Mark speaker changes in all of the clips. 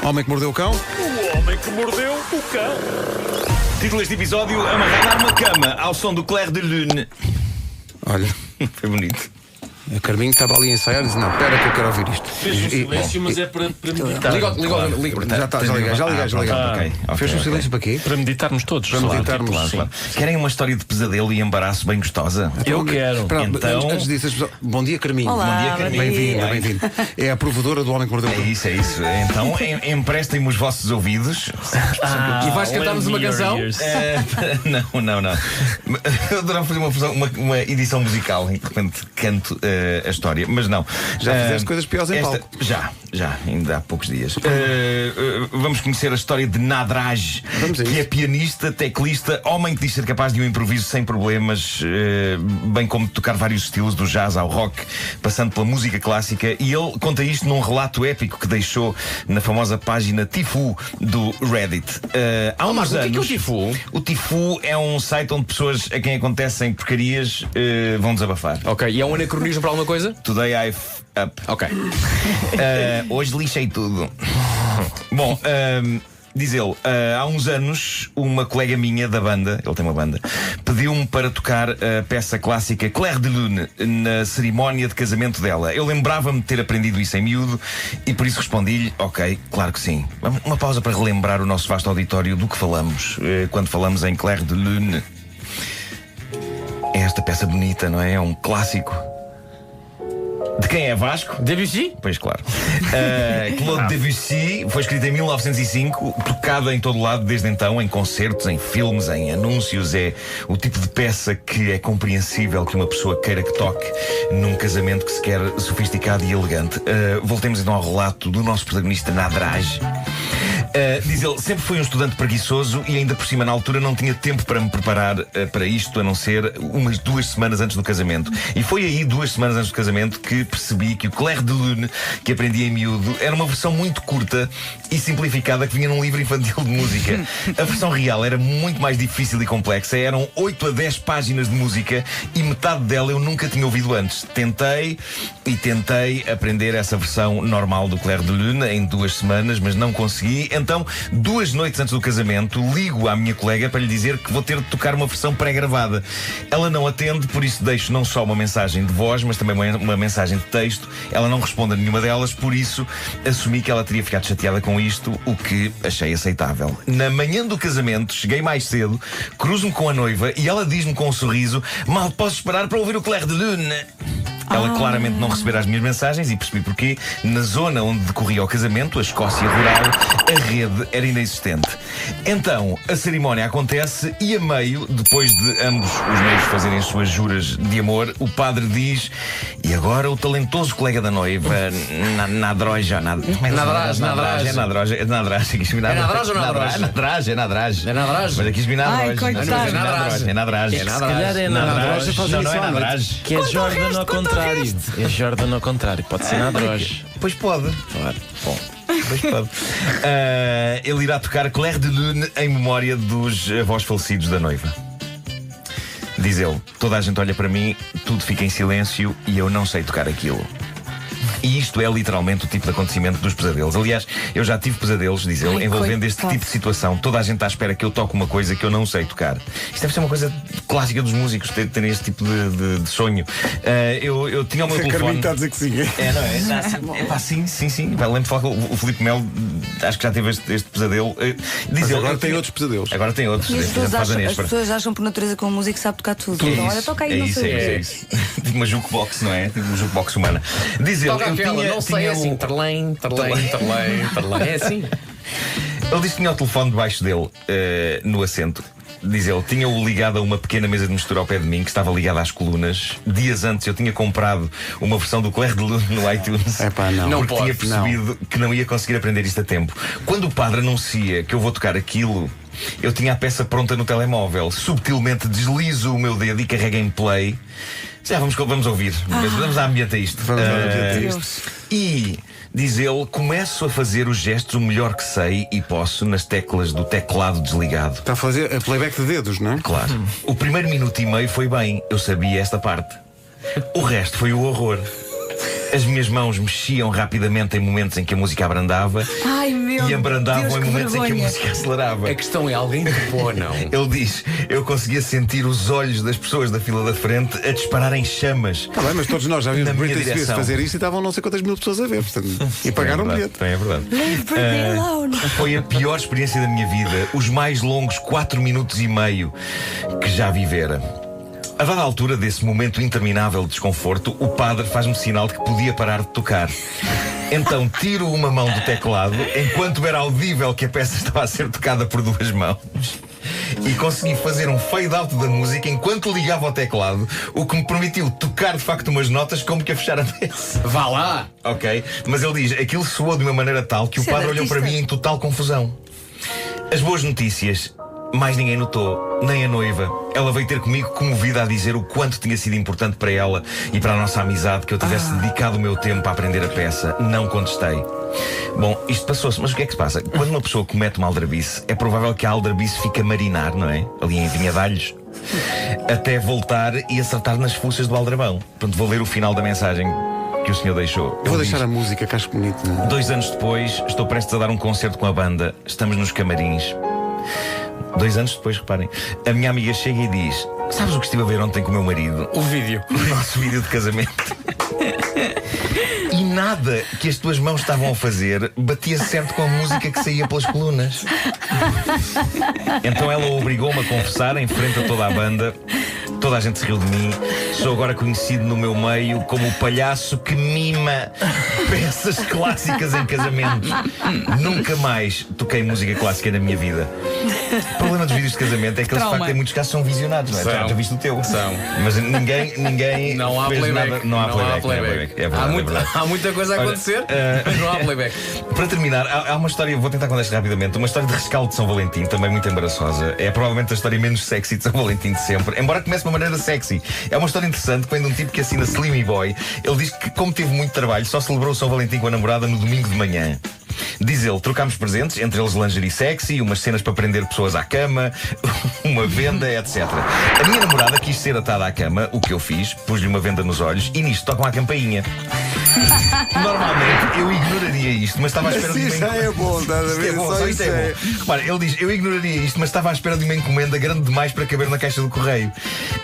Speaker 1: Homem que mordeu o cão.
Speaker 2: O homem que mordeu o cão.
Speaker 3: Título deste episódio: Amarrar uma cama ao som do Clair de Lune.
Speaker 1: Olha,
Speaker 3: Foi bonito.
Speaker 1: a Carminho estava ali a ensaiar e disse: não, espera que eu quero ouvir isto.
Speaker 2: Fez um silêncio, mas é para meditar.
Speaker 1: Liga. Já liguei.
Speaker 3: Ok.
Speaker 1: Fez um silêncio para quê?
Speaker 2: Para meditarmos todos.
Speaker 1: Para meditarmos,
Speaker 2: Claro,
Speaker 1: sim.
Speaker 2: claro.
Speaker 3: Querem uma história de pesadelo e embaraço bem gostosa?
Speaker 2: Eu quero.
Speaker 1: Espera,
Speaker 3: Então-
Speaker 1: antes disso, as pessoas... Bom dia, Carminho.
Speaker 4: Olá,
Speaker 3: Bom dia, Carminho.
Speaker 1: Bem-vinda, bem-vinda. É a provedora do Homem que mordeu o
Speaker 3: É
Speaker 1: cão.
Speaker 3: isso, é isso. Então, emprestem-me os vossos ouvidos.
Speaker 5: E vais cantar-nos uma canção?
Speaker 3: Não. Eu adorava fazer uma edição musical e de repente canto a história, mas não.
Speaker 1: Já fizeste coisas piores em palco?
Speaker 3: Já, ainda há poucos dias. Vamos conhecer a história de Nadraj,
Speaker 1: Vamos a
Speaker 3: que
Speaker 1: isso.
Speaker 3: é pianista, teclista, homem que diz ser capaz de um improviso sem problemas, bem como de tocar vários estilos, do jazz ao rock, passando pela música clássica. E ele conta isto num relato épico que deixou na famosa página Tifu do Reddit. Há uns
Speaker 5: Marco, o que é
Speaker 3: anos.
Speaker 5: o Tifu?
Speaker 3: O Tifu é um site onde pessoas a quem acontecem porcarias vão desabafar.
Speaker 5: Ok, e é um anacronismo para alguma coisa?
Speaker 3: Today I've up.
Speaker 5: Ok.
Speaker 3: Hoje lixei tudo. Bom, diz ele, há uns anos, uma colega minha da banda, ele tem uma banda, pediu-me para tocar a peça clássica Clair de Lune na cerimónia de casamento dela. Eu lembrava-me de ter aprendido isso em miúdo e por isso respondi-lhe: ok, claro que sim. Uma pausa para relembrar o nosso vasto auditório do que falamos quando falamos em Clair de Lune. É esta peça bonita, não é? É um clássico. De quem é, Vasco?
Speaker 5: Debussy?
Speaker 3: Pois claro. Claude Debussy foi escrita em 1905, tocada em todo lado desde então, em concertos, em filmes, em anúncios. É o tipo de peça que é compreensível que uma pessoa queira que toque num casamento que se quer sofisticado e elegante. Voltemos então ao relato do nosso protagonista Nadraj. Diz ele, sempre fui um estudante preguiçoso e ainda por cima na altura não tinha tempo para me preparar para isto, a não ser umas 2 semanas antes do casamento. E foi aí, 2 semanas antes do casamento, que percebi que o Clair de Lune, que aprendi em miúdo, era uma versão muito curta e simplificada que vinha num livro infantil de música. A versão real era muito mais difícil e complexa. Eram 8 a 10 páginas de música e metade dela eu nunca tinha ouvido antes. Tentei aprender essa versão normal do Clair de Lune em 2 semanas, mas não consegui. Então, 2 noites antes do casamento, ligo à minha colega para lhe dizer que vou ter de tocar uma versão pré-gravada. Ela não atende, por isso deixo não só uma mensagem de voz, mas também uma mensagem de texto. Ela não responde a nenhuma delas, por isso assumi que ela teria ficado chateada com isto, o que achei aceitável. Na manhã do casamento, cheguei mais cedo, cruzo-me com a noiva e ela diz-me com um sorriso: mal posso esperar para ouvir o Clair de Lune. Ela claramente não recebera as minhas mensagens e percebi porquê. Na zona onde decorria o casamento, a Escócia rural, a rede era inexistente. Então, a cerimónia acontece e a meio, depois de ambos os meios fazerem as suas juras de amor, o padre diz: e agora o talentoso colega da noiva, Nadraj.
Speaker 5: Nadraj.
Speaker 3: É Nadraj ou Nadraj? É Nadraj. Mas aqui se
Speaker 4: Ai, coitado.
Speaker 3: É Nadraj.
Speaker 5: Se calhar é
Speaker 1: Nadraj.
Speaker 3: Não, não é Nadraj.
Speaker 2: Que é Jordan ao contrário. É Jordan ao contrário. Pode ser Nadraj.
Speaker 3: Pois pode.
Speaker 2: Claro.
Speaker 3: Bom, pois pode. Ele irá tocar Clair de Lune em memória dos avós falecidos da noiva. Diz ele: toda a gente olha para mim, tudo fica em silêncio e eu não sei tocar aquilo. E isto é literalmente o tipo de acontecimento dos pesadelos. Aliás, eu já tive pesadelos, diz ele,
Speaker 4: Ai,
Speaker 3: envolvendo este
Speaker 4: coitado.
Speaker 3: tipo de situação. Toda a gente está à espera que eu toque uma coisa que eu não sei tocar. Isto deve ser uma coisa clássica dos músicos, terem este tipo de sonho. Eu tinha o meu
Speaker 1: A Carminho
Speaker 3: telefone.
Speaker 1: está a dizer que sim.
Speaker 3: É pá, sim. Lembro de falar com o Filipe Melo, acho que já teve este pesadelo. Diz
Speaker 1: Mas
Speaker 3: ele,
Speaker 1: agora tem outros pesadelos.
Speaker 3: Agora tem outros.
Speaker 4: E as
Speaker 3: Este
Speaker 4: pessoas,
Speaker 3: faz a
Speaker 4: acham, as
Speaker 3: Néspera.
Speaker 4: pessoas acham por natureza que um músico sabe tocar tudo.
Speaker 3: É
Speaker 4: Então,
Speaker 3: isso,
Speaker 4: olha, toca aí, não sei o quê.
Speaker 3: é isso. Tipo uma jukebox, não é? Tipo uma jukebox humana. Diz ele,
Speaker 5: Toca
Speaker 3: eu
Speaker 5: aquela,
Speaker 3: tinha,
Speaker 5: não sei,
Speaker 3: tinha
Speaker 5: é assim. Tarlém. É assim.
Speaker 3: Ele disse que tinha o telefone debaixo dele, no assento. Diz ele, tinha-o ligado a uma pequena mesa de mistura ao pé de mim, que estava ligada às colunas. Dias antes eu tinha comprado uma versão do Clair de Lune no iTunes.
Speaker 1: Epá, não.
Speaker 5: Não
Speaker 3: porque tinha
Speaker 5: pode,
Speaker 3: percebido que não ia conseguir aprender isto a tempo. Quando o padre anuncia que eu vou tocar aquilo, eu tinha a peça pronta no telemóvel. Subtilmente deslizo o meu dedo e carrego em play. Já vamos ouvir. Vamos dar ambiente a isto.
Speaker 1: Vamos dar ambiente a isto.
Speaker 4: Deus.
Speaker 3: E, diz ele, começo a fazer os gestos o melhor que sei e posso nas teclas do teclado desligado.
Speaker 1: Está a fazer a playback de dedos, não é?
Speaker 3: Claro. O primeiro minuto e meio foi bem. Eu sabia esta parte. O resto foi o horror. As minhas mãos mexiam rapidamente em momentos em que a música abrandava
Speaker 4: Ai, meu
Speaker 3: e abrandavam
Speaker 4: Deus,
Speaker 3: em
Speaker 4: que
Speaker 3: momentos em que a
Speaker 4: vergonha.
Speaker 3: música acelerava.
Speaker 5: A questão é alguém que pô, não.
Speaker 3: Ele diz: eu conseguia sentir os olhos das pessoas da fila da frente a dispararem chamas.
Speaker 1: Está bem, mas todos nós já vimos
Speaker 3: Na minha
Speaker 1: Britney Spears
Speaker 3: direção.
Speaker 1: fazer isto e estavam não sei quantas mil pessoas a ver, portanto, e pagaram um bilhete.
Speaker 3: Também é verdade.
Speaker 4: Leave Britney alone.
Speaker 3: Foi a pior experiência da minha vida, os mais longos 4 minutos e meio que já vivera. A dada altura desse momento interminável de desconforto, o padre faz-me sinal de que podia parar de tocar. Então tiro uma mão do teclado, enquanto era audível que a peça estava a ser tocada por duas mãos, e consegui fazer um fade-out da música enquanto ligava ao teclado, o que me permitiu tocar de facto umas notas como que a fechar a peça.
Speaker 5: Vá lá!
Speaker 3: Ok? Mas ele diz, aquilo soou de uma maneira tal que o
Speaker 4: Isso é
Speaker 3: padre
Speaker 4: de
Speaker 3: olhou para
Speaker 4: artista.
Speaker 3: mim em total confusão. As boas notícias, mais ninguém notou, nem a noiva. Ela veio ter comigo comovida a dizer o quanto tinha sido importante para ela e para a nossa amizade que eu tivesse dedicado o meu tempo a aprender a peça. Não contestei. Bom, isto passou-se, mas o que é que se passa? Quando uma pessoa comete uma aldrabice, é provável que a aldrabice fique a marinar, não é? Ali em vinha de alhos, até voltar e acertar nas fuças do aldrabão. Portanto, vou ler o final da mensagem que o senhor deixou.
Speaker 1: Eu vou
Speaker 3: Ele
Speaker 1: deixar
Speaker 3: diz,
Speaker 1: a música, que acho bonito. Não é?
Speaker 3: 2 anos depois, estou prestes a dar um concerto com a banda. Estamos nos camarins. 2 anos depois, reparem, a minha amiga chega e diz: sabes o que estive a ver ontem com o meu marido?
Speaker 5: O vídeo.
Speaker 3: O nosso vídeo de casamento. E nada que as tuas mãos estavam a fazer batia certo com a música que saía pelas colunas. Então ela obrigou-me a confessar em frente a toda a banda. Toda a gente se riu de mim. Sou agora conhecido no meu meio como o palhaço que mima peças clássicas em casamentos. Nunca mais toquei música clássica na minha vida. O problema dos vídeos de casamento é que eles, de
Speaker 4: Trauma.
Speaker 3: facto, em muitos casos são visionados, não é?
Speaker 5: São.
Speaker 3: Já viste o teu.
Speaker 5: São.
Speaker 3: Mas ninguém
Speaker 5: Não há
Speaker 3: fez
Speaker 5: playback.
Speaker 3: nada. Não há playback.
Speaker 5: playback.
Speaker 3: É verdade, é verdade.
Speaker 5: Há muita coisa a
Speaker 3: Olha,
Speaker 5: acontecer, mas não há playback.
Speaker 3: Para terminar, há uma história, vou tentar contar isto rapidamente. Uma história de rescaldo de São Valentim, também muito embaraçosa. É provavelmente a história menos sexy de São Valentim de sempre, embora comece de uma maneira sexy. É uma história interessante, que vem de um tipo que assina Slimmy Boy. Ele diz que, como teve muito trabalho, só celebrou o São Valentim com a namorada no domingo de manhã. Diz ele, trocámos presentes, entre eles lingerie sexy, umas cenas para prender pessoas à cama, uma venda, etc. A minha namorada quis ser atada à cama, o que eu fiz, pus-lhe uma venda nos olhos e nisto tocam à campainha. Normalmente eu ignoraria isto, mas estava à espera de
Speaker 1: Assim
Speaker 3: uma
Speaker 1: já é bom, estás a
Speaker 3: Isto
Speaker 1: ver?
Speaker 3: é bom,
Speaker 1: Só
Speaker 3: só
Speaker 1: isso
Speaker 3: isto é bom. Repara, ele diz, eu ignoraria isto, mas estava à espera de uma encomenda grande demais para caber na caixa do correio.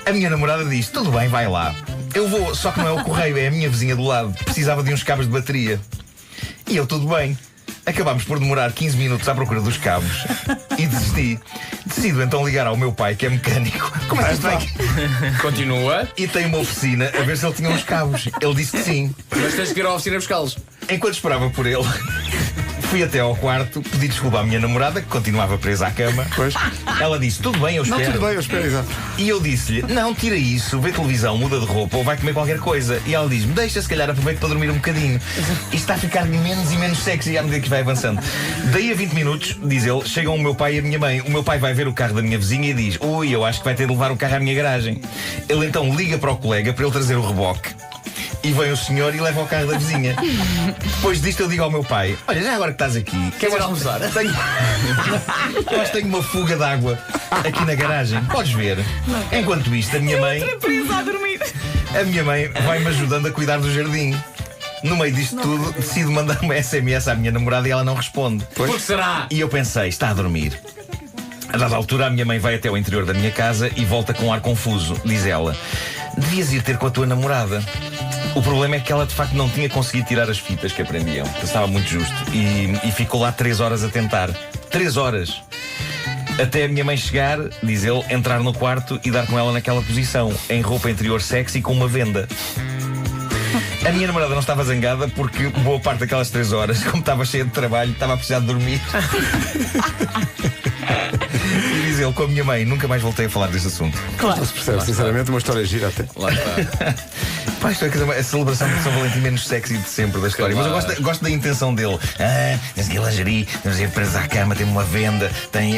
Speaker 3: A minha namorada diz, tudo bem, vai lá. Eu vou, só que não é o correio, é a minha vizinha do lado. Precisava de uns cabos de bateria. E eu, tudo bem. Acabámos por demorar 15 minutos à procura dos cabos e desisti. Decido então ligar ao meu pai, que é mecânico. Como é que isto vai?
Speaker 5: Continua,
Speaker 3: E tem uma oficina a ver se ele tinha uns cabos. Ele disse que sim.
Speaker 5: mas tens que ir à oficina buscá-los.
Speaker 3: Enquanto esperava por ele, fui até ao quarto, pedi desculpa à minha namorada, que continuava presa à cama.
Speaker 1: Pois.
Speaker 3: Ela disse, tudo bem, eu
Speaker 1: Não,
Speaker 3: espero.
Speaker 1: tudo bem, eu espero, exato.
Speaker 3: E eu disse-lhe, não, tira isso, vê televisão, muda de roupa ou vai comer qualquer coisa. E ela diz-me, deixa, se calhar aproveito para dormir um bocadinho. Isto está a ficar menos e menos sexy à medida que vai avançando. Daí a 20 minutos, diz ele, chegam o meu pai e a minha mãe. O meu pai vai ver o carro da minha vizinha e diz, ui, eu acho que vai ter de levar o carro à minha garagem. Ele então liga para o colega para ele trazer o reboque. E vem o senhor e leva o carro da vizinha. Depois disto eu digo ao meu pai, olha, já agora que estás aqui,
Speaker 5: Queres ir almoçar?
Speaker 3: eu acho que tenho uma fuga de água aqui na garagem. Podes ver. Enquanto isto, a minha mãe vai-me ajudando a cuidar do jardim. No meio disto tudo, decido mandar uma SMS à minha namorada e ela não responde.
Speaker 5: Porque será?
Speaker 3: E eu pensei, está a dormir. A dada altura, a minha mãe vai até o interior da minha casa e volta com um ar confuso. Diz ela, devias ir ter com a tua namorada. O problema é que ela de facto não tinha conseguido tirar as fitas que aprendiam. Estava muito justo. E ficou lá 3 horas a tentar. 3 horas. Até a minha mãe chegar, diz ele, entrar no quarto e dar com ela naquela posição, em roupa interior sexy com uma venda. A minha namorada não estava zangada porque boa parte daquelas 3 horas, como estava cheia de trabalho, estava a precisar de dormir. E diz ele, com a minha mãe, nunca mais voltei a falar deste assunto.
Speaker 1: Não se percebe, sinceramente, uma história gira até.
Speaker 5: Lá está.
Speaker 3: Pá, isto é a celebração de São Valentim menos sexy de sempre da história. Mas eu gosto da intenção dele. Tens aqui lingerie, temos ir presos à cama, tem uma venda, tem.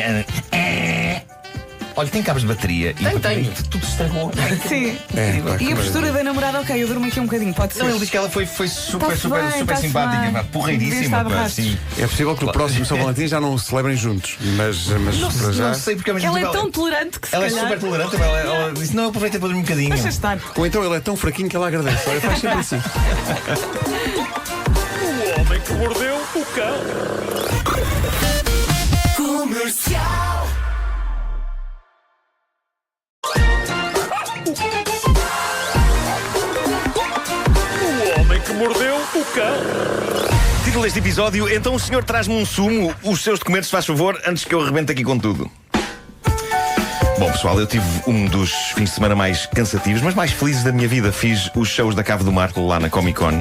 Speaker 3: Olha, tem cabos de bateria.
Speaker 5: Tenho.
Speaker 3: Tudo estragou.
Speaker 4: Sim.
Speaker 1: Pá, que
Speaker 4: E a
Speaker 1: maravilha.
Speaker 4: postura da namorada, ok, eu durmo aqui um bocadinho, pode ser.
Speaker 3: Não, ele diz que ela foi super,
Speaker 4: Tá-se
Speaker 3: super,
Speaker 4: bem,
Speaker 3: super
Speaker 4: tá-se
Speaker 3: simpática,
Speaker 4: bem.
Speaker 3: pá,
Speaker 4: Devia
Speaker 3: porreiríssima.
Speaker 4: estar de
Speaker 3: Pá,
Speaker 4: rastros.
Speaker 3: assim.
Speaker 1: É possível que no próximo São Valentim já não se celebrem juntos, mas para já.
Speaker 3: Não sei porque ao mesmo
Speaker 4: Ela é
Speaker 3: tempo
Speaker 4: tão tolerante que se
Speaker 3: ela é
Speaker 4: calhar...
Speaker 3: super tolerante. Ela disse: não, aproveita para dormir um bocadinho.
Speaker 4: Deixa estar.
Speaker 1: Ou então ele é tão fraquinho que ela agradece. Olha, faz sempre assim.
Speaker 6: O homem que mordeu o cão. O homem que mordeu o cão.
Speaker 3: Título deste episódio: então o senhor traz-me um sumo, os seus documentos, faz favor, antes que eu arrebente aqui com tudo. Bom, pessoal, eu tive um dos fins de semana mais cansativos, mas mais felizes da minha vida. Fiz os shows da Cave do Marco lá na Comic Con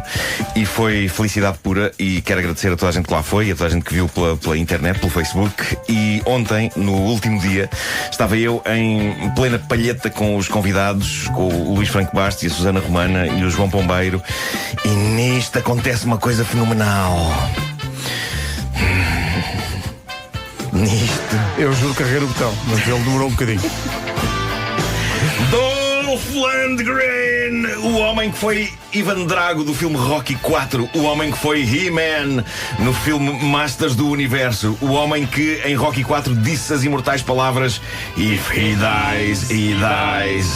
Speaker 3: e foi felicidade pura. E quero agradecer a toda a gente que lá foi, a toda a gente que viu pela internet, pelo Facebook. E ontem, no último dia, estava eu em plena palheta com os convidados, com o Luís Franco Bastos e a Susana Romana e o João Pombeiro. E nisto acontece uma coisa fenomenal. Nisto.
Speaker 1: Eu juro que carreguei o botão, mas ele demorou um bocadinho.
Speaker 3: Dolph Lundgren, o homem que foi Ivan Drago do filme Rocky IV, o homem que foi He-Man no filme Masters do Universo, o homem que em Rocky IV disse as imortais palavras If he dies, he dies.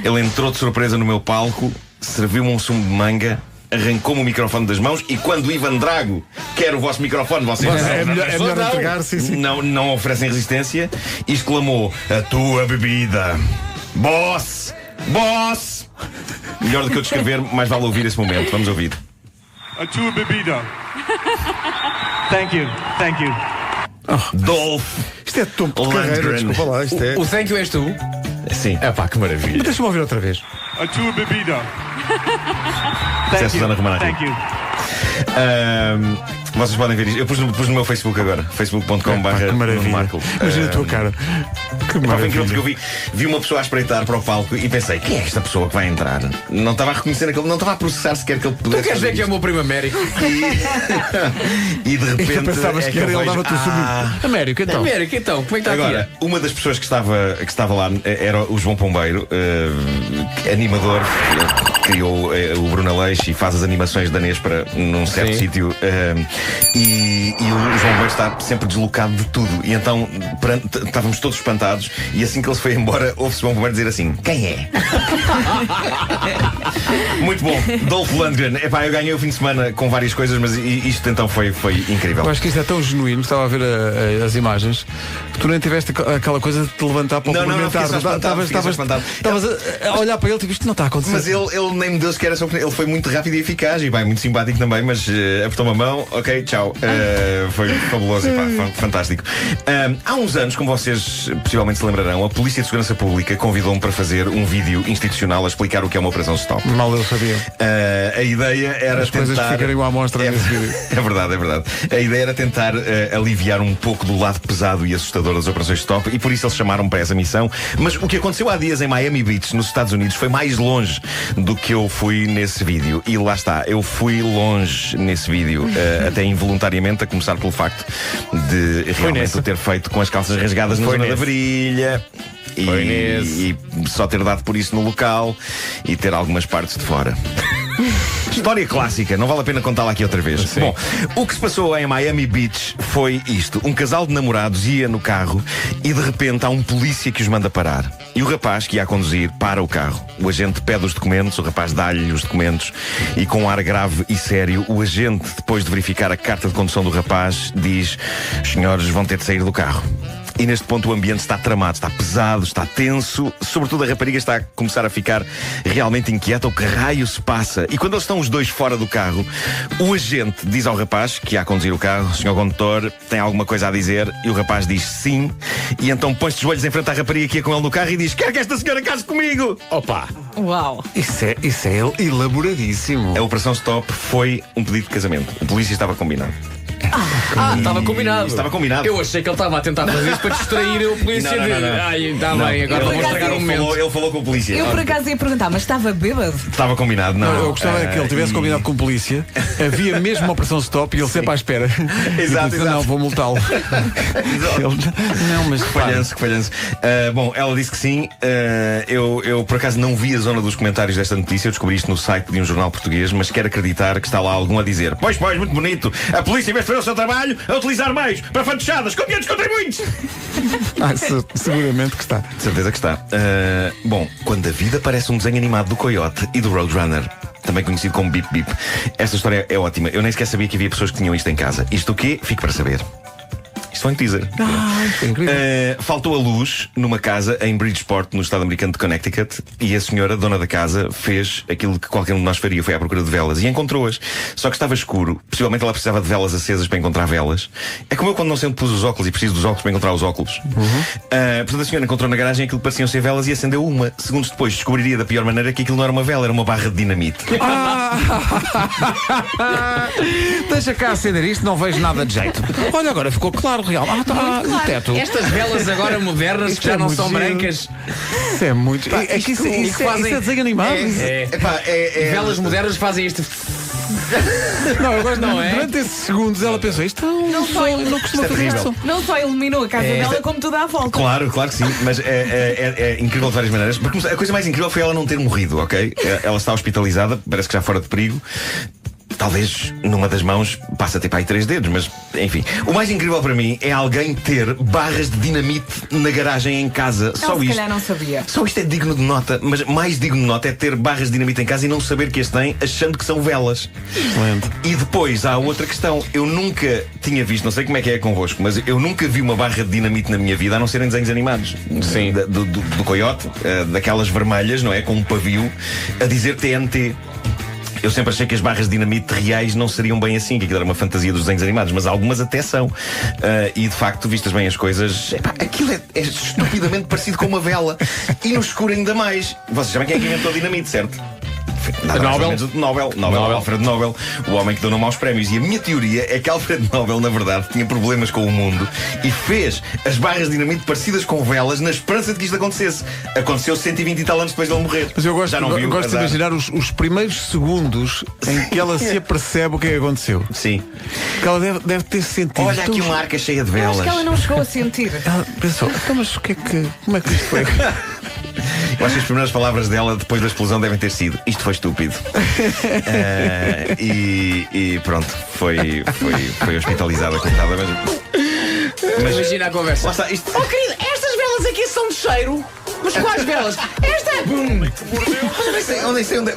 Speaker 3: Ele entrou de surpresa no meu palco, serviu-me um sumo de manga, arrancou-me o microfone das mãos e quando o Ivan Drago quer o vosso microfone, vocês
Speaker 1: É melhor
Speaker 5: não.
Speaker 1: entregar, sim.
Speaker 3: não oferecem resistência e exclamou: a tua bebida, boss, boss. Melhor do que eu descrever, mais vale ouvir esse momento. Vamos ouvir.
Speaker 6: A tua bebida. Thank you.
Speaker 3: Dolph
Speaker 1: Isto é topo de carreira,
Speaker 3: Lundgren.
Speaker 1: desculpa lá. Isto é.
Speaker 5: O thank you és tu?
Speaker 3: Sim,
Speaker 5: É pá, que maravilha.
Speaker 1: Mas deixa-me ouvir outra vez.
Speaker 6: A tua bebida.
Speaker 3: é a Susana Romana aqui. Vocês podem ver isto. Eu pus no meu Facebook agora.
Speaker 1: Pá, que
Speaker 3: Facebook.com/Nuno
Speaker 1: maravilha.
Speaker 3: Marco.
Speaker 1: Imagina a tua cara. Que
Speaker 3: Pá, foi incrível porque
Speaker 1: maravilha.
Speaker 3: eu vi uma pessoa a espreitar para o palco e pensei: quem é esta pessoa que vai entrar? Não estava a reconhecer aquele, não estava a processar sequer que ele pudesse.
Speaker 5: Tu queres ver
Speaker 3: fazer
Speaker 5: que é o meu primo Américo?
Speaker 3: isto. E de repente.
Speaker 1: Eu pensavas que
Speaker 3: eu
Speaker 1: era ele,
Speaker 3: vejo,
Speaker 1: dava-te o sumo. Américo, então.
Speaker 5: Américo, então, como é que está
Speaker 3: Agora,
Speaker 5: aqui?
Speaker 3: uma das pessoas que estava lá era o João Pombeiro, animador, criou o Bruno Aleixo e faz as animações da Nespra num certo
Speaker 5: Sim.
Speaker 3: sítio. E o João Pombeiro está sempre deslocado de tudo. E então estávamos todos espantados. E assim que ele se foi embora, ouve-se o João Pombeiro dizer assim: quem é? Muito bom, Dolph Lundgren. Epá, eu ganhei o fim de semana com várias coisas, mas isto então foi incrível.
Speaker 1: Eu acho que isto é tão genuíno, estava a ver as imagens, que tu nem tiveste aquela coisa de te levantar para o
Speaker 3: Não,
Speaker 1: cumprimentar.
Speaker 3: fiquei só espantado.
Speaker 1: Estavas a olhar para ele, tipo, isto não está a acontecer.
Speaker 3: Mas ele nem me deu sequer essa oportunidade. Ele foi muito rápido e eficaz e bem, muito simpático também, mas apertou-me a mão, ok, tchau. Foi fabuloso, pá, fantástico. Há uns anos, como vocês possivelmente se lembrarão, a Polícia de Segurança Pública convidou-me para fazer um vídeo institucional a explicar o que é uma operação stop.
Speaker 1: Mal eu sabia.
Speaker 3: A ideia era
Speaker 1: As coisas que
Speaker 3: tentar.
Speaker 1: ficarem à amostra nesse vídeo.
Speaker 3: É verdade, é verdade. A ideia era tentar aliviar um pouco do lado pesado e assustador das operações stop e por isso eles chamaram para essa missão. Mas o que aconteceu há dias em Miami Beach, nos Estados Unidos, foi mais longe do que eu fui nesse vídeo. E lá está, eu fui longe nesse vídeo, até involuntariamente, a começar pelo facto de realmente o ter feito com as calças rasgadas na zona da virilha. E só ter dado por isso no local e ter algumas partes de fora. História clássica, não vale a pena contá-la aqui outra vez. Bom, o que se passou em Miami Beach foi isto. Um casal de namorados ia no carro e de repente há um polícia que os manda parar. E o rapaz que ia a conduzir para o carro. O agente pede os documentos, o rapaz dá-lhe os documentos e com um ar grave e sério, o agente, depois de verificar a carta de condução do rapaz, diz: os senhores vão ter de sair do carro. E neste ponto o ambiente está tramado, está pesado, está tenso. Sobretudo a rapariga está a começar a ficar realmente inquieta. O que raio se passa? E quando eles estão os dois fora do carro, o agente diz ao rapaz que ia a conduzir o carro: senhor condutor, tem alguma coisa a dizer? E o rapaz diz sim. E então põe-se de joelhos em frente à rapariga que ia com ele no carro e diz: quero que esta senhora case comigo!
Speaker 5: Opa!
Speaker 4: Uau.
Speaker 1: Isso é elaboradíssimo.
Speaker 3: A operação stop foi um pedido de casamento. O polícia estava combinado.
Speaker 5: Estava combinado.
Speaker 3: Isso estava combinado.
Speaker 5: Eu achei que ele estava a tentar fazer isso para distrair a polícia.
Speaker 3: Não.
Speaker 5: Ai, está bem, agora vamos estragar um momento.
Speaker 3: Ele falou com a polícia.
Speaker 4: Eu por acaso ia perguntar, mas estava bêbado?
Speaker 3: Estava combinado, não.
Speaker 1: Eu gostava que ele tivesse combinado com a polícia. Havia mesmo uma operação stop e ele sempre à espera.
Speaker 3: Exato,
Speaker 1: Disse, não, vou multá-lo. Não, mas
Speaker 3: Que falhanço. Bom, ela disse que sim. Eu por acaso não vi a zona dos comentários desta notícia. Eu descobri isto no site de um jornal português, mas quero acreditar que está lá algum a dizer: Pois, muito bonito. A polícia, em vez de fazer o seu trabalho, a utilizar meios para fantochadas com dinheiro dos contribuintes.
Speaker 1: seguramente que está.
Speaker 3: De certeza que está. Bom, quando a vida parece um desenho animado do Coyote e do Roadrunner, também conhecido como Bip Bip. Esta história é ótima. Eu nem sequer sabia que havia pessoas que tinham isto em casa. Isto o quê? Fico para saber. Isto foi um teaser. Faltou a luz numa casa em Bridgeport, no estado americano de Connecticut, e a senhora, dona da casa, fez aquilo que qualquer um de nós faria, foi à procura de velas, e encontrou-as. Só que estava escuro. Possivelmente ela precisava de velas acesas para encontrar velas. É como eu quando não sempre pus os óculos e preciso dos óculos para encontrar os óculos. Portanto, a senhora encontrou na garagem aquilo que pareciam ser velas e acendeu uma. Segundos depois descobriria da pior maneira que aquilo não era uma vela, era uma barra de dinamite.
Speaker 1: Deixa cá acender isto, não vejo nada de jeito. Olha, agora ficou claro, real. Está no teto.
Speaker 5: Estas velas agora modernas que já não são
Speaker 1: muito giro.
Speaker 5: brancas.
Speaker 1: Isso é muito. Isso é desenho animado.
Speaker 5: Velas modernas fazem isto.
Speaker 1: Não, eu gosto
Speaker 5: Não é?
Speaker 1: Durante esses segundos ela pensou: isto não costuma fazer
Speaker 3: terrível.
Speaker 1: isso.
Speaker 4: Não só iluminou a casa dela, como tudo à volta.
Speaker 3: Claro que sim, mas é incrível de várias maneiras. Porque a coisa mais incrível foi ela não ter morrido, ok? Ela está hospitalizada, parece que já fora de perigo. Talvez numa das mãos passe a ter para aí 3 dedos, mas enfim. O mais incrível para mim é alguém ter barras de dinamite na garagem em casa. Só
Speaker 4: Se
Speaker 3: isto.
Speaker 4: calhar não sabia.
Speaker 3: Só isto é digno de nota, mas mais digno de nota é ter barras de dinamite em casa e não saber que as tem, achando que são velas.
Speaker 1: Excelente.
Speaker 3: E depois há outra questão. Eu nunca tinha visto, não sei como é que é convosco, mas eu nunca vi uma barra de dinamite na minha vida, a não ser em desenhos animados.
Speaker 5: Sim.
Speaker 3: Do Coyote, daquelas vermelhas, não é? Com um pavio, a dizer TNT. Eu sempre achei que as barras de dinamite reais não seriam bem assim, que aquilo era uma fantasia dos desenhos animados, mas algumas até são. E de facto, vistas bem as coisas, aquilo é estupidamente parecido com uma vela. E no escuro ainda mais. Vocês sabem quem é que inventou a dinamite, certo? Nada mais ou menos do Nobel, Alfred Nobel, o homem que deu nome aos prémios. E a minha teoria é que Alfred Nobel, na verdade, tinha problemas com o mundo e fez as barras de dinamite parecidas com velas na esperança de que isto acontecesse. Aconteceu 120 e tal anos depois dele morrer.
Speaker 1: Mas eu gosto,
Speaker 3: Já não viu,
Speaker 1: gosto de
Speaker 3: azar.
Speaker 1: imaginar os primeiros segundos em que ela se apercebe o que é que aconteceu.
Speaker 3: Sim.
Speaker 1: Que ela deve ter sentido.
Speaker 3: Olha aqui uma arca cheia de
Speaker 4: Eu
Speaker 3: velas.
Speaker 4: acho que ela não chegou a sentir.
Speaker 1: Ela pensou: então, mas como é que isto foi?
Speaker 3: Eu acho que as primeiras palavras dela depois da explosão devem ter sido: isto foi estúpido. E pronto, foi hospitalizada, coitada. Mas
Speaker 5: Imagina a conversa.
Speaker 3: lá está, isto.
Speaker 5: Oh, querido, estas velas aqui são de cheiro. Mas quais velas? Esta é.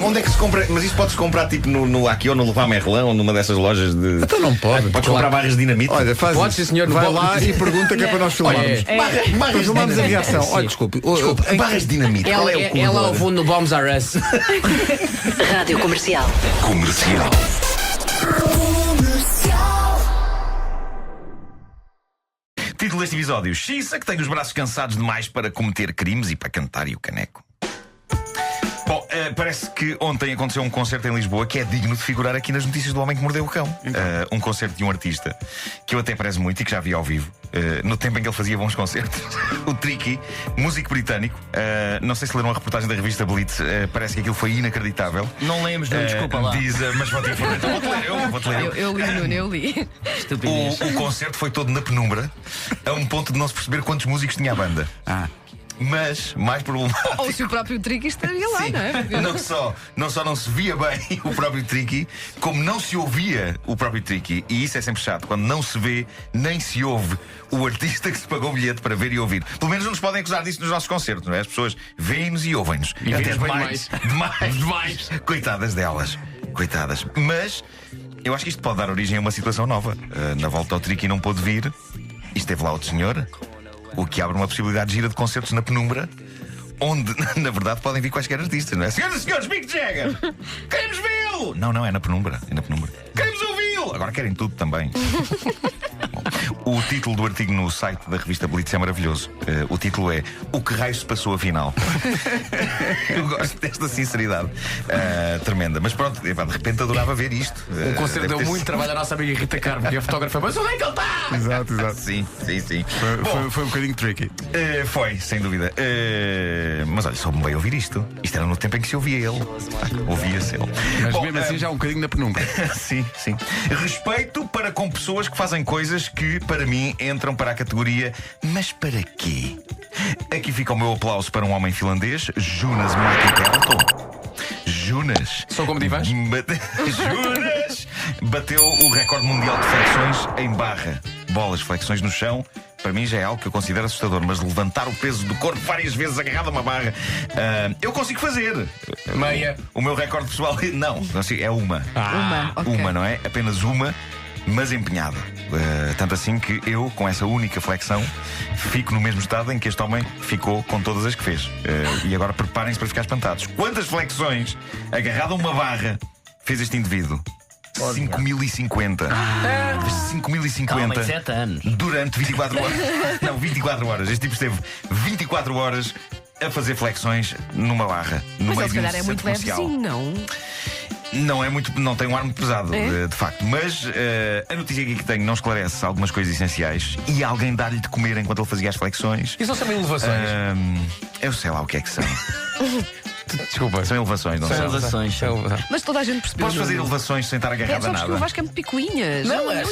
Speaker 3: Onde é que se compra? Mas isso podes comprar tipo no Aqui ou no Leroy Merlin ou numa dessas lojas de.
Speaker 1: Então não pode.
Speaker 3: Podes comprar barras de dinamite.
Speaker 1: Olha, faz
Speaker 5: Pode,
Speaker 1: isso.
Speaker 5: sim, senhor.
Speaker 1: Vai lá e pergunta que é para nós filmarmos.
Speaker 3: Barras
Speaker 1: Filmamos a
Speaker 3: de dinamite.
Speaker 1: reação. Olha, desculpe.
Speaker 3: Barras de dinamite. Qual é o
Speaker 5: Ela ao
Speaker 3: codor?
Speaker 5: fundo do Bombs R Us.
Speaker 7: Rádio Comercial.
Speaker 3: Comercial. Título deste episódio: Xissa que tem os braços cansados demais para cometer crimes e para cantar e o caneco. Bom, parece que ontem aconteceu um concerto em Lisboa que é digno de figurar aqui nas notícias do Homem que Mordeu o Cão. Um concerto de um artista que eu até prezo muito e que já vi ao vivo, no tempo em que ele fazia bons concertos. O Tricky, músico britânico. Não sei se leram a reportagem da revista Blitz. Parece que aquilo foi inacreditável.
Speaker 2: Não lemos, não, desculpa lá.
Speaker 3: Diz, mas vou-te informar. Então vou-te ler.
Speaker 7: Eu li, Nuno, eu li.
Speaker 2: Estupidez.
Speaker 3: O concerto foi todo na penumbra, a um ponto de não se perceber quantos músicos tinha a banda. Mas, mais problemático.
Speaker 7: Ou se o próprio Tricky estaria lá,
Speaker 3: Sim,
Speaker 7: não é?
Speaker 3: não só não se via bem o próprio Tricky, como não se ouvia o próprio Tricky. E isso é sempre chato, quando não se vê nem se ouve o artista que se pagou o bilhete para ver e ouvir. Pelo menos não nos podem acusar disso nos nossos concertos, não é? As pessoas veem-nos e ouvem-nos.
Speaker 5: E
Speaker 3: Até
Speaker 5: vêem-nos bem
Speaker 3: demais. Coitadas delas. Coitadas. Mas eu acho que isto pode dar origem a uma situação nova. Na volta ao Tricky não pôde vir e esteve lá outro senhor, o que abre uma possibilidade de gira de concertos na penumbra, onde, na verdade, podem vir quaisquer artistas, não é? Senhoras e senhores, Mick Jagger! Queremos vê-lo! Não, é na penumbra. É na penumbra. Queremos ouvi-lo! Agora querem tudo também. Bom, O título do artigo no site da revista Blitz é maravilhoso. O título é O que raio se passou afinal. Eu gosto desta sinceridade tremenda. Mas pronto, de repente adorava ver isto.
Speaker 5: O concerto deu muito trabalho à nossa amiga Rita Carmo, que é fotógrafa. Mas onde é que ele está?
Speaker 1: Exato, exato.
Speaker 3: Sim.
Speaker 1: Foi um bocadinho tricky.
Speaker 3: Foi, sem dúvida. Mas olha, soube-me bem ouvir isto. Isto era no tempo em que se ouvia ele. Ouvia-se ele.
Speaker 1: Mas mesmo assim já um bocadinho na penumbra.
Speaker 3: Sim. Respeito para com pessoas que fazem coisas que, para mim, entram para a categoria mas para quê? Aqui fica o meu aplauso para um homem finlandês, Jonas Mäki-Pelto. Jonas.
Speaker 5: São como divãs?
Speaker 3: Jonas bateu o recorde mundial de flexões em barra. Bolas, flexões no chão. Para mim já é algo que eu considero assustador, mas levantar o peso do corpo várias vezes agarrado a uma barra, eu consigo fazer.
Speaker 5: Meia.
Speaker 3: O meu recorde pessoal, não, é uma. Uma, não é? Apenas uma, mas empenhada. Tanto assim que eu, com essa única flexão, fico no mesmo estado em que este homem ficou com todas as que fez. E agora preparem-se para ficar espantados. Quantas flexões agarrado a uma barra fez este indivíduo? 5.050. 5.050
Speaker 2: 7 anos.
Speaker 3: durante 24 horas. Não, 24 horas. Este tipo esteve 24 horas a fazer flexões numa barra. No
Speaker 7: Mas
Speaker 3: meio
Speaker 7: ele se
Speaker 3: de um
Speaker 7: calhar é
Speaker 3: centro
Speaker 7: muito
Speaker 3: comercial.
Speaker 7: levezinho, não?
Speaker 3: Não é muito, não tem um ar muito pesado, de facto. Mas a notícia aqui que tenho não esclarece algumas coisas essenciais. E alguém dá-lhe de comer enquanto ele fazia as flexões.
Speaker 5: Isso não são elevações?
Speaker 3: Eu sei lá o que é que são.
Speaker 5: Desculpa.
Speaker 3: São elevações, não são?
Speaker 2: Elevações.
Speaker 7: Mas toda a gente percebeu.
Speaker 3: Podes fazer elevações sem estar agarrado a
Speaker 7: Sabes que o
Speaker 3: nada.
Speaker 7: Vasco é muito picuinhas.
Speaker 5: Não, é.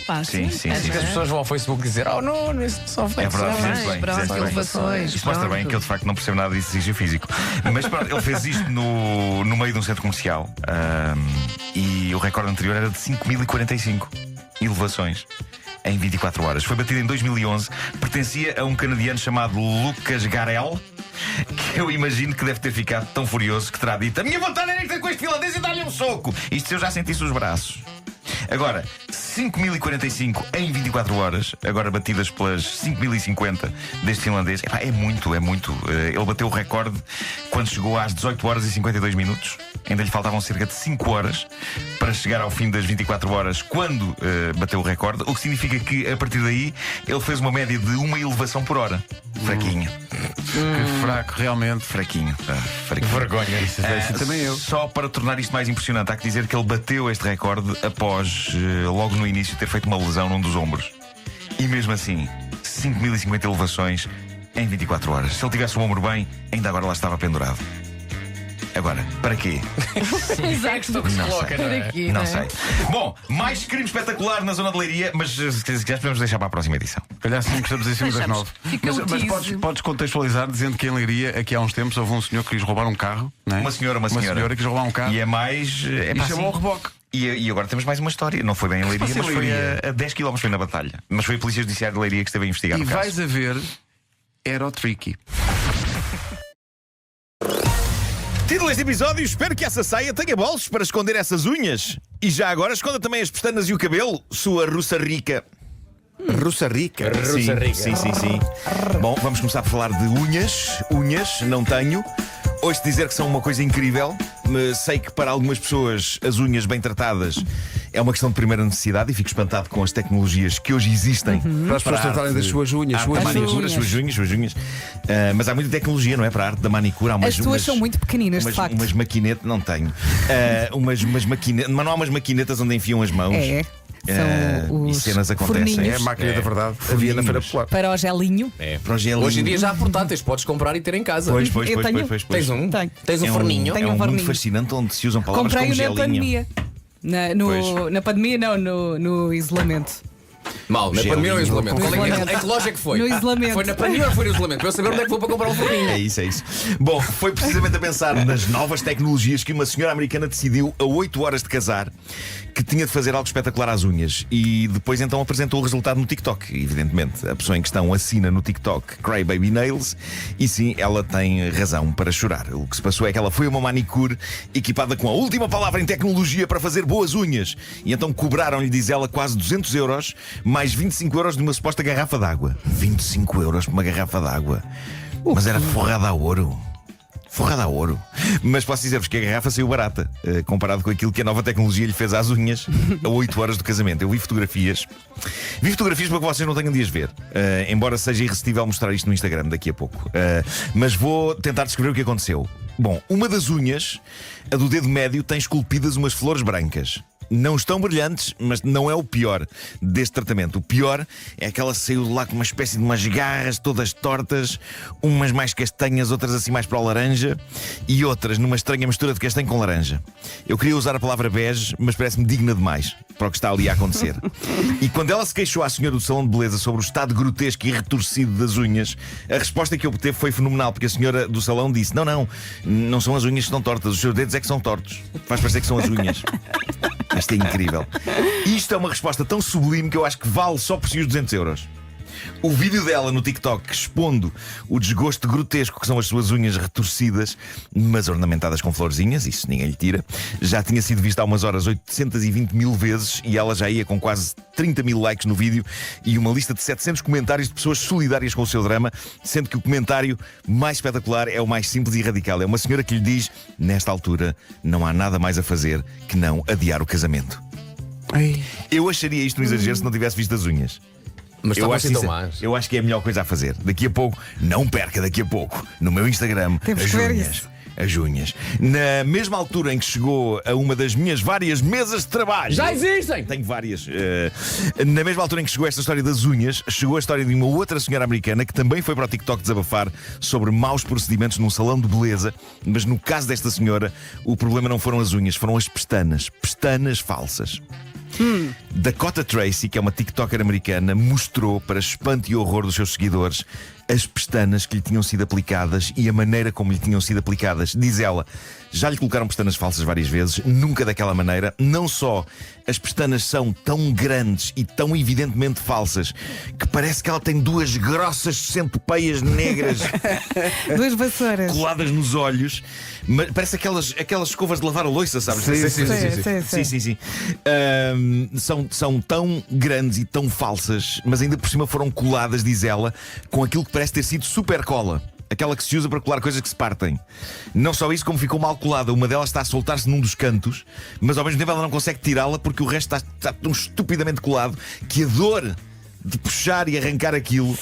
Speaker 7: Pá,
Speaker 3: Sim.
Speaker 5: Antes que as pessoas vão ao Facebook dizer não, isso são
Speaker 3: É
Speaker 5: flexões.
Speaker 3: verdade, fizeste bem,
Speaker 7: pronto,
Speaker 3: fizeste bem.
Speaker 7: elevações,
Speaker 3: Isso mostra bem
Speaker 7: pronto.
Speaker 3: que eu de facto não percebo nada de exercício físico. Mas pronto, ele fez isto no meio de um centro comercial. E o recorde anterior era de 5.045 elevações em 24 horas. Foi batido em 2011. Pertencia a um canadiano chamado Lucas Garel, que eu imagino que deve ter ficado tão furioso que terá dito: a minha vontade era ir ter com este finlandês e dar-lhe um soco. Isto se eu já sentisse os braços. Agora, 5.045 em 24 horas, agora batidas pelas 5.050 deste finlandês. Epá, é muito. Ele bateu o recorde quando chegou às 18 horas e 52 minutos. Ainda lhe faltavam cerca de 5 horas para chegar ao fim das 24 horas quando bateu o recorde. O que significa que, a partir daí, ele fez uma média de uma elevação por hora. Fraquinho.
Speaker 1: Que fraco, realmente.
Speaker 3: Fraquinho.
Speaker 5: Vergonha.
Speaker 1: Isso também eu.
Speaker 3: Só para tornar isto mais impressionante, há que dizer que ele bateu este recorde após, logo no início, ter feito uma lesão num dos ombros. E mesmo assim, 5.050 elevações em 24 horas. Se ele tivesse o ombro bem, ainda agora lá estava pendurado. Agora, para quê?
Speaker 5: É a questão que se coloca, não é?
Speaker 7: Aqui,
Speaker 3: Não
Speaker 7: é?
Speaker 3: sei. Bom, mais crime espetacular na zona de Leiria, mas se quiseres podemos deixar para a próxima edição.
Speaker 1: Calhar sim, que estamos em cima das 9.
Speaker 7: Fica
Speaker 1: Mas,
Speaker 7: o
Speaker 1: mas
Speaker 7: tease.
Speaker 1: podes contextualizar dizendo que em Leiria, aqui há uns tempos, houve um senhor que quis roubar um carro, não é?
Speaker 3: Uma senhora
Speaker 1: quis roubar um carro
Speaker 3: E é mais. É
Speaker 1: e
Speaker 3: pá,
Speaker 1: chamou o
Speaker 3: assim.
Speaker 1: reboque.
Speaker 3: E agora temos mais uma história. Não foi bem em Leiria,
Speaker 1: passa em
Speaker 3: mas foi
Speaker 1: Leiria?
Speaker 3: a 10 km, foi na Batalha. Mas foi a Polícia Judiciária de Leiria que esteve a investigar
Speaker 1: E
Speaker 3: o caso.
Speaker 1: vais a ver, era o tricky.
Speaker 8: Título deste episódio: espero que essa saia tenha bolsos para esconder essas unhas. E já agora esconda também as pestanas e o cabelo, sua russa rica.
Speaker 1: Russa rica.
Speaker 8: Sim, sim. Bom, vamos começar por falar de unhas. Unhas, não tenho. Ouço dizer que são uma coisa incrível. Sei que para algumas pessoas as unhas bem tratadas é uma questão de primeira necessidade e fico espantado com as tecnologias que hoje existem
Speaker 1: Para as pessoas tratarem das suas unhas.
Speaker 8: arte da manicura, suas unhas. Mas há muita tecnologia, não é? Para a arte da manicura. Há
Speaker 4: As tuas são muito pequeninas, de facto.
Speaker 8: Umas maquinetas, não tenho. Umas maquinetas, mas não há umas maquinetas onde enfiam as mãos.
Speaker 4: É.
Speaker 8: E
Speaker 4: São os
Speaker 8: cenas acontecem.
Speaker 4: forninhos
Speaker 1: É a máquina da verdade. Havia na Feira Popular.
Speaker 4: para o gelinho.
Speaker 8: Para o gelinho.
Speaker 5: Hoje em dia já há portáteis, podes comprar e ter em casa.
Speaker 8: Pois.
Speaker 4: Eu tenho.
Speaker 5: Tens um?
Speaker 4: Tenho.
Speaker 5: Tens um forninho?
Speaker 4: Tenho
Speaker 8: É
Speaker 4: um
Speaker 8: um mundo
Speaker 4: forninho.
Speaker 8: fascinante onde se usam palavras como
Speaker 4: Comprei-o na
Speaker 8: gelinho.
Speaker 4: pandemia. Na pandemia, não, no isolamento.
Speaker 5: Mal, na
Speaker 8: Gelinho.
Speaker 5: pandemia ou no isolamento?
Speaker 4: No
Speaker 5: Qual é que-
Speaker 4: isolamento.
Speaker 5: Em que loja é que foi?
Speaker 4: No isolamento.
Speaker 5: Foi na pandemia ou foi no isolamento? Para eu saber onde é que vou para comprar um forninho.
Speaker 8: É isso. Bom, foi precisamente a pensar nas novas tecnologias que uma senhora americana decidiu, a 8 horas de casar, que tinha de fazer algo espetacular às unhas. E depois então apresentou o resultado no TikTok. Evidentemente, a pessoa em questão assina no TikTok Cry Baby Nails. E sim, ela tem razão para chorar. O que se passou é que ela foi a uma manicure equipada com a última palavra em tecnologia para fazer boas unhas. E então cobraram-lhe, diz ela, quase 200 euros, mais 25 euros de uma suposta garrafa d'água. 25 euros por uma garrafa d'água. Mas era forrada a ouro. forrada a ouro. Mas posso dizer-vos que a garrafa saiu barata, comparado com aquilo que a nova tecnologia lhe fez às unhas a 8 horas do casamento. Eu vi fotografias. Vi fotografias para que vocês não tenham de as ver. Embora seja irresistível mostrar isto no Instagram daqui a pouco. Mas vou tentar descrever o que aconteceu. Bom, uma das unhas, a do dedo médio, tem esculpidas umas flores brancas. Não estão brilhantes, mas não é o pior deste tratamento. O pior é que ela saiu de lá com uma espécie de umas garras todas tortas, umas mais castanhas, outras assim mais para o laranja e outras numa estranha mistura de castanho com laranja. Eu queria usar a palavra bege, mas parece-me digna demais para o que está ali a acontecer. E quando ela se queixou à senhora do salão de beleza sobre o estado grotesco e retorcido das unhas, a resposta que obteve foi fenomenal, porque a senhora do salão disse: não são as unhas que estão tortas, os seus dedos é que são tortos. Faz parecer que são as unhas. Isto é incrível. Isto é uma resposta tão sublime que eu acho que vale só por si os 200 euros. O vídeo dela no TikTok expondo o desgosto grotesco que são as suas unhas retorcidas, mas ornamentadas com florzinhas, isso ninguém lhe tira, já tinha sido visto há umas horas 820 mil vezes e ela já ia com quase 30 mil likes no vídeo e uma lista de 700 comentários de pessoas solidárias com o seu drama, sendo que o comentário mais espetacular é o mais simples e radical. É uma senhora que lhe diz: nesta altura não há nada mais a fazer que não adiar o casamento. Eu acharia isto um exagero se não tivesse visto as unhas.
Speaker 5: Mas
Speaker 8: eu acho que é a melhor coisa a fazer. Daqui a pouco, não perca daqui a pouco, no meu Instagram, as unhas. Na mesma altura em que chegou a uma das minhas várias mesas de trabalho.
Speaker 5: Já existem!
Speaker 8: Tenho várias. Na mesma altura em que chegou esta história das unhas, chegou a história de uma outra senhora americana que também foi para o TikTok desabafar sobre maus procedimentos num salão de beleza. Mas no caso desta senhora, o problema não foram as unhas, foram as pestanas. Pestanas falsas. Dakota Tracy, que é uma TikToker americana, mostrou, para espanto e horror dos seus seguidores, as pestanas que lhe tinham sido aplicadas e a maneira como lhe tinham sido aplicadas. Diz ela: já lhe colocaram pestanas falsas várias vezes, nunca daquela maneira. Não só as pestanas são tão grandes e tão evidentemente falsas que parece que ela tem duas grossas centopeias negras
Speaker 4: duas vassouras
Speaker 8: coladas nos olhos, mas parece aquelas escovas de lavar a louça, sabes? Sim. São tão grandes e tão falsas, mas ainda por cima foram coladas, diz ela, com aquilo que parece ter sido super cola. Aquela que se usa para colar coisas que se partem. Não só isso, como ficou mal colada. Uma delas está a soltar-se num dos cantos, mas ao mesmo tempo ela não consegue tirá-la porque o resto está tão estupidamente colado que a dor de puxar e arrancar aquilo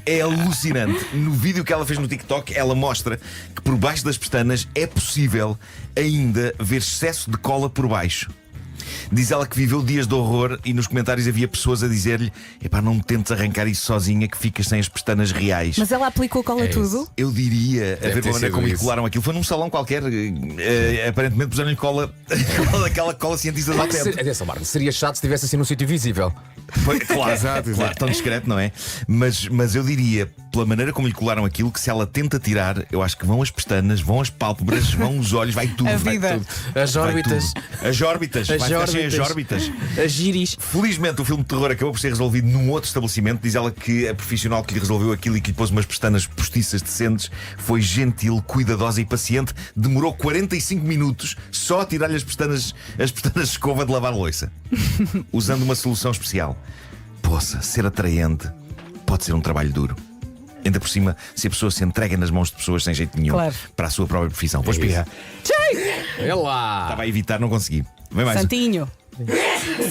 Speaker 8: é alucinante. No vídeo que ela fez no TikTok, ela mostra que por baixo das pestanas é possível ainda ver excesso de cola por baixo. Diz ela que viveu dias de horror e nos comentários havia pessoas a dizer-lhe: epá, não tentes arrancar isso sozinha que ficas sem as pestanas reais.
Speaker 4: Mas ela aplicou cola tudo?
Speaker 8: Eu diria, a ver pela maneira como lhe colaram aquilo. Foi num salão qualquer, aparentemente puseram-lhe cola, aquela cola cientista da tempo.
Speaker 5: Atenção, Marco, seria chato se estivesse assim num sítio visível.
Speaker 8: Claro, tão discreto, não é? Mas eu diria, pela maneira como lhe colaram aquilo, que se ela tenta tirar, eu acho que vão as pestanas, vão as pálpebras, vão os olhos, vai tudo.
Speaker 4: Vai
Speaker 8: tudo.
Speaker 5: As órbitas.
Speaker 8: As órbitas. As órbitas.
Speaker 5: As giris.
Speaker 8: Felizmente o filme de terror acabou por ser resolvido num outro estabelecimento. Diz ela que a profissional que lhe resolveu aquilo e que lhe pôs umas pestanas postiças decentes foi gentil, cuidadosa e paciente. Demorou 45 minutos só a tirar-lhe as pestanas de escova de lavar louça, usando uma solução especial. Poça, ser atraente pode ser um trabalho duro. Ainda por cima, se a pessoa se entrega nas mãos de pessoas sem jeito nenhum, claro, para a sua própria profissão. Vou espirrar.
Speaker 5: É lá.
Speaker 8: Estava a evitar, não consegui. Vem mais.
Speaker 4: Santinho.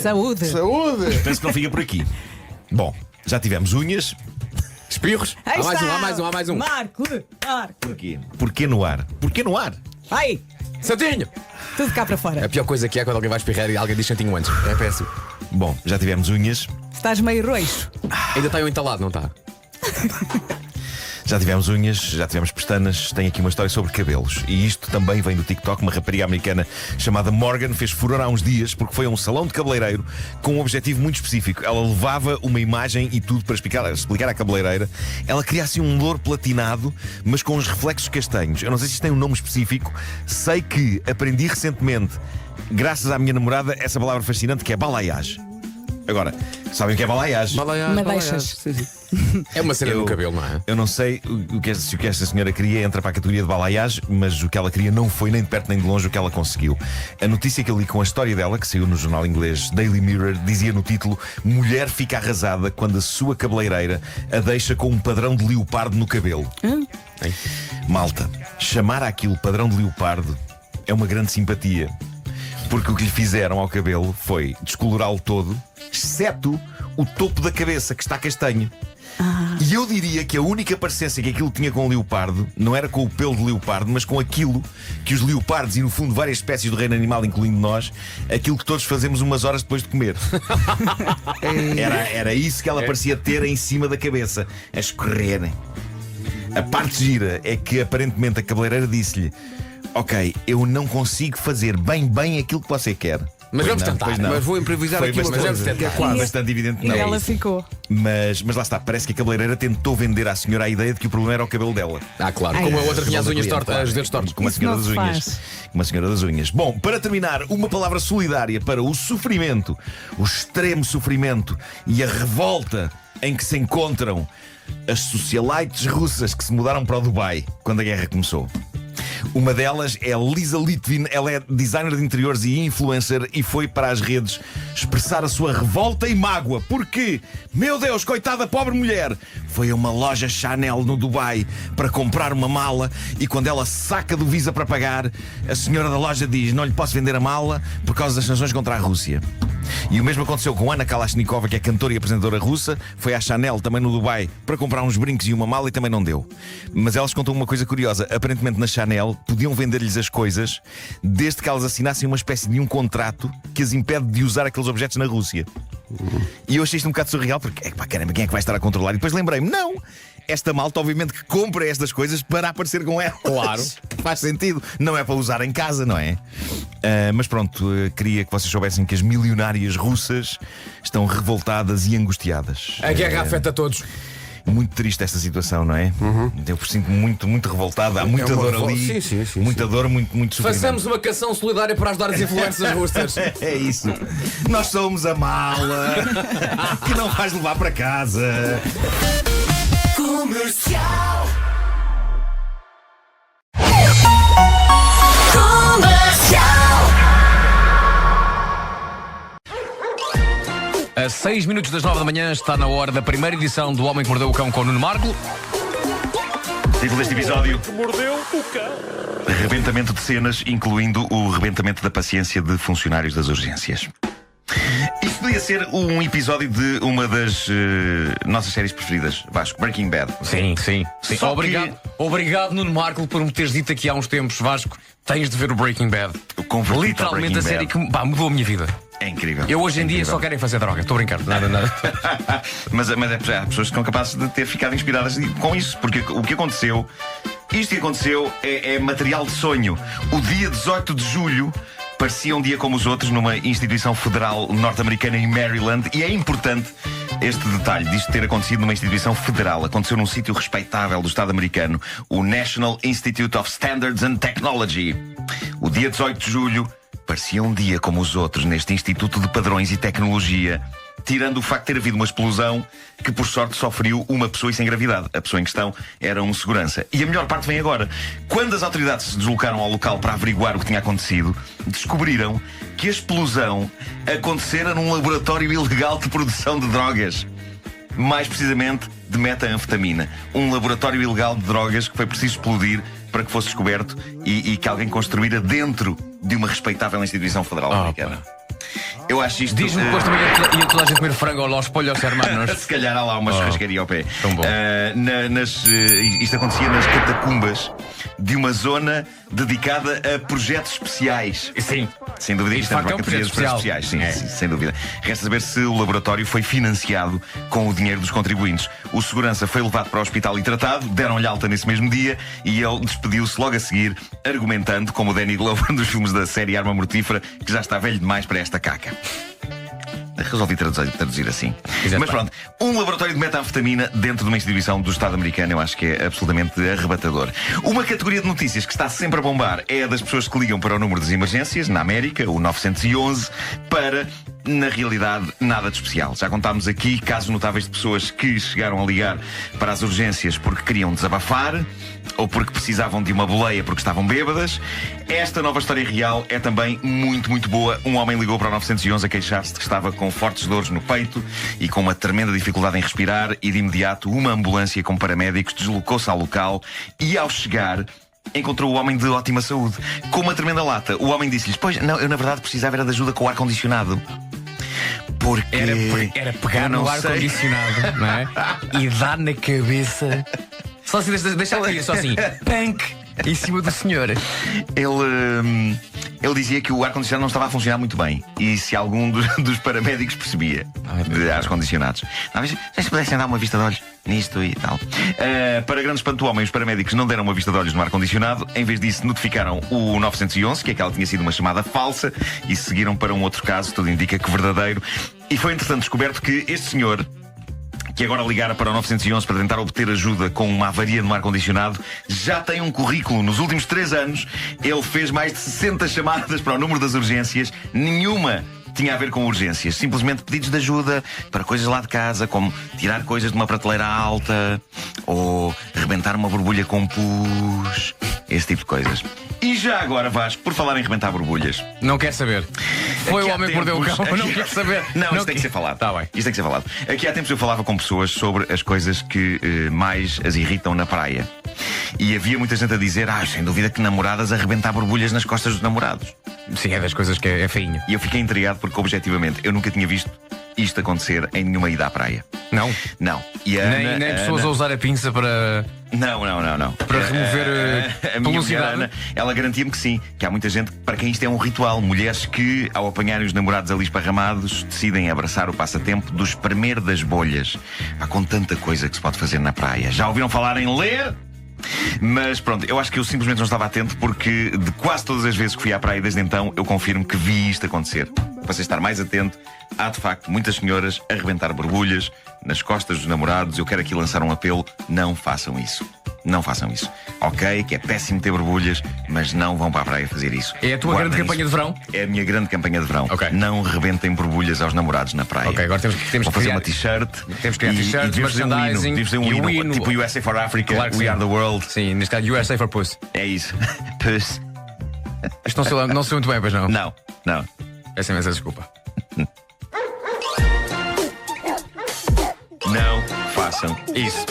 Speaker 4: Saúde.
Speaker 8: Penso que não fica por aqui. Bom, já tivemos unhas.
Speaker 5: Espirros. Há mais um.
Speaker 4: Marco.
Speaker 8: Porquê no ar? Porquê no ar?
Speaker 4: Ai.
Speaker 5: Santinho.
Speaker 4: Tudo cá para fora.
Speaker 5: A pior coisa que é quando alguém vai espirrar e alguém diz Santinho antes. É péssimo.
Speaker 8: Bom, já tivemos unhas.
Speaker 4: Estás meio roxo.
Speaker 5: Ainda está eu entalado, não está?
Speaker 8: Já tivemos unhas, já tivemos pestanas. Tenho aqui uma história sobre cabelos. E isto também vem do TikTok. Uma rapariga americana chamada Morgan fez furor há uns dias porque foi a um salão de cabeleireiro com um objetivo muito específico. Ela levava uma imagem e tudo para explicar à cabeleireira. Ela queria assim um louro platinado, mas com os reflexos castanhos. Eu não sei se isto tem um nome específico. Sei que aprendi recentemente, graças à minha namorada, essa palavra fascinante que é balayage. Agora, sabem o que é balayage?
Speaker 4: Madeixas.
Speaker 9: É uma cena no cabelo, não é?
Speaker 8: Eu não sei se o que esta senhora queria entra para a categoria de balayage, mas o que ela queria não foi nem de perto nem de longe o que ela conseguiu. A notícia que eu li com a história dela, que saiu no jornal inglês Daily Mirror, dizia no título: mulher fica arrasada quando a sua cabeleireira a deixa com um padrão de leopardo no cabelo. Malta, chamar aquilo padrão de leopardo é uma grande simpatia, porque o que lhe fizeram ao cabelo foi descolorá-lo todo, exceto o topo da cabeça, que está castanho. E eu diria que a única parecência que aquilo tinha com o leopardo não era com o pelo de leopardo, mas com aquilo que os leopardos, e no fundo várias espécies do reino animal, incluindo nós, aquilo que todos fazemos umas horas depois de comer. Era isso que ela parecia ter em cima da cabeça, a escorrer. A parte gira é que aparentemente a cabeleireira disse-lhe: ok, eu não consigo fazer bem aquilo que você quer.
Speaker 9: Mas vamos tentar.
Speaker 1: Mas vou improvisar
Speaker 8: Foi
Speaker 1: aqui uma
Speaker 8: bastante-
Speaker 1: coisa.
Speaker 8: que é quase bastante evidente que
Speaker 4: E
Speaker 8: não.
Speaker 4: ela ficou.
Speaker 8: Mas lá está, parece que a cabeleireira tentou vender à senhora a ideia de que o problema era o cabelo dela.
Speaker 9: Claro. Como a outra tinha as unhas
Speaker 8: Cliente,
Speaker 9: tortas,
Speaker 8: claro.
Speaker 9: os dedos tortos.
Speaker 8: Como a
Speaker 4: Isso
Speaker 8: senhora
Speaker 4: não
Speaker 8: das
Speaker 4: se
Speaker 8: unhas.
Speaker 4: faz.
Speaker 8: Como a senhora das unhas. Bom, para terminar, uma palavra solidária para o sofrimento, o extremo sofrimento e a revolta em que se encontram as socialites russas que se mudaram para o Dubai quando a guerra começou. Uma delas é Lisa Litvin, ela é designer de interiores e influencer e foi para as redes expressar a sua revolta e mágoa. Porque, meu Deus, coitada pobre mulher, foi a uma loja Chanel no Dubai para comprar uma mala e quando ela saca do Visa para pagar, a senhora da loja diz: não lhe posso vender a mala por causa das sanções contra a Rússia. E o mesmo aconteceu com Anna Kalashnikova, que é cantora e apresentadora russa. Foi à Chanel, também no Dubai, para comprar uns brincos e uma mala e também não deu. Mas elas contam uma coisa curiosa. Aparentemente na Chanel podiam vender-lhes as coisas desde que elas assinassem uma espécie de um contrato que as impede de usar aqueles objetos na Rússia. E eu achei isto um bocado surreal, porque, caramba, quem é que vai estar a controlar? E depois lembrei-me, não! Esta malta, obviamente, que compra estas coisas para aparecer com elas.
Speaker 9: Claro.
Speaker 8: Faz sentido. Não é para usar em casa, não é? Mas pronto, queria que vocês soubessem que as milionárias russas estão revoltadas e angustiadas.
Speaker 9: A guerra afeta todos.
Speaker 8: Muito triste esta situação, não é? Eu sinto-me muito revoltado. Há muita dor ali.
Speaker 1: Sim,
Speaker 8: muita dor, muito sofrimento.
Speaker 9: Façamos uma canção solidária para ajudar as influências russas.
Speaker 8: É isso. Nós somos a mala que não vais levar para casa.
Speaker 5: Comercial.
Speaker 9: A 6 minutos das 9 da manhã está na hora da primeira edição do Homem que Mordeu o Cão com o Nuno Marco.
Speaker 3: Título deste episódio:
Speaker 6: Mordeu o cão.
Speaker 3: Rebentamento de cenas, incluindo o rebentamento da paciência de funcionários das urgências. Isto podia ser um episódio de uma das nossas séries preferidas, Vasco, Breaking Bad.
Speaker 9: Sim.
Speaker 3: Só
Speaker 9: Obrigado, Nuno Marco, por me teres dito aqui há uns tempos, Vasco, tens de ver o Breaking Bad.
Speaker 3: Converti-te
Speaker 9: Literalmente
Speaker 3: ao
Speaker 9: a série
Speaker 3: Breaking
Speaker 9: que mudou a minha vida.
Speaker 3: É incrível.
Speaker 9: Eu hoje em
Speaker 3: É
Speaker 9: dia
Speaker 3: incrível.
Speaker 9: só querem fazer droga. Estou a brincar. Nada.
Speaker 3: mas há pessoas que estão capazes de ter ficado inspiradas com isso, porque o que aconteceu, isto que aconteceu é material de sonho. O dia 18 de julho parecia um dia como os outros numa instituição federal norte-americana em Maryland, e é importante este detalhe disto ter acontecido numa instituição federal. Aconteceu num sítio respeitável do Estado americano, o National Institute of Standards and Technology. O dia 18 de julho parecia um dia como os outros neste Instituto de Padrões e Tecnologia, tirando o facto de ter havido uma explosão que, por sorte, só feriu uma pessoa e sem gravidade. A pessoa em questão era um segurança. E a melhor parte vem agora. Quando as autoridades se deslocaram ao local para averiguar o que tinha acontecido, descobriram que a explosão acontecera num laboratório ilegal de produção de drogas. Mais precisamente, de metanfetamina. Um laboratório ilegal de drogas que foi preciso explodir para que fosse descoberto e que alguém construíra dentro de uma respeitável instituição federal americana. Eu acho isto.
Speaker 9: Diz-me depois também ia toda a gente comer frango aos polhos hermanos.
Speaker 3: Se calhar há lá uma churrascaria ao pé.
Speaker 9: Tão bom.
Speaker 3: Isto acontecia nas catacumbas de uma zona dedicada a projetos especiais.
Speaker 9: Sim.
Speaker 3: Sem dúvida, isto é
Speaker 9: facto é um projeto
Speaker 3: especiais. Sim,
Speaker 9: É.
Speaker 3: sim, sem dúvida. Resta saber se o laboratório foi financiado com o dinheiro dos contribuintes. O segurança foi levado para o hospital e tratado, deram-lhe alta nesse mesmo dia e ele despediu-se logo a seguir, argumentando, como o Danny Glover dos filmes da série Arma Mortífera, que já está velho demais para esta caca. Resolvi traduzir assim. Mas pronto, um laboratório de metanfetamina dentro de uma instituição do Estado americano, eu acho que é absolutamente arrebatador. Uma categoria de notícias que está sempre a bombar é a das pessoas que ligam para o número das emergências, na América, o 911, para, na realidade, nada de especial. Já contámos aqui casos notáveis de pessoas que chegaram a ligar para as urgências porque queriam desabafar ou porque precisavam de uma boleia porque estavam bêbadas. Esta nova história real é também muito, muito boa. Um homem ligou para o 911 a queixar-se de que estava com fortes dores no peito e com uma tremenda dificuldade em respirar, e de imediato uma ambulância com paramédicos deslocou-se ao local e, ao chegar, encontrou o homem de ótima saúde. Com uma tremenda lata, o homem disse-lhes: pois, não, eu na verdade precisava era de ajuda com o ar-condicionado. Porque
Speaker 9: Era pegar no ar-condicionado, não é? E dar na cabeça. Só assim, deixar ali, só assim, punk, em cima do senhor.
Speaker 3: Ele dizia que o ar-condicionado não estava a funcionar muito bem. E se algum dos paramédicos percebia de ar-condicionados, talvez se pudessem dar uma vista de olhos nisto e tal. Para grande espanto do homem, os paramédicos não deram uma vista de olhos no ar-condicionado. Em vez disso, notificaram o 911, que aquela tinha sido uma chamada falsa, e seguiram para um outro caso, tudo indica que verdadeiro. E foi entretanto descoberto que este senhor, que agora ligara para o 911 para tentar obter ajuda com uma avaria no ar-condicionado, já tem um currículo. Nos últimos 3 anos, ele fez mais de 60 chamadas para o número das urgências. Nenhuma tinha a ver com urgências. Simplesmente pedidos de ajuda para coisas lá de casa, como tirar coisas de uma prateleira alta ou rebentar uma borbulha com pus. Esse tipo de coisas. E já agora, Vasco, por falar em rebentar borbulhas,
Speaker 9: não quer saber. Foi
Speaker 3: aqui
Speaker 9: o homem que mordeu o cão. Não quer saber.
Speaker 3: Não, isto tem que ser falado.
Speaker 9: Tá bem.
Speaker 3: Isto tem que ser falado. Aqui há tempos eu falava com pessoas sobre as coisas que mais as irritam na praia. E havia muita gente a dizer: sem dúvida que namoradas a rebentar borbulhas nas costas dos namorados.
Speaker 9: Sim, é das coisas que é feinho.
Speaker 3: E eu fiquei intrigado porque, objetivamente, eu nunca tinha visto isto acontecer em nenhuma ida à praia.
Speaker 9: Não?
Speaker 3: Não. E
Speaker 9: nem pessoas a usar a pinça para...
Speaker 3: Não.
Speaker 9: Para remover
Speaker 3: a minha
Speaker 9: velocidade?
Speaker 3: Ana, ela garantia-me que sim. Que há muita gente para quem isto é um ritual. Mulheres que, ao apanharem os namorados ali esparramados, decidem abraçar o passatempo do espremer das bolhas. Há com tanta coisa que se pode fazer na praia. Já ouviram falar em ler? Mas pronto, eu acho que eu simplesmente não estava atento, porque de quase todas as vezes que fui à praia desde então, eu confirmo que vi isto acontecer. Para você estar mais atento, há de facto muitas senhoras a rebentar borbulhas nas costas dos namorados. Eu quero aqui lançar um apelo: não façam isso. Não façam isso. Ok, que é péssimo ter borbulhas, mas não vão para a praia fazer isso.
Speaker 9: É a tua grande campanha de verão?
Speaker 3: É a minha grande campanha de verão.
Speaker 9: Okay.
Speaker 3: Não rebentem borbulhas aos namorados na praia.
Speaker 9: Ok, agora temos
Speaker 3: Vou
Speaker 9: que
Speaker 3: fazer
Speaker 9: criar
Speaker 3: uma t-shirt.
Speaker 9: Temos que criar t-shirts, merchandising.
Speaker 3: Devíamos ter um hino, tipo USA for Africa,
Speaker 9: Claro que
Speaker 3: We
Speaker 9: sim.
Speaker 3: Are the World.
Speaker 9: Sim, neste caso USA for Puss.
Speaker 3: É isso. Puss.
Speaker 9: Isto não sei muito bem, pois não?
Speaker 3: Não.
Speaker 9: Peço imensa desculpa.
Speaker 3: Não façam
Speaker 9: Isso.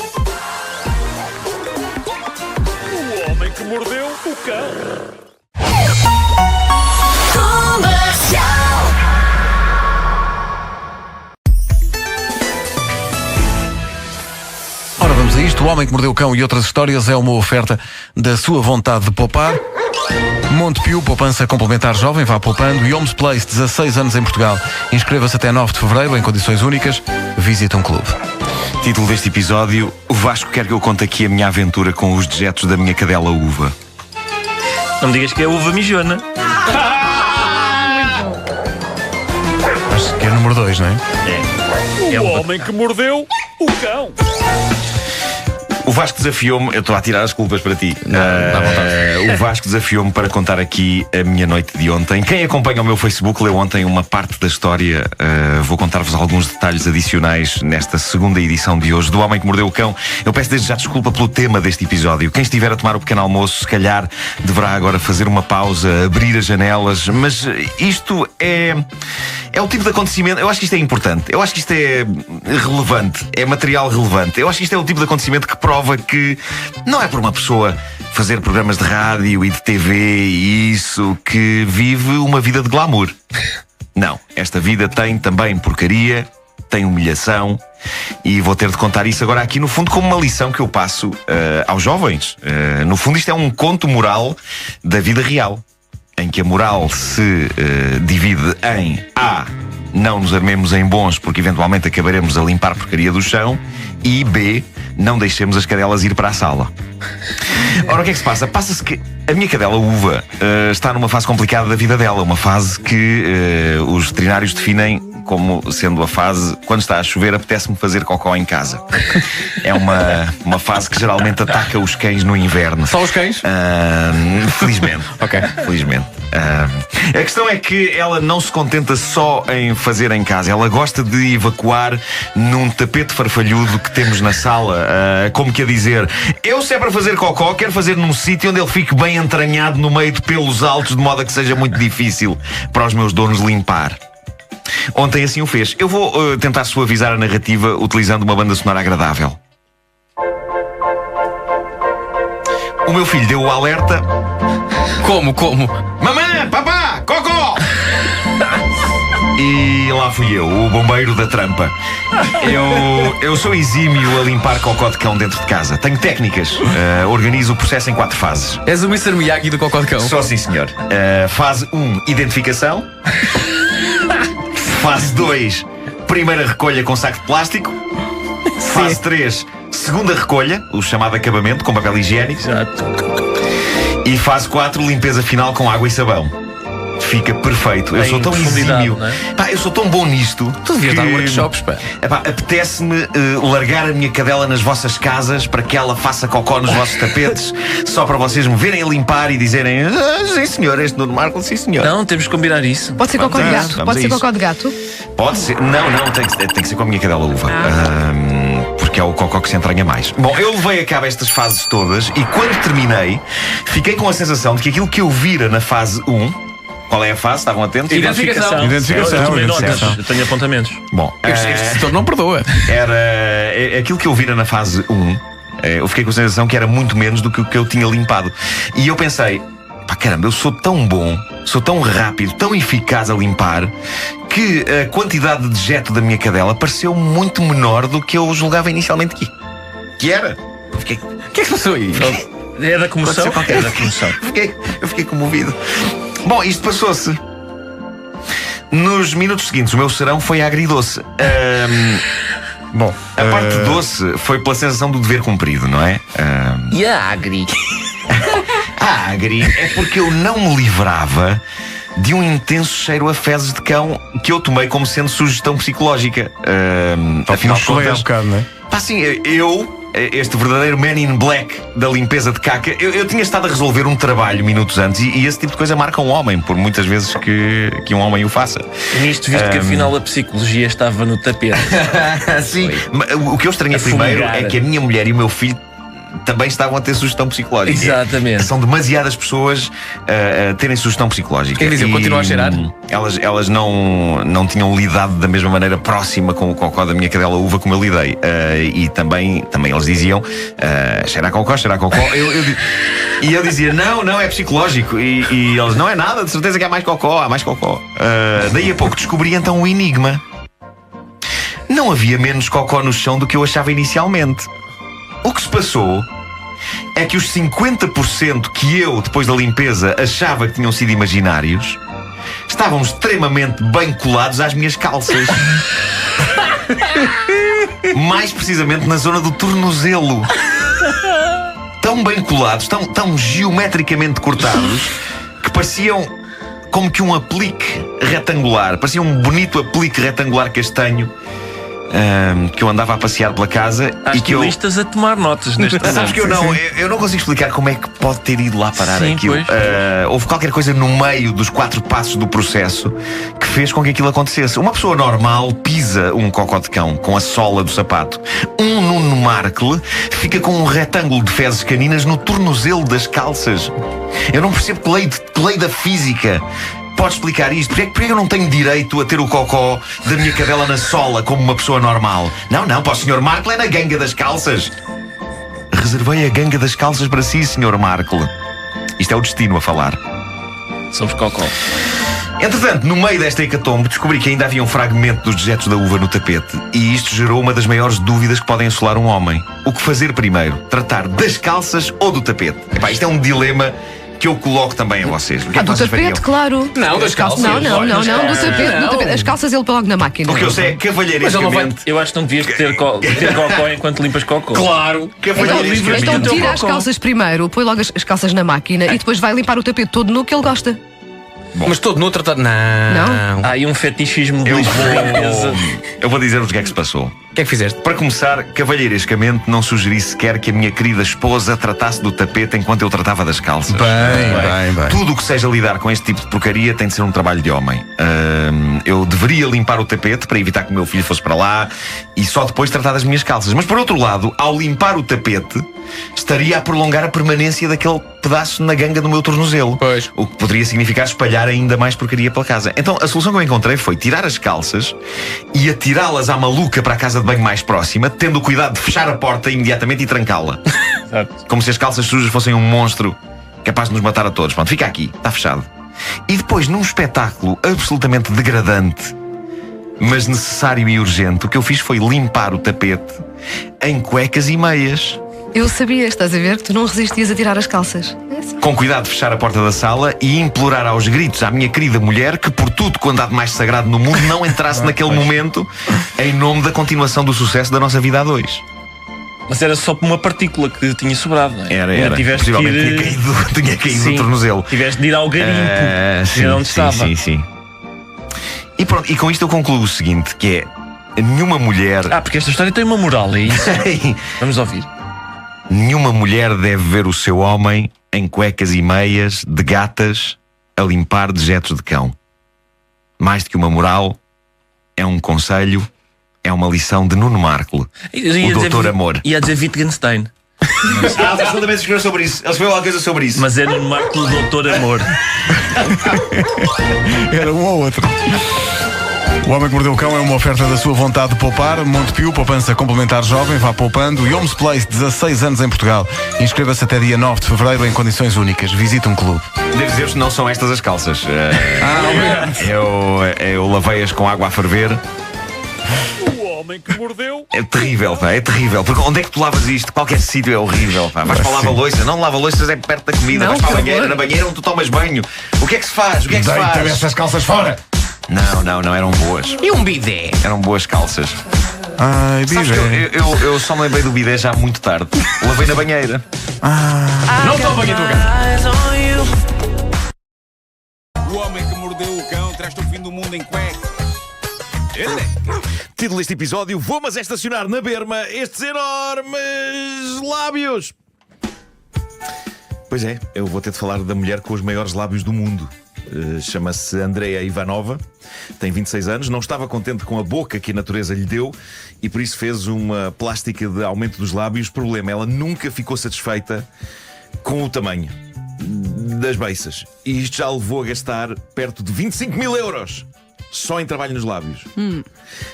Speaker 6: O homem que mordeu o cão.
Speaker 1: Ora, vamos a isto. O Homem que Mordeu o Cão e outras histórias é uma oferta da sua vontade de poupar. Montepio, poupança complementar jovem, vá poupando. E Homes Place, 16 anos em Portugal. Inscreva-se até 9 de fevereiro em condições únicas. Visite um clube.
Speaker 3: Título deste episódio: o Vasco quer que eu conte aqui a minha aventura com os dejetos da minha cadela uva.
Speaker 10: Não me digas que é uva mijona.
Speaker 1: Acho que é número 2, não é?
Speaker 6: O homem que mordeu o cão.
Speaker 3: O Vasco desafiou-me, eu estou a tirar as culpas para ti.
Speaker 9: dá vontade.
Speaker 3: O Vasco desafiou-me para contar aqui a minha noite de ontem. Quem acompanha o meu Facebook leu ontem uma parte da história. Vou contar-vos alguns detalhes adicionais nesta segunda edição de hoje do Homem que Mordeu o Cão. Eu peço desde já desculpa pelo tema deste episódio. Quem estiver a tomar o pequeno almoço, se calhar deverá agora fazer uma pausa, abrir as janelas. Mas isto é o tipo de acontecimento. Eu acho que isto é importante. Eu acho que isto é relevante. É material relevante. Eu acho que isto é o tipo de acontecimento que prova que não é por uma pessoa fazer programas de rádio e de TV e isso que vive uma vida de glamour. Não, esta vida tem também porcaria, tem humilhação, e vou ter de contar isso agora aqui, no fundo, como uma lição que eu passo aos jovens. No fundo, isto é um conto moral da vida real, em que a moral se divide em A, não nos armemos em bons porque eventualmente acabaremos a limpar porcaria do chão, e B, não deixemos as cadelas ir para a sala. Ora, o que é que se passa? Passa-se que A minha cadela Uva está numa fase complicada da vida dela. Uma fase que os veterinários definem como sendo a fase quando está a chover, apetece-me fazer cocó em casa. É uma fase que geralmente ataca os cães no inverno.
Speaker 9: Só os cães?
Speaker 3: Felizmente.
Speaker 9: Ok.
Speaker 3: Felizmente. A questão é que ela não se contenta só em fazer em casa. Ela gosta de evacuar num tapete farfalhudo que temos na sala. Como que a dizer, eu se é para fazer cocó, quero fazer num sítio onde ele fique bem entranhado no meio de pelos altos, de modo a que seja muito difícil para os meus donos limpar. Ontem assim o fez. Eu vou tentar suavizar a narrativa utilizando uma banda sonora agradável. O meu filho deu o alerta.
Speaker 9: Como?
Speaker 3: Mamãe, papá, cocó! E lá fui eu, o bombeiro da trampa. Eu sou exímio a limpar cocó de cão dentro de casa. Tenho técnicas. Organizo o processo em 4 fases.
Speaker 9: És o Mr. Miyagi do cocó de cão?
Speaker 3: Só sim, senhor. Fase 1, identificação. Fase 2, primeira recolha com saco de plástico. Fase 3, segunda recolha, o chamado acabamento com papel higiênico.
Speaker 10: Exato.
Speaker 3: E fase 4, limpeza final com água e sabão. Fica perfeito. Eu sou tão exímio.
Speaker 10: Não é?
Speaker 3: Pá, eu sou tão bom nisto.
Speaker 9: Tu devias dar workshops, pá.
Speaker 3: Apetece-me largar a minha cadela nas vossas casas para que ela faça cocó nos vossos tapetes, só para vocês me verem a limpar e dizerem sim senhor, este Nuno Marco, sim senhor.
Speaker 10: Não, temos que combinar isso.
Speaker 7: Pode ser cocó de gato?
Speaker 3: Vamos
Speaker 7: Pode
Speaker 3: a
Speaker 7: ser
Speaker 3: isso.
Speaker 7: cocó de gato?
Speaker 3: Pode ser. Não, tem que ser com a minha cadela Uva. Porque é o cocó que se entranha mais. Bom, eu levei a cabo estas fases todas e quando terminei, fiquei com a sensação de que aquilo que eu vira na fase 1. Qual é a fase? Estavam atentos?
Speaker 9: Identificação.
Speaker 10: Eu tomei notas,
Speaker 3: Identificação.
Speaker 10: eu tenho apontamentos.
Speaker 3: Bom,
Speaker 9: Este setor não perdoa.
Speaker 3: era aquilo que eu vira na fase 1. Eu fiquei com a sensação que era muito menos do que o que eu tinha limpado. E eu pensei, pá, caramba, eu sou tão bom, sou tão rápido, tão eficaz a limpar, que a quantidade de dejeto da minha cadela pareceu muito menor do que eu julgava inicialmente que era. Fiquei,
Speaker 9: O que é que se passou aí?
Speaker 10: É da comoção? É da comoção.
Speaker 3: eu fiquei comovido. Bom, isto passou-se. Nos minutos seguintes, o meu serão foi agridoce. Bom, a parte doce foi pela sensação do dever cumprido, não é?
Speaker 10: E a agri?
Speaker 3: A agri é porque eu não me livrava de um intenso cheiro a fezes de cão que eu tomei como sendo sugestão psicológica. Afinal de contas,
Speaker 1: bocado, não é?
Speaker 3: pá, sim, este verdadeiro man in black da limpeza de caca, eu tinha estado a resolver um trabalho minutos antes e esse tipo de coisa marca um homem, por muitas vezes que um homem o faça.
Speaker 10: Nisto, visto que afinal a psicologia estava no tapete.
Speaker 3: Sim, o que eu estranhei
Speaker 10: A
Speaker 3: primeiro
Speaker 10: fumegar.
Speaker 3: é que a minha mulher e o meu filho também estavam a ter sugestão psicológica.
Speaker 10: Exatamente.
Speaker 3: São demasiadas pessoas a terem sugestão psicológica.
Speaker 9: Quer dizer, continua a cheirar?
Speaker 3: Elas não tinham lidado da mesma maneira próxima com o cocó da minha cadela Uva como eu lidei. E também eles diziam cheira a cocó. E eu dizia, não, é psicológico. E eles, não é nada, de certeza que há mais cocó. Daí a pouco descobri então um enigma. Não havia menos cocó no chão do que eu achava inicialmente. O que se passou é que os 50% que eu, depois da limpeza, achava que tinham sido imaginários, estavam extremamente bem colados às minhas calças. Mais precisamente na zona do tornozelo. Tão bem colados, tão geometricamente cortados, que pareciam como que um aplique retangular. Parecia um bonito aplique retangular castanho. Que eu andava a passear pela casa
Speaker 10: Há
Speaker 3: e que eu...
Speaker 10: estilistas a tomar notas neste momento.
Speaker 3: Sabes que eu não consigo explicar como é que pode ter ido lá parar
Speaker 10: Sim,
Speaker 3: aquilo.
Speaker 10: pois.
Speaker 3: Houve qualquer coisa no meio dos 4 passos do processo que fez com que aquilo acontecesse. Uma pessoa normal pisa um cocó de cão com a sola do sapato. Um Nuno Markle fica com um retângulo de fezes caninas no tornozelo das calças. Eu não percebo que lei da física pode explicar isto. Porque eu não tenho direito a ter o cocó da minha cadela na sola como uma pessoa normal? Não, para o Sr. Markle é na ganga das calças. Reservei a ganga das calças para si, Sr. Markle. Isto é o destino a falar.
Speaker 10: Somos cocó.
Speaker 3: Entretanto, no meio desta hecatombe, descobri que ainda havia um fragmento dos dejetos da uva no tapete. E isto gerou uma das maiores dúvidas que podem assolar um homem. O que fazer primeiro? Tratar das calças ou do tapete? Epá, isto é um dilema que eu coloco também a vocês. O que é que
Speaker 7: Do
Speaker 3: vocês
Speaker 7: tapete,
Speaker 3: fariam?
Speaker 7: claro.
Speaker 9: Não, das calças.
Speaker 7: Não, do tapete,
Speaker 9: Não.
Speaker 7: do tapete. As calças ele põe logo na máquina.
Speaker 3: O que eu sei é cavalheirescamente.
Speaker 10: Eu acho que não devias ter cocó enquanto limpas cocó.
Speaker 9: Claro.
Speaker 3: Cavalheirescamente.
Speaker 7: Então tira as
Speaker 10: cocó.
Speaker 7: calças primeiro, põe logo as calças na máquina e depois vai limpar o tapete todo nu que ele gosta.
Speaker 9: Mas todo no tratado. Não.
Speaker 7: Não?
Speaker 10: Há aí um fetichismo de
Speaker 3: Eu
Speaker 10: limpeza.
Speaker 3: vou dizer-vos o que é que se passou.
Speaker 9: O que é que fizeste?
Speaker 3: Para começar, cavalheirescamente não sugeri sequer que a minha querida esposa tratasse do tapete enquanto eu tratava das calças.
Speaker 1: Bem.
Speaker 3: Tudo o que seja lidar com este tipo de porcaria tem de ser um trabalho de homem. Eu deveria limpar o tapete para evitar que o meu filho fosse para lá e só depois tratar das minhas calças. Mas por outro lado, ao limpar o tapete, estaria a prolongar a permanência daquele pedaço na ganga do meu tornozelo.
Speaker 9: Pois.
Speaker 3: O que poderia significar espalhar ainda mais porcaria pela casa. Então a solução que eu encontrei foi tirar as calças e atirá-las à maluca para a casa de banho mais próxima, tendo o cuidado de fechar a porta imediatamente e trancá-la. Como se as calças sujas fossem um monstro capaz de nos matar a todos. Pronto, fica aqui, está fechado. E depois, num espetáculo absolutamente degradante, mas necessário e urgente, o que eu fiz foi limpar o tapete em cuecas e meias.
Speaker 7: Eu sabia, estás a ver, que tu não resistias a tirar as calças.
Speaker 3: Com cuidado de fechar a porta da sala e implorar aos gritos à minha querida mulher que, por tudo quando há de mais sagrado no mundo, não entrasse naquele momento em nome da continuação do sucesso da nossa vida a dois.
Speaker 10: Mas era só por uma partícula que tinha sobrado, não é?
Speaker 3: Era.
Speaker 10: Tiveste que
Speaker 3: Possivelmente
Speaker 10: ir...
Speaker 3: tinha caído
Speaker 10: Sim.
Speaker 3: no tornozelo.
Speaker 10: Tiveste de ir ao garimpo.
Speaker 3: Sim,
Speaker 10: onde estava.
Speaker 3: sim. E pronto, e com isto eu concluo o seguinte, que é nenhuma mulher...
Speaker 10: Porque esta história tem uma moral, é isso? Vamos ouvir.
Speaker 3: Nenhuma mulher deve ver o seu homem em cuecas e meias de gatas a limpar dejetos de cão. Mais do que uma moral, é um conselho, é uma lição de Nuno Marco, o Doutor Amor.
Speaker 10: Ia dizer Wittgenstein.
Speaker 3: Ele também escreveu sobre isso. Ele escreveu alguma coisa sobre isso.
Speaker 10: Mas é Nuno Marco, o Doutor Amor.
Speaker 1: Era um ou outro. O Homem que Mordeu o Cão é uma oferta da sua vontade de poupar. Montepio, poupança complementar jovem, vá poupando. E Homes Place, 16 anos em Portugal. Inscreva-se até dia 9 de fevereiro em condições únicas. Visite um clube.
Speaker 3: Devo dizer-vos que não são estas as calças. Eu lavei-as com água a ferver.
Speaker 6: O homem que mordeu.
Speaker 3: É terrível, pá, é terrível. Porque onde é que tu lavas isto? Qualquer sítio é horrível, pá. Vais para o lava-loiças, não lava-loiças é perto da comida. Vais para a banheira, na banheira onde tu tomas banho. O que é que se faz? O que é que se faz?
Speaker 1: essas calças fora!
Speaker 3: Não, eram boas.
Speaker 9: E um bidé?
Speaker 3: Eram boas calças.
Speaker 1: Ai,
Speaker 3: Sabes
Speaker 1: bidé.
Speaker 3: que eu só me lembrei do bidé já muito tarde. Lavei na banheira.
Speaker 9: Não estou a banhar a tua casa.
Speaker 11: O homem que mordeu o cão traz-te o fim do mundo em cueca.
Speaker 8: Título deste episódio: vou mas é estacionar na berma estes enormes lábios. Pois é, eu vou ter de falar da mulher com os maiores lábios do mundo. Chama-se Andreia Ivanova, tem 26 anos, não estava contente com a boca que a natureza lhe deu e por isso fez uma plástica de aumento dos lábios. Problema, ela nunca ficou satisfeita com o tamanho das beiças e isto já levou a gastar perto de 25 mil euros só em trabalho nos lábios.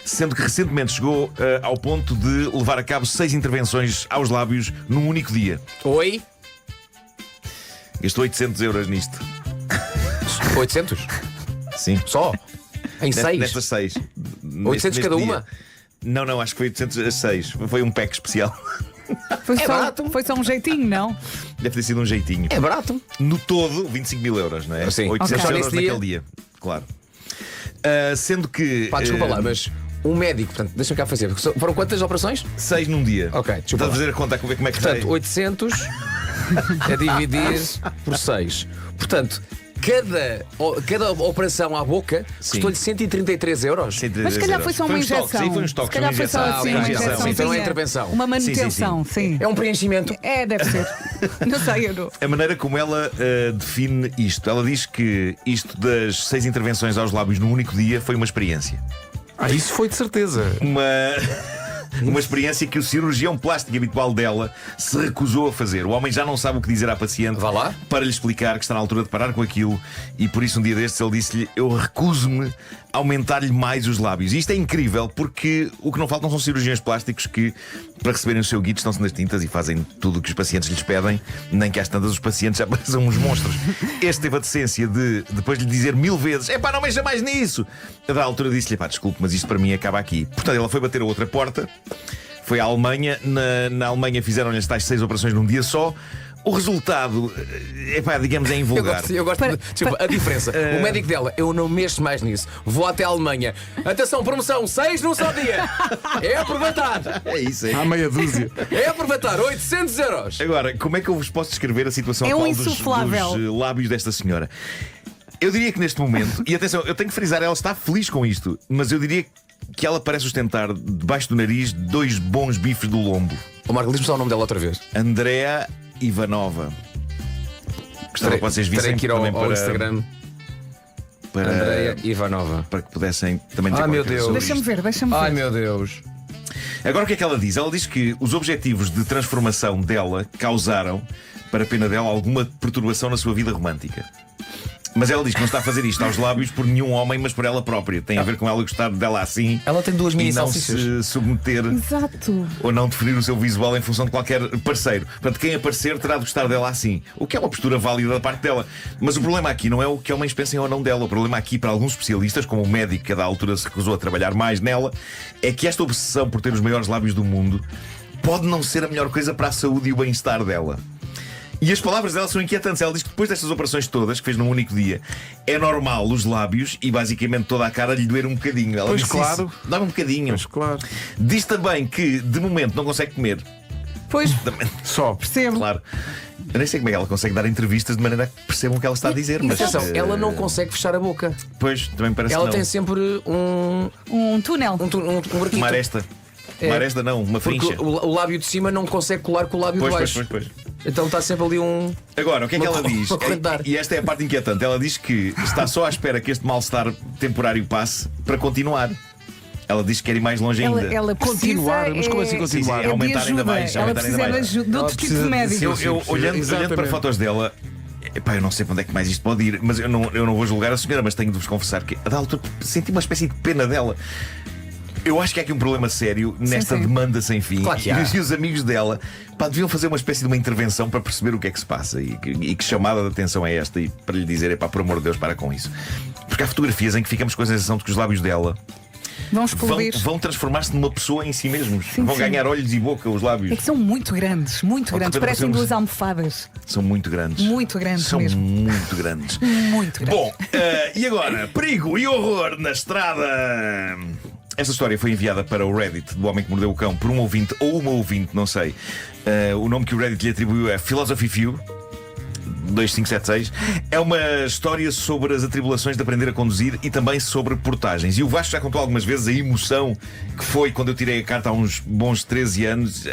Speaker 8: Sendo que recentemente chegou ao ponto de levar a cabo 6 intervenções aos lábios num único dia.
Speaker 9: Oi?
Speaker 8: Gastou 800 euros nisto.
Speaker 9: 800?
Speaker 8: Sim.
Speaker 9: Só? Em 6?
Speaker 8: Nestas 6.
Speaker 9: 800 cada uma?
Speaker 8: Não, acho que foi 800 a 6. Foi um pack especial.
Speaker 4: Foi só um jeitinho, não?
Speaker 8: Deve ter sido um jeitinho.
Speaker 9: É barato.
Speaker 8: No todo, 25 mil euros, não é?
Speaker 9: Sim.
Speaker 8: 800
Speaker 9: Okay.
Speaker 8: euros naquele dia. Claro. Sendo que.
Speaker 9: Pá, desculpa lá, mas um médico, portanto, deixa-me cá fazer. Foram quantas operações?
Speaker 8: 6 num dia.
Speaker 9: Ok, desculpa
Speaker 8: Estás a
Speaker 9: lá.
Speaker 8: fazer a conta a ver como é que
Speaker 9: Portanto,
Speaker 8: sai.
Speaker 9: 800 a dividir por 6. Portanto, cada operação à boca custou-lhe 133 euros.
Speaker 4: Mas se calhar foi só uma injeção.
Speaker 8: Sim, foi um estoque.
Speaker 4: Se calhar foi só assim uma injeção.
Speaker 9: Então não é intervenção.
Speaker 4: Uma manutenção, sim.
Speaker 9: É um preenchimento.
Speaker 4: É, deve ser. Não sei, eu não.
Speaker 8: A maneira como ela define isto. Ela diz que isto das 6 intervenções aos lábios num único dia foi uma experiência.
Speaker 1: Isso foi de certeza.
Speaker 8: Uma experiência que o cirurgião plástico habitual dela se recusou a fazer. O homem já não sabe o que dizer à paciente.
Speaker 9: Vá lá.
Speaker 8: Para lhe explicar que está na altura de parar com aquilo. E por isso um dia destes ele disse-lhe: eu recuso-me a aumentar-lhe mais os lábios. E isto é incrível porque o que não faltam são cirurgiões plásticos que, para receberem o seu guito, estão-se nas tintas e fazem tudo o que os pacientes lhes pedem. Nem que às tantas os pacientes já parecem uns monstros. Este teve a decência de depois lhe dizer 1000 vezes: epá, não mexa mais nisso. A da altura disse-lhe: pá, desculpe, mas isto para mim acaba aqui. Portanto, ela foi bater a outra porta. Foi à Alemanha. Na Alemanha fizeram-lhe as tais 6 operações num dia só. O resultado, digamos, é invulgar.
Speaker 9: Eu gosto a diferença. O médico dela, eu não mexo mais nisso. Vou até a Alemanha. Atenção, promoção, 6 num só dia. É aproveitar.
Speaker 8: É isso, é.
Speaker 1: Há meia dúzia.
Speaker 9: É aproveitar, 800 euros.
Speaker 8: Agora, como é que eu vos posso descrever a situação
Speaker 4: É um
Speaker 8: atual
Speaker 4: insuflável.
Speaker 8: dos lábios desta senhora? Eu diria que neste momento, e atenção, eu tenho que frisar, ela está feliz com isto, mas eu diria que ela parece ostentar debaixo do nariz 2 bons bifes do lombo.
Speaker 9: Ô Marco, diz-me só o nome dela outra vez.
Speaker 8: Andrea Ivanova. Gostava que vocês vissem
Speaker 9: Terei que ir ao
Speaker 8: também para
Speaker 9: Instagram.
Speaker 8: para,
Speaker 9: Andrea Ivanova.
Speaker 8: para que pudessem também dizer
Speaker 9: Ai, meu
Speaker 8: qualquer coisa
Speaker 9: Deus.
Speaker 8: sobre
Speaker 4: Deixa-me
Speaker 8: isto.
Speaker 4: ver, deixa-me ver.
Speaker 9: Ai meu Deus.
Speaker 8: Agora o que é que ela diz? Ela diz que os objetivos de transformação dela causaram, para a pena dela, alguma perturbação na sua vida romântica. Mas ela diz que não está a fazer isto aos lábios por nenhum homem, mas por ela própria. Tem a ver com ela gostar dela assim.
Speaker 9: Ela tem 2 mini
Speaker 8: e não
Speaker 9: salsichas.
Speaker 8: se submeter
Speaker 4: Exato.
Speaker 8: ou não definir o seu visual em função de qualquer parceiro. Portanto, quem aparecer terá de gostar dela assim. O que é uma postura válida da parte dela. Mas o problema aqui não é o que homens pensem ou não dela. O problema aqui, para alguns especialistas, como o médico que a da altura se recusou a trabalhar mais nela, é que esta obsessão por ter os maiores lábios do mundo pode não ser a melhor coisa para a saúde e o bem-estar dela. E as palavras dela são inquietantes. Ela diz que depois destas operações todas, que fez num único dia, é normal os lábios e basicamente toda a cara lhe doer um bocadinho. Ela
Speaker 1: Pois
Speaker 8: disse
Speaker 1: claro.
Speaker 8: isso. Dá-me um bocadinho.
Speaker 1: Mas claro.
Speaker 8: Diz também que, de momento, não consegue comer.
Speaker 4: Pois,
Speaker 1: Só.
Speaker 4: percebo.
Speaker 8: Claro. Eu nem sei como é que ela consegue dar entrevistas de maneira que percebam o que ela está a dizer. Mas
Speaker 9: Atenção, ela não consegue fechar a boca.
Speaker 8: Pois, também parece
Speaker 9: Ela
Speaker 8: que não.
Speaker 9: tem sempre
Speaker 4: Um túnel.
Speaker 9: um buraquito.
Speaker 8: Uma aresta. Uma aresta não, uma
Speaker 9: Porque
Speaker 8: frincha.
Speaker 9: o lábio de cima não consegue colar com o lábio
Speaker 8: Pois,
Speaker 9: de
Speaker 8: pois,
Speaker 9: baixo.
Speaker 8: pois, pois.
Speaker 9: Então está sempre ali um.
Speaker 8: Agora, o que é que
Speaker 9: Uma
Speaker 8: ela
Speaker 9: co-
Speaker 8: diz?
Speaker 9: uma corrente de ar.
Speaker 8: E esta é a parte inquietante. Ela diz que está só à espera que este mal-estar temporário passe para continuar. Ela diz que quer ir mais longe ainda.
Speaker 4: Ela precisa,
Speaker 1: Continuar? Mas como assim continuar?
Speaker 4: é de
Speaker 8: Aumentar ainda
Speaker 4: ajuda.
Speaker 8: mais,
Speaker 4: Ela
Speaker 8: aumentar ainda
Speaker 4: precisa de
Speaker 8: mais.
Speaker 4: ajuda de outros tipos de médicos.
Speaker 8: Eu olhando para fotos dela, eu não sei para onde é que mais isto pode ir, mas eu não vou julgar a senhora, mas tenho de vos confessar que a da altura senti uma espécie de pena dela. Eu acho que há aqui um problema sério nesta
Speaker 4: sim.
Speaker 8: demanda sem fim.
Speaker 9: Claro que há.
Speaker 8: E os amigos dela deviam fazer uma espécie de uma intervenção para perceber o que é que se passa e que chamada de atenção é esta, e para lhe dizer, por amor de Deus, para com isso. Porque há fotografias em que ficamos com a sensação de que os lábios dela
Speaker 4: Vão explodir.
Speaker 8: vão transformar-se numa pessoa em si mesmos.
Speaker 4: Sim,
Speaker 8: vão
Speaker 4: sim.
Speaker 8: ganhar olhos e boca, os lábios.
Speaker 4: É que são muito grandes, muito grandes.
Speaker 8: Pedro,
Speaker 4: Parecem
Speaker 8: parecemos-
Speaker 4: 2 almofadas.
Speaker 8: São muito grandes.
Speaker 4: Muito grandes
Speaker 8: São
Speaker 4: mesmo.
Speaker 8: muito grandes.
Speaker 4: Muito grandes.
Speaker 8: Bom, e agora? Perigo e horror na estrada. Esta história foi enviada para o Reddit do Homem que Mordeu o Cão por um ouvinte ou uma ouvinte, não sei. O nome que o Reddit lhe atribuiu é Philosophy Few 2576. É uma história sobre as atribulações de aprender a conduzir e também sobre portagens. E o Vasco já contou algumas vezes a emoção que foi quando eu tirei a carta há uns bons 13 anos.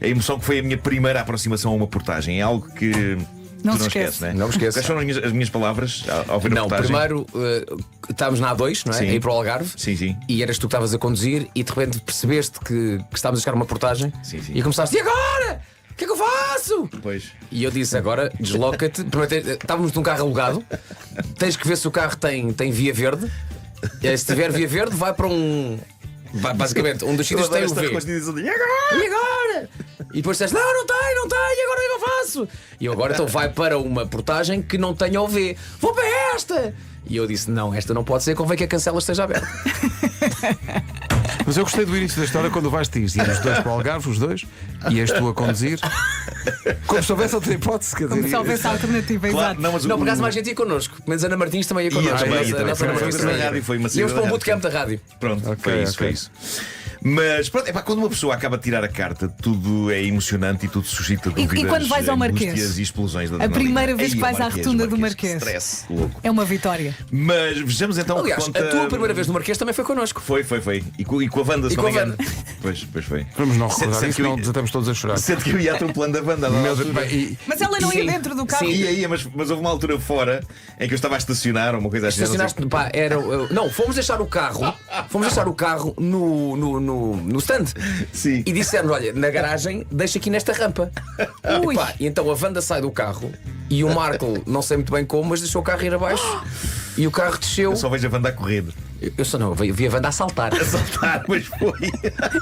Speaker 8: A emoção que foi a minha primeira aproximação a uma portagem. É algo que
Speaker 4: Não
Speaker 8: tu
Speaker 4: se esquece.
Speaker 8: né?
Speaker 9: Não me esqueço.
Speaker 8: Quais foram as minhas palavras ao ver a
Speaker 9: Não,
Speaker 8: portagem?
Speaker 9: primeiro estávamos na A2, não é?
Speaker 8: Sim.
Speaker 9: A ir para o Algarve.
Speaker 8: Sim, sim.
Speaker 9: E eras tu que estavas a conduzir e de repente percebeste que estávamos a chegar a uma portagem.
Speaker 8: Sim, sim.
Speaker 9: E começaste, e agora? O que é que eu faço?
Speaker 8: Pois.
Speaker 9: E eu disse, agora desloca-te. Estávamos num carro alugado, tens que ver se o carro tem via verde. Se tiver via verde, vai para um. Basicamente, um dos sítios que tem o V.
Speaker 8: E agora?
Speaker 9: E agora? E depois disseste, não tem, e agora o que eu faço? E eu agora então vai para uma portagem que não tenha o V. Vou para esta! E eu disse, não, esta não pode ser, convém que a cancela esteja aberta.
Speaker 1: Mas eu gostei do início da história quando vais te ir os dois para o Algarve, os dois, e és tu a conduzir. Como se houvesse outra hipótese, quer
Speaker 4: Como
Speaker 1: dizer.
Speaker 4: se houvesse a alternativa,
Speaker 8: Claro,
Speaker 4: exato.
Speaker 8: não, mas
Speaker 9: Não, por acaso
Speaker 8: o-
Speaker 9: mais gente ia connosco. Pelo menos Ana Martins também ia connosco.
Speaker 8: também,
Speaker 9: A nossa-
Speaker 8: também.
Speaker 9: a nossa Ana
Speaker 8: Foi
Speaker 9: Martins
Speaker 8: uma
Speaker 9: também ia.
Speaker 8: rádio, foi uma
Speaker 9: Íamos
Speaker 8: saída
Speaker 9: para um
Speaker 8: da
Speaker 9: bootcamp da rádio.
Speaker 8: Pronto,
Speaker 1: Ok,
Speaker 8: foi isso,
Speaker 1: ok.
Speaker 8: foi isso. Mas pronto, quando uma pessoa acaba de tirar a carta, tudo é emocionante e tudo suscita dúvidas.
Speaker 4: quando vais ao Marquês?
Speaker 8: angústias e explosões da
Speaker 4: A
Speaker 8: adrenalina.
Speaker 4: primeira vez que
Speaker 8: Ei,
Speaker 4: vais à rotunda do Marquês.
Speaker 8: Que stress, louco.
Speaker 4: É uma vitória.
Speaker 8: Mas vejamos então o que
Speaker 9: Aliás,
Speaker 8: conta...
Speaker 9: a tua primeira vez no Marquês também foi connosco.
Speaker 8: Foi. E com a Wanda, se
Speaker 9: E
Speaker 8: não
Speaker 9: com
Speaker 8: me
Speaker 9: a
Speaker 8: engano. Pois foi.
Speaker 1: Vamos não recordar
Speaker 8: Sendo
Speaker 1: isso,
Speaker 8: que eu-
Speaker 1: senão desatamos todos a chorar.
Speaker 8: Sendo que eu ia atropelando a Wanda.
Speaker 1: Meu Deus, bem, e-
Speaker 4: Mas ela não ia
Speaker 9: Sim.
Speaker 4: dentro do carro.
Speaker 9: Sim.
Speaker 8: Ia, mas houve uma altura fora em que eu estava a estacionar ou uma coisa assim.
Speaker 9: Estacionaste, pá, não, fomos deixar o carro. Fomos deixar o carro no stand.
Speaker 8: Sim.
Speaker 9: E disseram, olha, na garagem, deixa aqui nesta rampa.
Speaker 4: Ui.
Speaker 9: Epá, e então a Wanda sai do carro e o Marco, não sei muito bem como, mas deixou o carro ir abaixo e o carro desceu.
Speaker 8: Eu só vejo a Wanda a correr.
Speaker 9: Eu só não, vi a Wanda a saltar.
Speaker 8: A saltar, mas foi.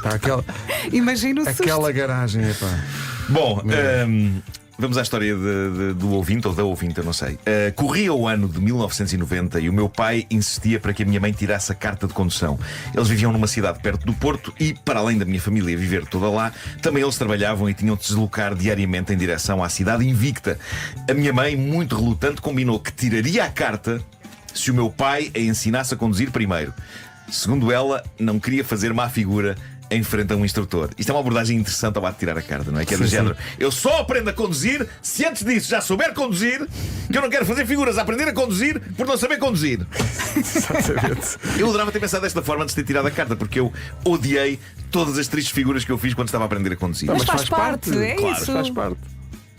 Speaker 1: pá, aquela
Speaker 4: Imagina o susto.
Speaker 1: garagem, epá.
Speaker 8: Bom, Vamos à história do ouvinte ou da ouvinte, eu não sei. Corria o ano de 1990 e o meu pai insistia para que a minha mãe tirasse a carta de condução. Eles viviam numa cidade perto do Porto e, para além da minha família viver toda lá, também eles trabalhavam e tinham de se deslocar diariamente em direção à cidade invicta. A minha mãe, muito relutante, combinou que tiraria a carta se o meu pai a ensinasse a conduzir primeiro. Segundo ela, não queria fazer má figura em frente a um instrutor. Isto é uma abordagem interessante ao ato de tirar a carta, não é? Que é do género: eu só aprendo a conduzir se antes disso já souber conduzir, que eu não quero fazer figuras a aprender a conduzir por não saber conduzir.
Speaker 1: Exatamente.
Speaker 8: Eu adorava ter pensado desta forma antes de ter tirado a carta, porque eu odiei todas as tristes figuras que eu fiz quando estava a aprender a conduzir.
Speaker 4: Mas faz parte, é
Speaker 8: claro,
Speaker 4: isso.
Speaker 1: Faz parte.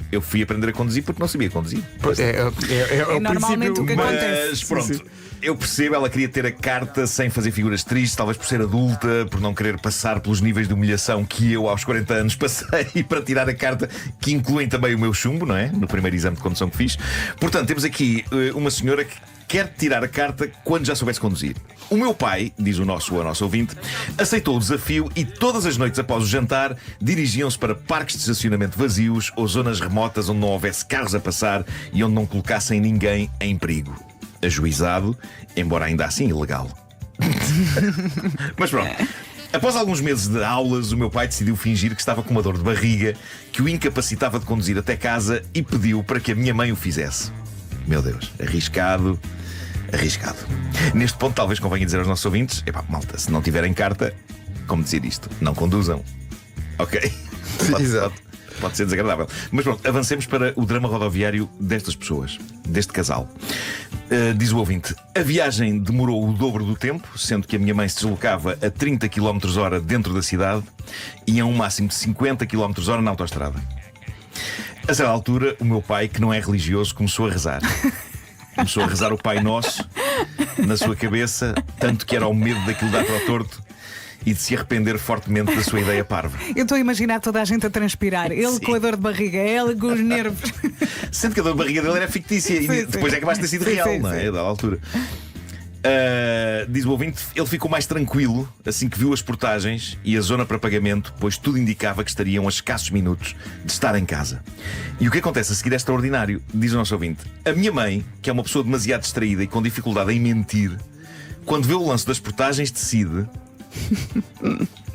Speaker 8: Eu fui aprender a conduzir porque não sabia conduzir.
Speaker 1: É
Speaker 4: normalmente o que
Speaker 8: Mas
Speaker 4: acontece.
Speaker 8: pronto,
Speaker 1: Sim.
Speaker 8: eu percebo, ela queria ter a carta sem fazer figuras tristes, talvez por ser adulta, por não querer passar pelos níveis de humilhação que eu aos 40 anos passei para tirar a carta, que incluem também o meu chumbo, não é? No primeiro exame de condução que fiz. Portanto, temos aqui uma senhora que quer tirar a carta quando já soubesse conduzir. O meu pai, diz o nosso ouvinte, aceitou o desafio e todas as noites após o jantar dirigiam-se para parques de estacionamento vazios ou zonas remotas onde não houvesse carros a passar e onde não colocassem ninguém em perigo. Ajuizado, embora ainda assim ilegal. Mas pronto. Após alguns meses de aulas, o meu pai decidiu fingir que estava com uma dor de barriga que o incapacitava de conduzir até casa e pediu para que a minha mãe o fizesse. Meu Deus, arriscado. Neste ponto, talvez convenha dizer aos nossos ouvintes: epá, malta, se não tiverem carta, como dizer isto? Não conduzam. Ok? Pode ser desagradável. Mas pronto, avancemos para o drama rodoviário destas pessoas, deste casal. Diz o ouvinte: a viagem demorou o dobro do tempo, sendo que a minha mãe se deslocava a 30 km/h dentro da cidade e a um máximo de 50 km/h na autoestrada. A certa altura, o meu pai, que não é religioso, começou a rezar. Começou a rezar o Pai Nosso na sua cabeça, tanto que era o medo daquilo dar para o torto e de se arrepender fortemente da sua ideia parva.
Speaker 4: Eu estou a imaginar toda a gente a transpirar. Ele com a dor de barriga, ela com os nervos.
Speaker 8: Sendo que a dor de barriga dele era fictícia e depois é que basta ter sido real, não é? A dada altura. Diz o ouvinte, ele ficou mais tranquilo assim que viu as portagens e a zona para pagamento, pois tudo indicava que estariam a escassos minutos de estar em casa. E o que acontece a seguir é extraordinário. Diz o nosso ouvinte: a minha mãe, que é uma pessoa demasiado distraída e com dificuldade em mentir, quando vê o lance das portagens decide...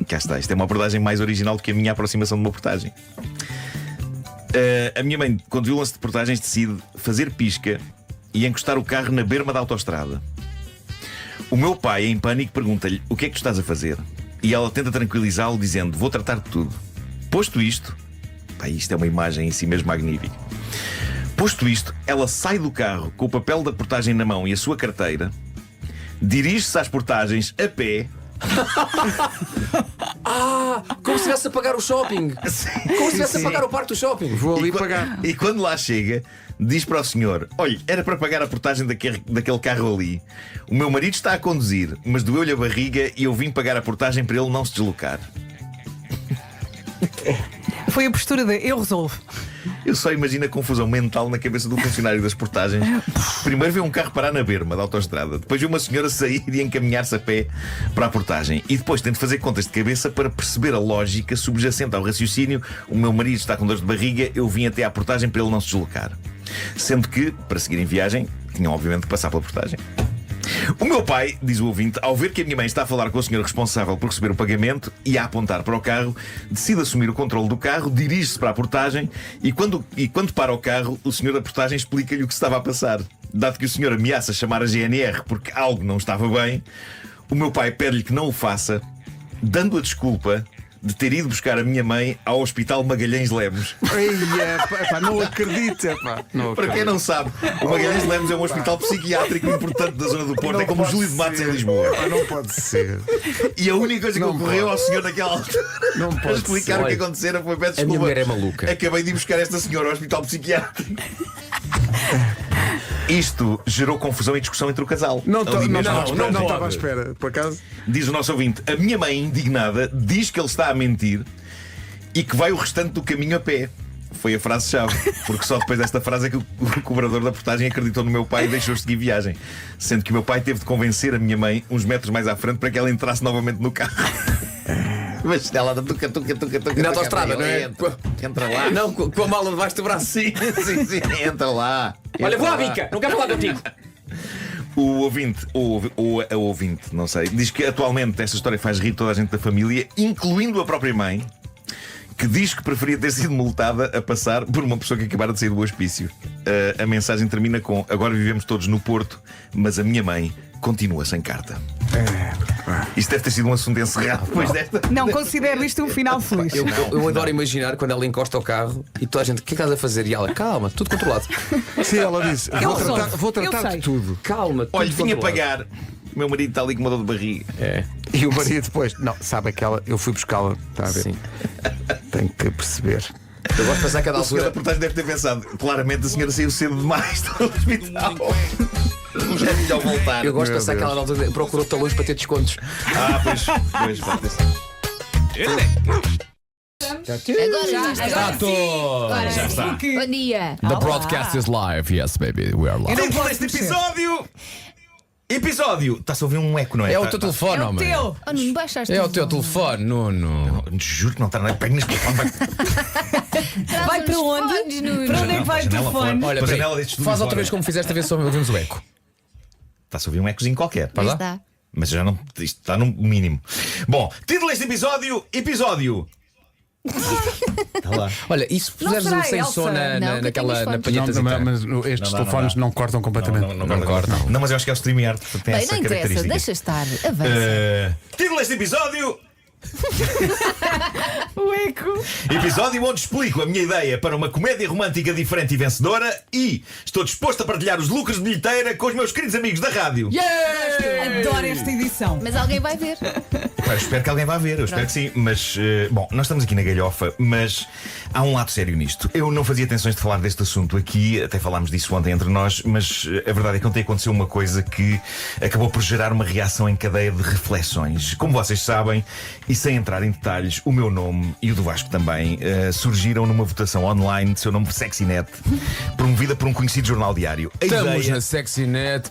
Speaker 8: Cá está, isto é uma abordagem mais original do que a minha aproximação de uma portagem. A minha mãe, quando viu o lance de portagens, decide fazer pisca e encostar o carro na berma da autoestrada. O meu pai, em pânico, pergunta-lhe: o que é que tu estás a fazer? E ela tenta tranquilizá-lo dizendo: vou tratar de tudo. Posto isto, isto é uma imagem em si mesmo magnífica. Posto isto, ela sai do carro com o papel da portagem na mão e a sua carteira, dirige-se às portagens a pé.
Speaker 9: Como se estivesse a pagar o shopping. Como se estivesse a pagar o parque do shopping.
Speaker 1: Vou ali pagar.
Speaker 8: E quando lá chega, diz para o senhor: olha, era para pagar a portagem daquele carro ali. O meu marido está a conduzir, mas doeu-lhe a barriga e eu vim pagar a portagem para ele não se deslocar.
Speaker 4: Foi a postura de eu resolvo.
Speaker 8: Eu só imagino a confusão mental na cabeça do funcionário das portagens. Primeiro vê um carro parar na berma da autoestrada, depois vê uma senhora sair e encaminhar-se a pé para a portagem, e depois tem de fazer contas de cabeça para perceber a lógica subjacente ao raciocínio: o meu marido está com dor de barriga, eu vim até à portagem para ele não se deslocar. Sendo que, para seguir em viagem, tinham obviamente de passar pela portagem. O meu pai, diz o ouvinte, ao ver que a minha mãe está a falar com a senhora responsável por receber o pagamento e a apontar para o carro, decide assumir o controle do carro, dirige-se para a portagem e quando para o carro, o senhor da portagem explica-lhe o que se estava a passar. Dado que o senhor ameaça chamar a GNR porque algo não estava bem, o meu pai pede-lhe que não o faça, dando a desculpa de ter ido buscar a minha mãe ao Hospital Magalhães Lemos.
Speaker 1: Não acredito,
Speaker 8: Para quem não sabe, o Magalhães Lemos é um hospital psiquiátrico importante da zona do Porto. É como o Júlio de Matos em Lisboa.
Speaker 1: Não pode ser.
Speaker 8: E a única coisa que ocorreu ao senhor naquela altura a explicar o que acontecera foi: peço desculpa,
Speaker 9: a minha mulher é maluca.
Speaker 8: acabei de ir buscar esta senhora ao hospital psiquiátrico. Isto gerou confusão e discussão entre o casal.
Speaker 1: Não estava à espera, por acaso.
Speaker 8: Diz o nosso ouvinte: a minha mãe, indignada, diz que ele está a mentir e que vai o restante do caminho a pé. Foi a frase-chave, porque só depois desta frase é que o cobrador da portagem acreditou no meu pai e deixou seguir viagem. Sendo que o meu pai teve de convencer a minha mãe uns metros mais à frente para que ela entrasse novamente no carro. Mas ela tuca.
Speaker 9: Na autostrada, não é?
Speaker 8: Entra lá.
Speaker 9: Não, com a mala debaixo do braço.
Speaker 8: Sim, entra lá.
Speaker 5: Olha, vou à bica, não quero falar contigo.
Speaker 8: O ouvinte, ou a ouvinte, não sei, diz que atualmente esta história faz rir toda a gente da família, incluindo a própria mãe, que diz que preferia ter sido multada a passar por uma pessoa que acabara de sair do hospício. A mensagem termina com: agora vivemos todos no Porto, mas a minha mãe continua sem carta. Isto deve ter sido um assunto encerrado depois desta.
Speaker 4: Não considero isto um final feliz.
Speaker 9: Eu adoro imaginar quando ela encosta o carro e toda a gente, o que é que estás a fazer? E ela, calma, tudo controlado.
Speaker 1: Sim, ela disse: vou tratar de tudo.
Speaker 9: Calma, tudo
Speaker 8: Olha, vinha
Speaker 9: controlado.
Speaker 8: pagar. O meu marido está ali com uma dor de barriga.
Speaker 9: É.
Speaker 1: E o marido depois, não, sabe aquela, eu fui buscá-la, está a ver?
Speaker 9: Sim.
Speaker 1: Tenho que perceber.
Speaker 9: Eu gosto de pensar que a cada
Speaker 8: O senhor da
Speaker 9: altura.
Speaker 8: portagem deve ter pensado: claramente a senhora saiu cedo demais do hospital. Já é melhor voltar.
Speaker 9: Eu gosto de pensar que ela na altura procurou talões para ter descontos.
Speaker 8: Pois, vai ter
Speaker 12: Agora já está. Bom dia.
Speaker 2: The broadcast is live, yes, baby, we are live.
Speaker 8: Título deste episódio! Está-se a ouvir um eco, não é?
Speaker 9: É o teu telefone,
Speaker 4: É o
Speaker 9: homem.
Speaker 4: teu.
Speaker 12: Oh, não baixaste.
Speaker 9: É o teu telefone, Nuno.
Speaker 8: Juro que não está nada. Pega neste telefone, vai.
Speaker 4: Vai para onde? Para onde é que vai o
Speaker 8: Janela
Speaker 4: telefone?
Speaker 8: fora.
Speaker 9: Olha,
Speaker 8: Pela
Speaker 9: peraí,
Speaker 8: janela deste estúdio
Speaker 9: faz outra
Speaker 8: fora.
Speaker 9: vez como fizeste a vez só ouvimos o eco.
Speaker 8: Está-se a ouvir um ecozinho qualquer.
Speaker 9: Faz lá?
Speaker 12: Está.
Speaker 8: Mas já não. Isto está no mínimo. Bom, título deste episódio: Está lá.
Speaker 9: Olha, e se puseres
Speaker 4: será
Speaker 9: um sem
Speaker 4: Elsa?
Speaker 9: som
Speaker 12: Não, que
Speaker 9: naquela
Speaker 12: eu tenho
Speaker 9: na
Speaker 12: os
Speaker 9: palheta?
Speaker 1: Mas estes
Speaker 8: Não,
Speaker 1: telefones não cortam completamente.
Speaker 8: Não corta. Não, mas eu acho que é o StreamYard. Tem
Speaker 12: Bem,
Speaker 8: essa
Speaker 12: não interessa,
Speaker 8: característica.
Speaker 12: deixa estar. Avança.
Speaker 8: Título deste episódio:
Speaker 4: O eco.
Speaker 8: episódio onde explico a minha ideia para uma comédia romântica diferente e vencedora e estou disposto a partilhar os lucros de bilheteira com os meus queridos amigos da rádio.
Speaker 4: Adoro esta edição.
Speaker 12: Mas alguém vai ver.
Speaker 8: Eu espero que alguém vá ver, eu espero que sim. Mas, bom, nós estamos aqui na galhofa, mas há um lado sério nisto. Eu não fazia intenções de falar deste assunto aqui, até falámos disso ontem entre nós, mas a verdade é que ontem aconteceu uma coisa que acabou por gerar uma reação em cadeia de reflexões. Como vocês sabem, e sem entrar em detalhes, o meu nome e o do Vasco também surgiram numa votação online de seu nome Sexynet, promovida por um conhecido jornal diário. A
Speaker 9: Estamos
Speaker 8: ideia,
Speaker 9: na Sexynet.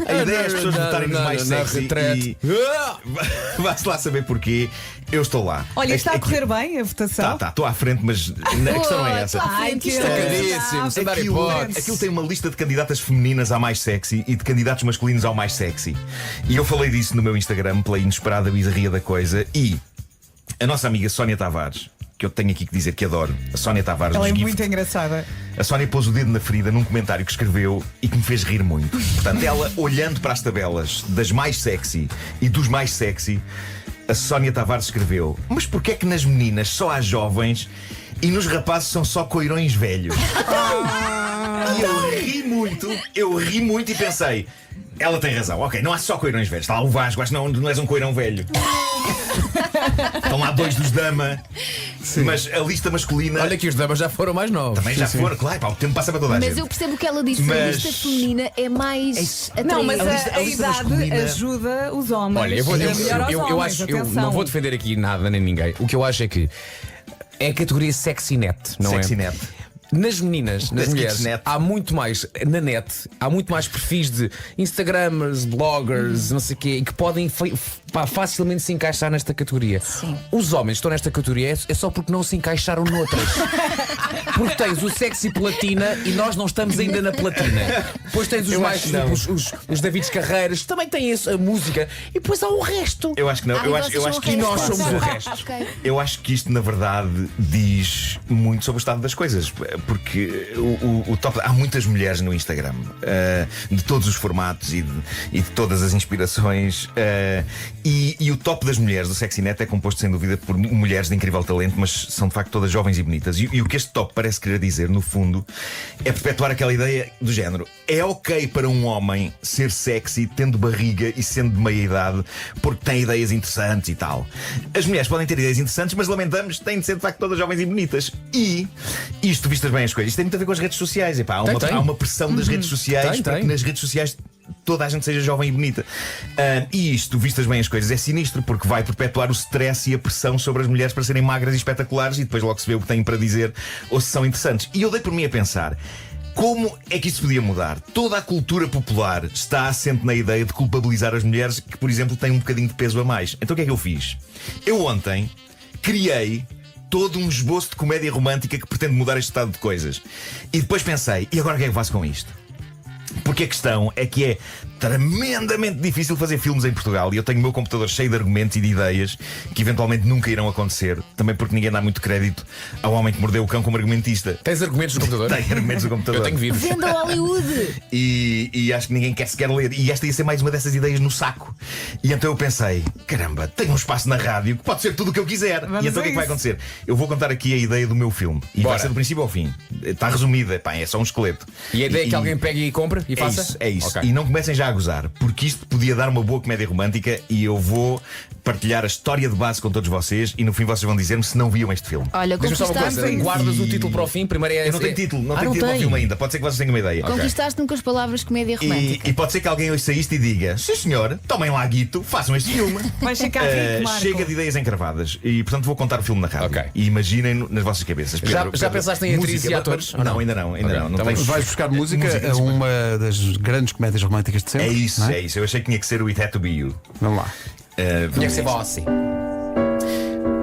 Speaker 8: a ideia é as pessoas votarem nos mais sexy
Speaker 9: retrete.
Speaker 8: e vá-se lá saber porquê. Eu estou lá.
Speaker 4: Olha, está a
Speaker 8: Aqui-
Speaker 4: correr bem a votação?
Speaker 8: Estou à frente, mas a questão não é essa.
Speaker 4: Que
Speaker 9: Destacadíssimo, sem dar hipótese.
Speaker 8: Aquilo tem uma lista de candidatas femininas à mais sexy e de candidatos masculinos ao mais sexy. E eu falei disso no meu Instagram pela inesperada bizarria da coisa. E a nossa amiga Sónia Tavares, que eu tenho aqui que dizer que adoro, a Sónia Tavares
Speaker 4: Ela é
Speaker 8: dos Gift,
Speaker 4: muito engraçada.
Speaker 8: a Sónia pôs o dedo na ferida num comentário que escreveu e que me fez rir muito. Portanto, ela olhando para as tabelas das mais sexy e dos mais sexy, a Sónia Tavares escreveu: mas porquê é que nas meninas só há jovens e nos rapazes são só coirões velhos? E eu ri muito e pensei: ela tem razão, ok, não há só coirões velhos. Está lá o Vasco, acho que não és um coirão velho. Estão lá dois dos Dama. Mas a lista masculina
Speaker 9: Olha que os damas já foram mais novos.
Speaker 8: também já foram, claro, pá, o tempo passa para toda a
Speaker 12: Mas
Speaker 8: gente.
Speaker 12: eu percebo o que ela disse. A
Speaker 8: Mas-
Speaker 12: lista feminina é mais
Speaker 4: Não, mas
Speaker 12: atraente.
Speaker 4: a
Speaker 8: lista
Speaker 4: idade
Speaker 8: masculina-
Speaker 4: ajuda os homens.
Speaker 9: Olha, eu
Speaker 4: homens,
Speaker 9: acho, eu
Speaker 4: atenção.
Speaker 9: não vou defender aqui nada nem ninguém. O que eu acho é que é a categoria Sexynet, não é?
Speaker 8: Sexynet.
Speaker 9: Nas meninas, nas
Speaker 8: Das
Speaker 9: mulheres,
Speaker 8: Kidsnet.
Speaker 9: há muito mais na net, há muito mais perfis de Instagrammers, bloggers, não sei o quê, e que podem facilmente se encaixar nesta categoria.
Speaker 12: Sim.
Speaker 9: Os homens que estão nesta categoria é só porque não se encaixaram noutras. Porque tens o sexy platina e nós não estamos ainda na platina. Depois tens os
Speaker 8: Eu
Speaker 9: mais
Speaker 8: acho que não.
Speaker 9: os Davids Carreiras, também têm a música, e depois há o resto.
Speaker 8: Eu acho que não.
Speaker 12: Ah,
Speaker 8: eu
Speaker 12: e
Speaker 8: acho
Speaker 12: vocês são
Speaker 8: que
Speaker 12: o
Speaker 9: E
Speaker 12: resto.
Speaker 9: nós somos o resto.
Speaker 12: Ok.
Speaker 8: Eu acho que isto, na verdade, diz muito sobre o estado das coisas. Porque o top. Há muitas mulheres no Instagram, de todos os formatos e de todas as inspirações. E o top das mulheres do Sexynet é composto, sem dúvida, por mulheres de incrível talento, mas são de facto todas jovens e bonitas. E o que este top parece querer dizer, no fundo, é perpetuar aquela ideia do género: é ok para um homem ser sexy, tendo barriga e sendo de meia idade, porque tem ideias interessantes e tal. As mulheres podem ter ideias interessantes, mas lamentamos, têm de ser de facto todas jovens e bonitas. E isto, vistas bem as coisas, isto tem muito a ver com as redes sociais. Epá, há uma pressão das redes sociais para que nas redes sociais toda a gente seja jovem e bonita. E isto, vistas bem as coisas, é sinistro, porque vai perpetuar o stress e a pressão sobre as mulheres para serem magras e espetaculares, e depois logo se vê o que têm para dizer ou se são interessantes. E eu dei por mim a pensar: Como é que isso podia mudar? Toda a cultura popular está assente na ideia de culpabilizar as mulheres que, por exemplo, têm um bocadinho de peso a mais. Então o que é que eu fiz? Eu ontem criei todo um esboço de comédia romântica que pretende mudar este estado de coisas. E depois pensei, e agora o que é que eu faço com isto? Porque a questão é que é tremendamente difícil fazer filmes em Portugal e eu tenho o meu computador cheio de argumentos e de ideias que eventualmente nunca irão acontecer. Também porque ninguém dá muito crédito ao Homem que Mordeu o Cão como argumentista.
Speaker 9: Tens argumentos no computador?
Speaker 8: Tenho argumentos no computador.
Speaker 9: Eu tenho vivos.
Speaker 12: Venda ao Hollywood!
Speaker 8: E acho que ninguém quer sequer ler. E esta ia ser mais uma dessas ideias no saco. E então eu pensei, caramba, tenho um espaço na rádio que pode ser tudo o que eu quiser.
Speaker 4: Vamos
Speaker 8: e então o que é que vai acontecer? Eu vou contar aqui a ideia do meu filme. E vai ser do princípio ao fim. Está resumida, pá, é só um esqueleto.
Speaker 9: E a ideia é que alguém pegue e compre e faça?
Speaker 8: É isso.
Speaker 9: Okay.
Speaker 8: E não comecem já a gozar, porque isto podia dar uma boa comédia romântica e eu vou partilhar a história de base com todos vocês e no fim vocês vão dizer-me se não viam este filme.
Speaker 12: Olha,
Speaker 9: Diz-me só uma coisa,
Speaker 12: conquistaste,
Speaker 9: guardas o título para o fim, primeiro é
Speaker 8: Eu não tenho título, não tenho
Speaker 9: não
Speaker 8: título ao
Speaker 9: tem.
Speaker 8: filme ainda. Pode ser que vocês tenham uma ideia.
Speaker 12: conquistaste-me com as palavras comédia romântica.
Speaker 8: E pode ser que alguém ouça isto e diga: sim senhor, tomem lá guito, façam este filme.
Speaker 4: Vais ficar rico, Marco.
Speaker 8: Chega de ideias encravadas. E portanto vou contar o filme na rádio.
Speaker 9: Ok.
Speaker 8: E imaginem nas vossas cabeças.
Speaker 9: Já pensaste em atrizes e atores?
Speaker 8: Não, ainda não. Não
Speaker 9: Então
Speaker 8: tenho.
Speaker 1: Vais buscar música a uma das grandes comédias românticas de sempre.
Speaker 8: É isso,
Speaker 1: não
Speaker 8: é isso. Eu achei que tinha que ser o It Had to Be You.
Speaker 1: Vamos lá.
Speaker 9: Tinha que ser bossy.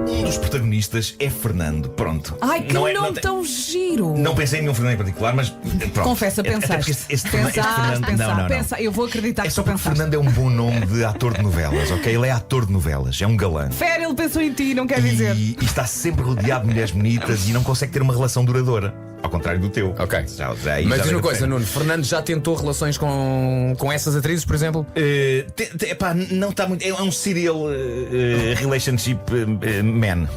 Speaker 8: Um dos protagonistas é Fernando. Pronto.
Speaker 4: Ai, que
Speaker 8: não
Speaker 4: nome
Speaker 8: tem-
Speaker 4: tão giro!
Speaker 8: Não pensei em nenhum Fernando em particular, mas pronto.
Speaker 4: Confessa,
Speaker 8: Até porque
Speaker 4: pensaste.
Speaker 8: este Fernando. Não.
Speaker 4: Eu vou acreditar
Speaker 8: É
Speaker 4: que
Speaker 8: só
Speaker 4: tu
Speaker 8: porque
Speaker 4: pensaste.
Speaker 8: Fernando é um bom nome de ator de novelas, ok? Ele é ator de novelas, é um galã.
Speaker 4: Fera, ele pensou em ti, não quer dizer.
Speaker 8: E está sempre rodeado de mulheres bonitas e não consegue ter uma relação duradoura. Ao contrário do teu.
Speaker 9: Ok.
Speaker 8: Já
Speaker 9: Mas diz
Speaker 8: dei
Speaker 9: uma
Speaker 8: a
Speaker 9: coisa,
Speaker 8: pena.
Speaker 9: Nuno, Fernando já tentou relações com essas atrizes, por exemplo?
Speaker 8: Epá, não está muito. É um serial relationship man.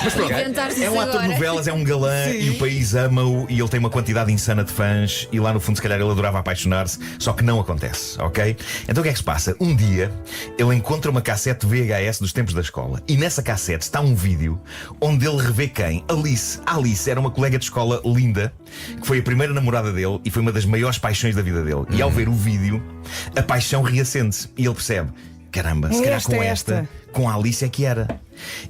Speaker 12: Mas pronto, inventaste
Speaker 8: É um
Speaker 12: isso
Speaker 8: ator de
Speaker 12: agora.
Speaker 8: novelas, é um galã e o país ama-o e ele tem uma quantidade insana de fãs e lá no fundo se calhar ele adorava apaixonar-se, só que não acontece, ok? Então o que é que se passa? Um dia ele encontra uma cassete VHS dos tempos da escola e nessa cassete está um vídeo onde ele revê quem? Alice. A Alice era uma colega de escola linda que foi a primeira namorada dele e foi uma das maiores paixões da vida dele. E ao ver o vídeo, a paixão reacende-se e ele percebe: caramba, se calhar com esta, com a Alice é que era.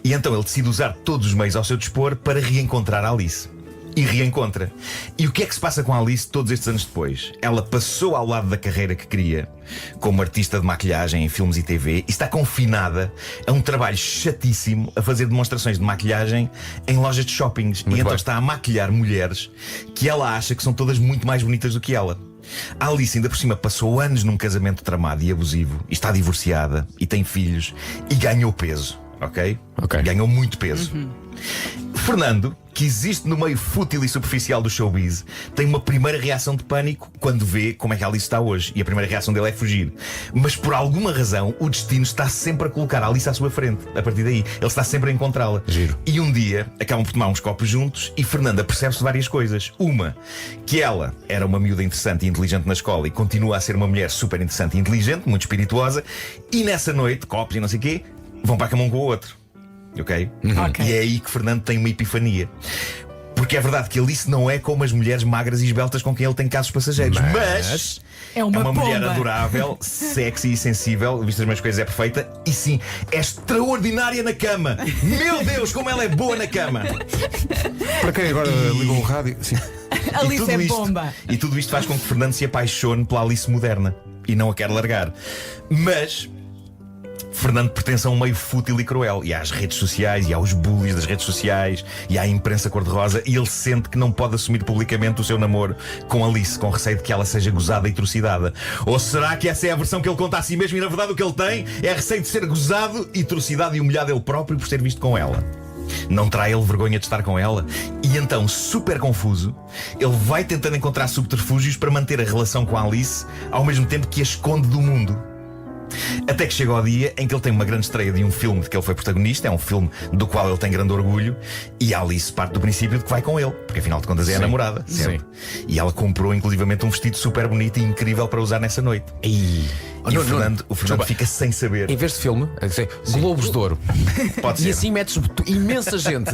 Speaker 8: E então ele decide usar todos os meios ao seu dispor para reencontrar a Alice. E reencontra. E o que é que se passa com a Alice todos estes anos depois? Ela passou ao lado da carreira que queria, como artista de maquilhagem em filmes e TV, e está confinada a um trabalho chatíssimo a fazer demonstrações de maquilhagem em lojas de shoppings. E então está a maquilhar mulheres que ela acha que são todas muito mais bonitas do que ela. A Alice ainda por cima passou anos num casamento tramado e abusivo e está divorciada e tem filhos e ganhou peso, ok? Ganhou muito peso. Fernando, que existe no meio fútil e superficial do showbiz, tem uma primeira reação de pânico quando vê como é que a Alice está hoje. E a primeira reação dele é fugir. Mas por alguma razão, o destino está sempre a colocar a Alice à sua frente. A partir daí, ele está sempre a encontrá-la.
Speaker 9: Giro.
Speaker 8: E um dia, acabam por tomar uns copos juntos e Fernanda percebe-se várias coisas. Uma, que ela era uma miúda interessante e inteligente na escola e continua a ser uma mulher super interessante e inteligente, muito espirituosa. E nessa noite, copos e não sei o quê, vão para a cama um com o outro. Ok? E é aí que Fernando tem uma epifania. Porque é verdade que Alice não é como as mulheres magras e esbeltas com quem ele tem casos passageiros. Mas
Speaker 4: é uma
Speaker 8: mulher
Speaker 4: bomba.
Speaker 8: adorável, sexy e sensível, vistas as minhas coisas, é perfeita. E sim, é extraordinária na cama. Meu Deus, como ela é boa na cama.
Speaker 1: Para quem agora ligou o rádio, sim.
Speaker 4: Alice é bomba.
Speaker 8: E tudo isto faz com que Fernando se apaixone pela Alice moderna e não a quer largar. Mas Fernando pertence a um meio fútil e cruel. E há as redes sociais, e há os bullies das redes sociais, e há a imprensa cor-de-rosa. E ele sente que não pode assumir publicamente o seu namoro com Alice, com receio de que ela seja gozada e trucidada. Ou será que essa é a versão que ele conta a si mesmo e na verdade o que ele tem é receio de ser gozado e trucidado e humilhado ele próprio por ser visto com ela? Não terá ele vergonha de estar com ela? E então, super confuso, ele vai tentando encontrar subterfúgios para manter a relação com a Alice ao mesmo tempo que a esconde do mundo. Até que chega ao dia em que ele tem uma grande estreia de um filme de que ele foi protagonista. É um filme do qual ele tem grande orgulho. E a Alice parte do princípio de que vai com ele, porque afinal de contas é a namorada, certo? E ela comprou inclusivamente um vestido super bonito e incrível para usar nessa noite. E o Fernando fica sem saber.
Speaker 9: Em vez de filme, Globos de Ouro.
Speaker 8: Pode ser.
Speaker 9: E assim metes imensa gente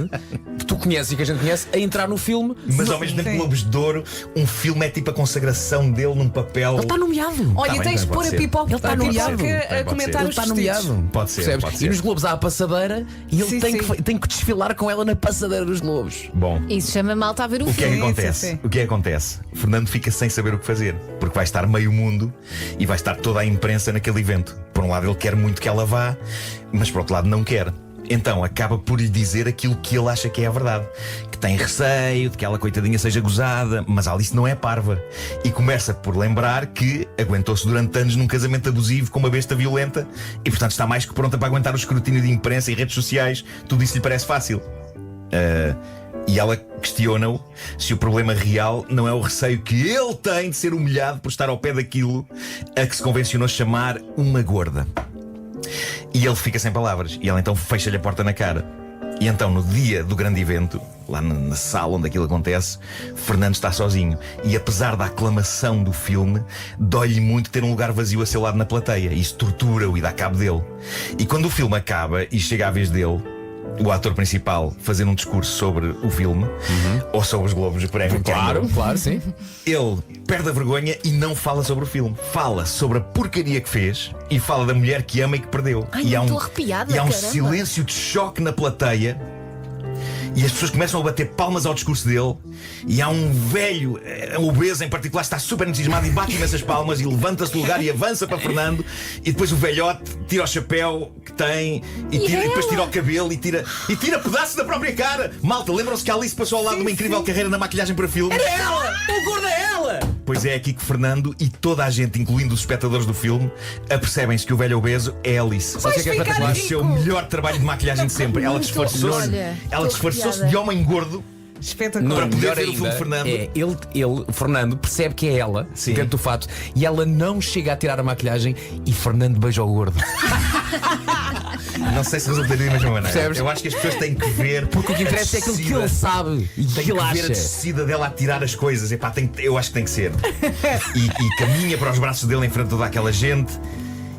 Speaker 9: que tu conheces e que a gente conhece a entrar no filme.
Speaker 8: Mas ao mesmo tempo, Globos de Ouro, um filme é tipo a consagração dele num papel.
Speaker 9: Ele está nomeado.
Speaker 4: Olha,
Speaker 8: bem,
Speaker 4: tens de
Speaker 8: também
Speaker 4: pôr
Speaker 8: pode
Speaker 4: a
Speaker 8: ser.
Speaker 4: pipoca.
Speaker 9: Ele está nomeado.
Speaker 4: A comentar
Speaker 9: Ele
Speaker 4: os
Speaker 9: está
Speaker 4: vestidos.
Speaker 9: nomeado.
Speaker 8: Pode ser,
Speaker 9: Percebes?
Speaker 8: pode ser.
Speaker 9: E nos Globos há a passadeira e ele
Speaker 4: Sim,
Speaker 9: tem que desfilar com ela na passadeira dos Globos.
Speaker 8: Bom,
Speaker 12: Isso chama malta a ver o
Speaker 8: o que é que
Speaker 12: filme.
Speaker 8: acontece?
Speaker 4: sim.
Speaker 8: O que é que acontece? Fernando fica sem saber o que fazer, porque vai estar meio mundo e vai estar toda a imprensa naquele evento. Por um lado, ele quer muito que ela vá, mas por outro lado, não quer. Então acaba por lhe dizer aquilo que ele acha que é a verdade, que tem receio de que ela, coitadinha, seja gozada, mas Alice não é parva. E começa por lembrar que aguentou-se durante anos num casamento abusivo com uma besta violenta e, portanto, está mais que pronta para aguentar o escrutínio de imprensa e redes sociais. Tudo isso lhe parece fácil. E ela questiona-o se o problema real não é o receio que ele tem de ser humilhado por estar ao pé daquilo a que se convencionou chamar uma gorda. E ele fica sem palavras. E ela então fecha-lhe a porta na cara. E então, no dia do grande evento, lá na sala onde aquilo acontece, Fernando está sozinho. E apesar da aclamação do filme, dói-lhe muito ter um lugar vazio a seu lado na plateia. Isso tortura-o e dá cabo dele. E quando o filme acaba e chega à vez dele, o ator principal fazer um discurso sobre o filme ou sobre os Globos de Prémio,
Speaker 9: Claro, sim.
Speaker 8: ele perde a vergonha e não fala sobre o filme. Fala sobre a porcaria que fez e fala da mulher que ama e que perdeu.
Speaker 12: Ai,
Speaker 8: e há
Speaker 12: estou arrepiada,
Speaker 8: e há um
Speaker 12: caramba.
Speaker 8: silêncio de choque na plateia. E as pessoas começam a bater palmas ao discurso dele. E há um velho, um obeso em particular, está super entusiasmado e bate imensas palmas e levanta-se do lugar e avança para Fernando. E depois o velhote tira o chapéu que tem e depois tira o cabelo e tira pedaços da própria cara. Malta, lembram-se que a Alice passou ao lado de uma incrível carreira na maquilhagem para filmes?
Speaker 9: É ela! O gordo é ela!
Speaker 8: Pois é aqui que Fernando e toda a gente, incluindo os espectadores do filme, apercebem-se que o velho obeso é Alice.
Speaker 9: Sabe o que é espetacular?
Speaker 8: O seu melhor trabalho de maquilhagem de sempre. Ela disfarçou-se de homem gordo
Speaker 4: Espetacular.
Speaker 8: para poder
Speaker 9: Melhor
Speaker 8: ver o filme de Fernando.
Speaker 9: Ele, Fernando, percebe que é ela, dentro do fato, e ela não chega a tirar a maquilhagem e Fernando beija o gordo.
Speaker 8: Não sei se resultaria da mesma maneira.
Speaker 9: Percebes?
Speaker 8: Eu acho que as pessoas têm que ver.
Speaker 9: Porque o que interessa é aquilo que ele sabe e
Speaker 8: Tem
Speaker 9: que ele
Speaker 8: que ver a
Speaker 9: acha.
Speaker 8: descida dela a tirar as coisas. Epá, eu acho que tem que ser. E caminha para os braços dele em frente a toda aquela gente.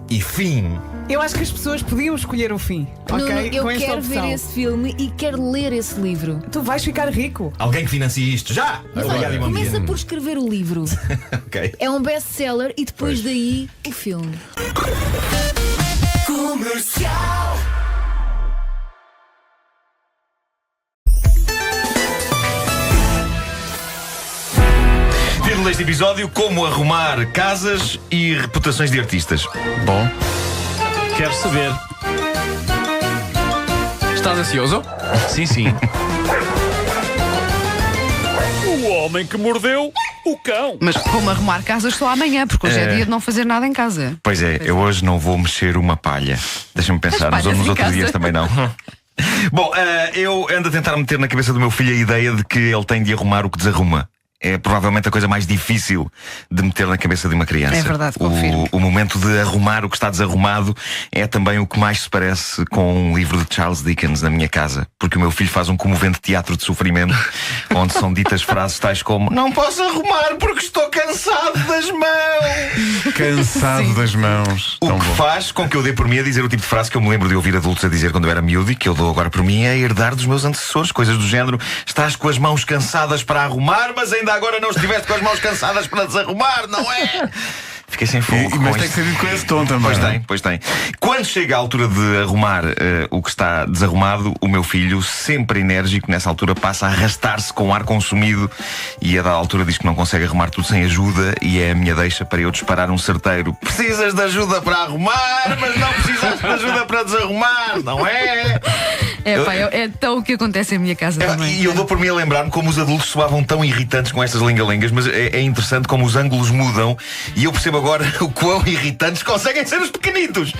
Speaker 8: E fim.
Speaker 4: Eu acho que as pessoas podiam escolher o fim.
Speaker 12: Nuno,
Speaker 4: Ok?
Speaker 12: eu
Speaker 4: Com esta
Speaker 12: quero
Speaker 4: opção.
Speaker 12: ver esse filme e quero ler esse livro.
Speaker 4: Tu vais ficar rico.
Speaker 8: Alguém que financie isto. Já!
Speaker 12: Mas
Speaker 8: Obrigado
Speaker 12: olha,
Speaker 8: e bom dia.
Speaker 12: começa por escrever o livro.
Speaker 8: Ok.
Speaker 12: É um best-seller e depois
Speaker 8: Pois.
Speaker 12: daí o filme.
Speaker 8: Título deste episódio: Como arrumar casas e reputações de artistas.
Speaker 1: Bom,
Speaker 10: Quero saber.
Speaker 9: Estás ansioso?
Speaker 10: Sim, sim.
Speaker 6: O homem que mordeu o cão.
Speaker 7: Mas como arrumar casas só amanhã, porque hoje é dia de não fazer nada em casa.
Speaker 8: Pois é, eu hoje não vou mexer uma palha. Deixa-me pensar,
Speaker 7: As palhas
Speaker 8: nos
Speaker 7: em
Speaker 8: outros
Speaker 7: casa.
Speaker 8: dias também não. Bom, eu ando a tentar meter na cabeça do meu filho a ideia de que ele tem de arrumar o que desarruma. É provavelmente a coisa mais difícil de meter na cabeça de uma criança.
Speaker 7: É verdade, confirmo.
Speaker 8: O momento de arrumar o que está desarrumado é também o que mais se parece com um livro de Charles Dickens na minha casa. Porque o meu filho faz um comovente teatro de sofrimento onde são ditas frases tais como: não posso arrumar porque estou cansado das mãos.
Speaker 1: cansado das mãos.
Speaker 8: O
Speaker 1: Tão
Speaker 8: que
Speaker 1: bom.
Speaker 8: faz com que eu dê por mim a dizer o tipo de frase que eu me lembro de ouvir adultos a dizer quando eu era miúdo e que eu dou agora por mim a herdar dos meus antecessores. Coisas do género: estás com as mãos cansadas para arrumar, mas ainda agora não estiveste com as mãos cansadas para desarrumar, não é? Fiquei sem fogo.
Speaker 1: Mas
Speaker 8: com
Speaker 1: tem
Speaker 8: isso.
Speaker 1: que ser dito com esse tom também.
Speaker 8: Pois tem, pois tem. Quando chega a altura de arrumar o que está desarrumado, o meu filho, sempre enérgico, nessa altura passa a arrastar-se com o ar consumido e a dada altura diz que não consegue arrumar tudo sem ajuda e é a minha deixa para eu disparar um certeiro: precisas de ajuda para arrumar, mas não precisas de ajuda para desarrumar, não é?
Speaker 7: É tão o que acontece em minha casa também.
Speaker 8: E eu dou por mim a lembrar-me como os adultos soavam tão irritantes com estas lenga-lengas, mas é interessante como os ângulos mudam e eu percebo agora o quão irritantes conseguem ser os pequenitos.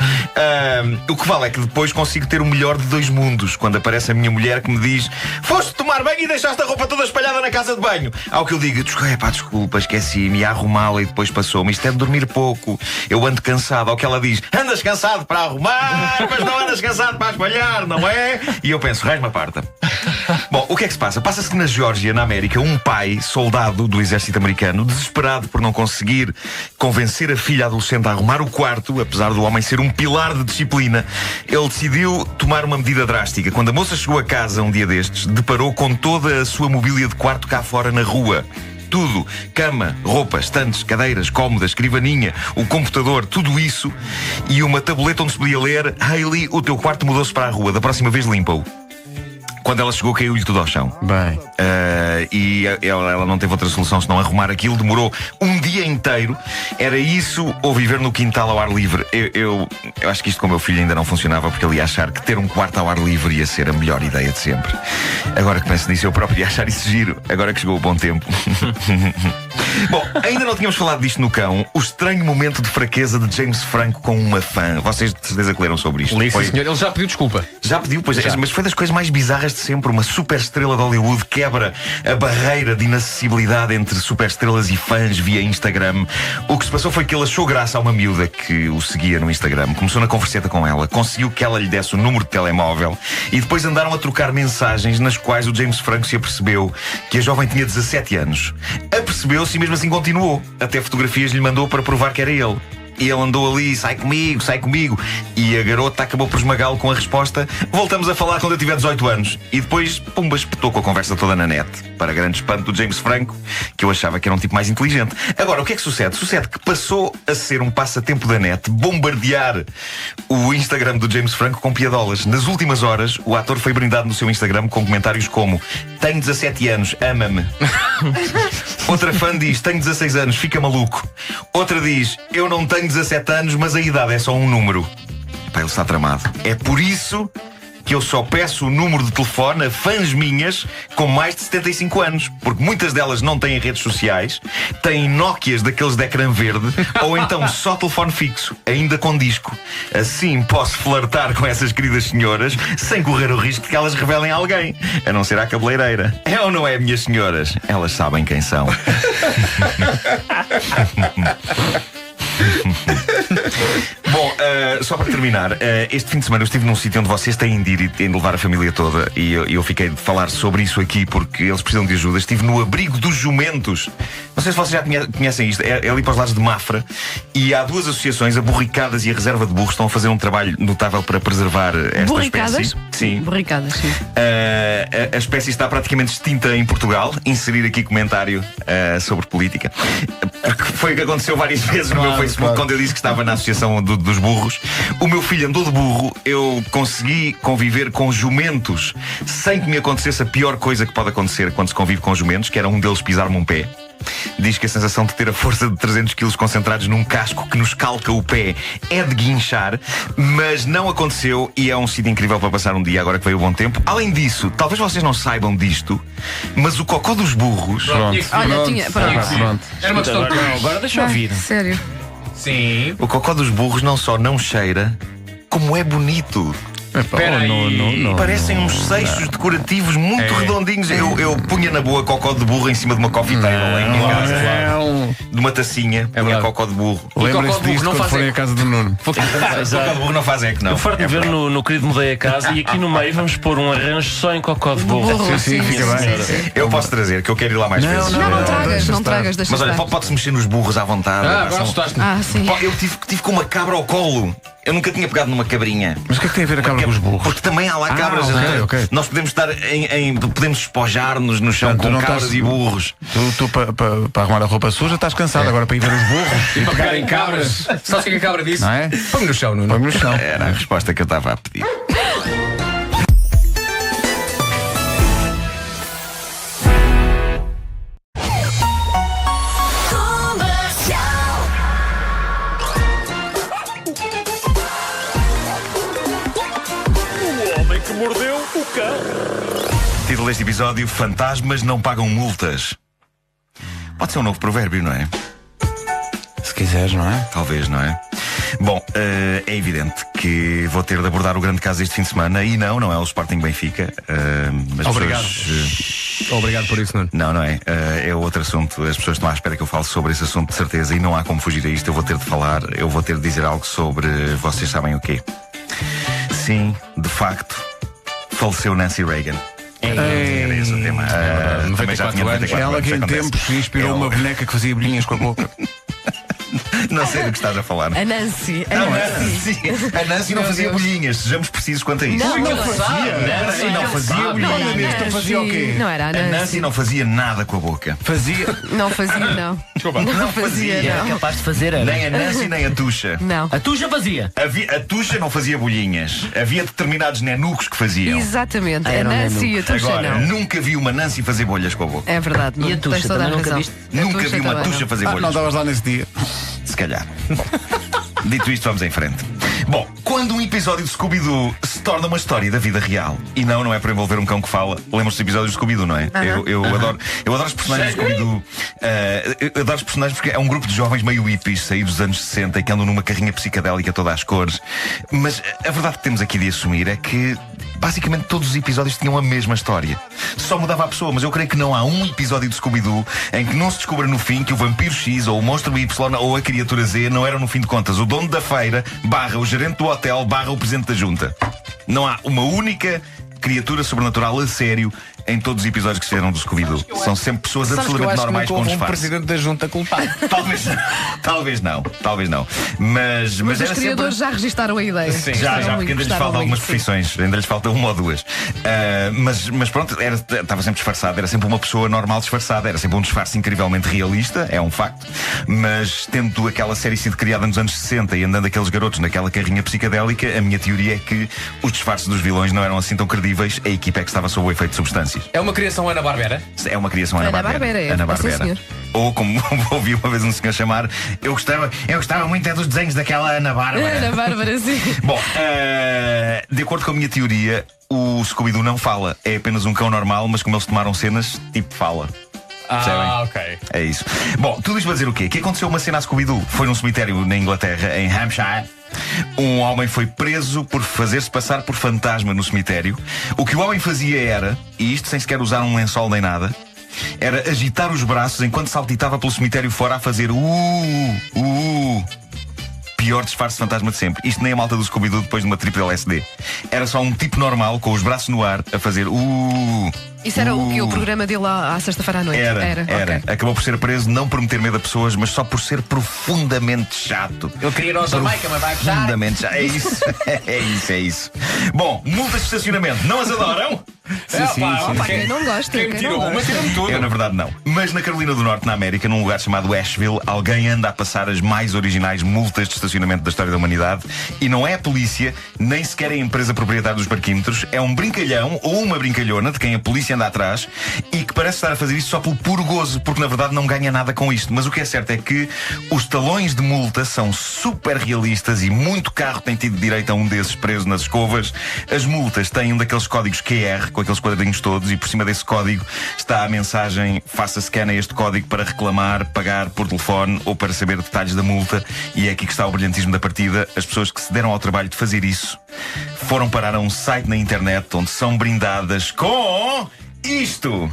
Speaker 8: O que vale é que depois consigo ter o melhor de dois mundos quando aparece a minha mulher que me diz: foste tomar banho e deixaste a roupa toda espalhada na casa de banho. Ao que eu digo: desculpa, esqueci-me, ia arrumá-la e depois passou-me. Isto é de dormir pouco, eu ando cansado. Ao que ela diz: andas cansado para arrumar, mas não andas cansado para espalhar, não é? E eu penso: raiz-me a parta.
Speaker 3: Bom, o que é que se passa? Passa-se que na Geórgia, na América, um pai, soldado do exército americano, desesperado por não conseguir convencer a filha adolescente a arrumar o quarto, apesar do homem ser um pilar de disciplina, ele decidiu tomar uma medida drástica. Quando a moça chegou a casa um dia destes, deparou com toda a sua mobília de quarto cá fora na rua. Tudo. Cama, roupa, estantes, cadeiras, cómodas, escrivaninha, o computador, tudo isso. E uma tabuleta onde se podia ler: Hayley, o teu quarto mudou-se para a rua, da próxima vez limpa-o. Quando ela chegou, caiu-lhe tudo ao chão.
Speaker 1: Bem.
Speaker 3: E ela não teve outra solução senão arrumar aquilo. Demorou um dia inteiro. Era isso ou viver no quintal ao ar livre. Eu acho que isto com o meu filho ainda não funcionava, porque ele ia achar que ter um quarto ao ar livre ia ser a melhor ideia de sempre. Agora que penso nisso, eu próprio ia achar isso giro. Agora que chegou o bom tempo. Bom, ainda não tínhamos falado disto no Cão. O estranho momento de fraqueza de James Franco com uma fã. Vocês de certeza que leram sobre isto.
Speaker 9: Sim, senhor. Ele já pediu desculpa.
Speaker 3: Já pediu, pois é, mas foi das coisas mais bizarras de sempre. Uma super estrela de Hollywood quebra a barreira de inacessibilidade entre super estrelas e fãs via Instagram. O que se passou foi que ele achou graça a uma miúda que o seguia no Instagram. Começou na converseta com ela, conseguiu que ela lhe desse o número de telemóvel e depois andaram a trocar mensagens nas quais o James Franco se apercebeu que a jovem tinha 17 anos. Apercebeu-se e mesmo assim continuou. Até fotografias lhe mandou para provar que era ele. E ele andou ali: sai comigo. E a garota acabou por esmagá-lo com a resposta: voltamos a falar quando eu tiver 18 anos. E depois, pumba, espetou com a conversa toda na net. Para grande espanto do James Franco, que eu achava que era um tipo mais inteligente. Agora, o que é que sucede? Sucede que passou a ser um passatempo da net bombardear o Instagram do James Franco com piadolas. Nas últimas horas, o ator foi brindado no seu Instagram com comentários como: tenho 17 anos, ama-me. Outra fã diz: tenho 16 anos, fica maluco. Outra diz: eu não tenho 17 anos, mas a idade é só um número. Pá, ele está tramado. É por isso que eu só peço o número de telefone a fãs minhas com mais de 75 anos. Porque muitas delas não têm redes sociais, têm Nokias daqueles de ecrã verde, ou então só telefone fixo, ainda com disco. Assim posso flertar com essas queridas senhoras sem correr o risco de que elas revelem alguém, a não ser à cabeleireira. É ou não é, minhas senhoras? Elas sabem quem são. Bom, só para terminar, este fim de semana eu estive num sítio onde vocês têm de ir e têm de levar a família toda. E eu fiquei de falar sobre isso aqui porque eles precisam de ajuda. Estive no Abrigo dos Jumentos. Não sei se vocês já conhecem isto. É ali para os lados de Mafra. E há duas associações, a Borricadas e a Reserva de Burros, estão a fazer um trabalho notável para preservar esta espécie. Sim.
Speaker 7: Borricadas, sim.
Speaker 3: A espécie está praticamente extinta em Portugal. Inserir aqui comentário sobre política, porque foi o que aconteceu várias vezes no meu Facebook, quando eu disse que estava na associação dos burros. O meu filho andou de burro. Eu consegui conviver com jumentos sem que me acontecesse a pior coisa que pode acontecer quando se convive com jumentos, que era um deles pisar-me um pé. Diz que a sensação de ter a força de 300 kg concentrados num casco que nos calca o pé é de guinchar, mas não aconteceu e é um sítio incrível para passar um dia agora que veio o bom tempo. Além disso, talvez vocês não saibam disto, mas o cocó dos burros...
Speaker 7: Olha, tinha. Pronto.
Speaker 9: Era uma questão de...
Speaker 2: Agora deixa eu ouvir.
Speaker 7: Sério.
Speaker 9: Sim.
Speaker 3: O cocó dos burros não só não cheira, como é bonito.
Speaker 9: Espera aí.
Speaker 3: Parecem uns seixos decorativos muito redondinhos. Eu punha na boa cocó de burro em cima de uma coffee table em minha casa. De uma tacinha, punha cocó de burro.
Speaker 1: Lembrem-se disto quando forem à casa do Nuno.
Speaker 3: Cocó de burro não faz eco, não.
Speaker 10: Eu farto de ver no querido Mudei a Casa e aqui no meio vamos pôr um arranjo só em cocó de burro.
Speaker 1: Sim, fica bem.
Speaker 3: Eu posso trazer, que eu quero ir lá mais vezes.
Speaker 7: Não tragas, deixa
Speaker 3: Mas olha,
Speaker 7: estar.
Speaker 3: pode-se mexer nos burros à vontade.
Speaker 9: Agora assustaste-me.
Speaker 7: Sim.
Speaker 3: Eu tive com uma cabra ao colo. Eu nunca tinha pegado numa cabrinha.
Speaker 1: Mas o que é que tem a ver a cabra com os burros?
Speaker 3: Porque também há lá cabras.
Speaker 1: ok.
Speaker 3: Nós podemos estar podemos despojar-nos no chão com cabras e burros.
Speaker 1: Tu para arrumar a roupa suja estás cansado agora para ir ver os burros.
Speaker 9: E para pegarem cabras. Só o que a cabra disse?
Speaker 1: Não é?
Speaker 9: Põe-me no chão, Nuno.
Speaker 1: Põe-me no chão.
Speaker 3: Era a resposta que eu estava a pedir.
Speaker 6: O homem que mordeu o cão.
Speaker 3: Título deste episódio: Fantasmas não pagam multas. Pode ser um novo provérbio, não é?
Speaker 1: Se quiseres, não é?
Speaker 3: Talvez, não é? Bom, é evidente que vou ter de abordar o grande caso este fim de semana. E não é o Sporting Benfica. Mas
Speaker 9: Obrigado. Obrigado por isso, Nuno.
Speaker 3: Não é. É outro assunto. As pessoas estão à espera que eu fale sobre esse assunto de certeza. E não há como fugir a isto. Eu vou ter de falar. Eu vou ter de dizer algo sobre... Vocês sabem o quê? Sim, de facto, faleceu Nancy Reagan.
Speaker 8: Era esse o tema. Também já tinha 94
Speaker 1: Ela que em
Speaker 8: acontece.
Speaker 1: tempos inspirou uma boneca que fazia bolinhas com a boca.
Speaker 8: Não sei do que estás a falar.
Speaker 7: A Nancy.
Speaker 8: Não, a Nancy não fazia bolhinhas, sejamos precisos quanto a isso.
Speaker 7: Não, não
Speaker 8: fazia. Não fazia bolhinhas.
Speaker 1: Então fazia o quê?
Speaker 7: Não era a
Speaker 8: A
Speaker 7: Nancy.
Speaker 8: Nancy não fazia nada com a boca.
Speaker 1: Fazia.
Speaker 7: Não fazia, não. Não fazia, não.
Speaker 2: Capaz de fazer, era.
Speaker 8: Nem a Nancy nem a Tuxa.
Speaker 7: Não.
Speaker 2: A Tuxa fazia.
Speaker 8: A Tuxa não fazia bolhinhas. Havia determinados nenucos que faziam.
Speaker 7: Exatamente. A
Speaker 2: Era um
Speaker 7: Nancy e a Tuxa
Speaker 8: Agora,
Speaker 7: não.
Speaker 8: nunca vi uma Nancy fazer bolhas com a boca.
Speaker 7: É verdade.
Speaker 2: E a
Speaker 7: não,
Speaker 2: Tuxa,
Speaker 7: tens toda a
Speaker 2: também nunca
Speaker 7: razão.
Speaker 2: viste?
Speaker 7: A
Speaker 8: Nunca vi uma
Speaker 7: também
Speaker 8: Tuxa
Speaker 7: não.
Speaker 8: fazer
Speaker 1: Não
Speaker 8: bolhas.
Speaker 1: estavas lá nesse dia.
Speaker 8: Se calhar. Bom, dito isto, vamos em frente. Bom, quando um episódio de Scooby-Doo se torna uma história da vida real, e não é para envolver um cão que fala, lembram-se dos episódios de Scooby-Doo, não é? Eu adoro os personagens de Scooby-Doo. Eu adoro os personagens porque é um grupo de jovens meio hippies, saídos dos anos 60 e que andam numa carrinha psicadélica toda às cores. Mas a verdade que temos aqui de assumir é que basicamente todos os episódios tinham a mesma história. Só mudava a pessoa, mas eu creio que não há um episódio de Scooby-Doo em que não se descubra no fim que o vampiro X ou o monstro Y ou a criatura Z não eram no fim de contas o dono da feira, / o gerente do hotel, / o presidente da junta. Não há uma única criatura sobrenatural a sério em todos os episódios que se fizeram do Scooby-Doo. São sempre pessoas absolutamente normais com disfarce.
Speaker 2: presidente da junta culpado.
Speaker 8: Talvez não. Mas
Speaker 7: Mas
Speaker 8: era
Speaker 7: os criadores já registaram a ideia.
Speaker 8: já, porque ainda lhes faltam algumas profissões, ainda lhes falta uma ou duas. Mas pronto, estava sempre disfarçado, era sempre uma pessoa normal disfarçada, era sempre um disfarce incrivelmente realista, é um facto. Mas tendo aquela série sido criada nos anos 60 e andando aqueles garotos naquela carrinha psicadélica, a minha teoria é que os disfarces dos vilões não eram assim tão credíveis, a equipa é que estava sob o efeito de substâncias.
Speaker 9: É uma criação Ana-Barbera?
Speaker 8: É uma criação Ana-Barbera.
Speaker 7: Sim, senhor.
Speaker 8: Ou como ouvi uma vez um senhor chamar, eu gostava muito dos desenhos daquela Ana-Bárbara.
Speaker 7: Ana Bárbara, sim.
Speaker 8: Bom, de acordo com a minha teoria, o Scooby-Doo não fala. É apenas um cão normal, mas como eles tomaram cenas, tipo fala. Percebem?
Speaker 9: Ok.
Speaker 8: É isso. Bom, tudo isto para dizer o quê? Que aconteceu uma cena a Scooby-Doo. Foi num cemitério na Inglaterra, em Hampshire. Um homem foi preso por fazer-se passar por fantasma no cemitério. O que o homem fazia era, e isto sem sequer usar um lençol nem nada, era agitar os braços enquanto saltitava pelo cemitério fora a fazer pior disfarce fantasma de sempre. Isto nem a malta do Scooby-Doo depois de uma triple LSD. Era só um tipo normal com os braços no ar a fazer
Speaker 7: Isso era o que? O programa dele à sexta-feira à noite?
Speaker 8: Era.
Speaker 7: Ok.
Speaker 8: Acabou por ser preso não por meter medo a pessoas, mas só por ser profundamente chato.
Speaker 9: Ele queria ir ao Jamaica, mas vai fechar.
Speaker 8: Profundamente chato. É isso. Bom, multas de estacionamento, não as adoram?
Speaker 7: Opa, quem não gosta?
Speaker 9: Quem me tirou uma, tira-me tudo.
Speaker 8: Eu, na verdade, não. Mas na Carolina do Norte, na América, num lugar chamado Asheville, alguém anda a passar as mais originais multas de estacionamento da história da humanidade. E não é a polícia, nem sequer é a empresa proprietária dos parquímetros. É um brincalhão ou uma brincalhona de quem a polícia anda atrás e que parece estar a fazer isto só pelo puro gozo, porque na verdade não ganha nada com isto. Mas o que é certo é que os talões de multa são super realistas e muito carro tem tido direito a um desses preso nas escovas. As multas têm um daqueles códigos QR, com aqueles quadradinhos todos, e por cima desse código está a mensagem: faça scan a este código para reclamar, pagar por telefone ou para saber detalhes da multa. E é aqui que está o brilhantismo da partida. As pessoas que se deram ao trabalho de fazer isso foram parar a um site na internet onde são brindadas com isto.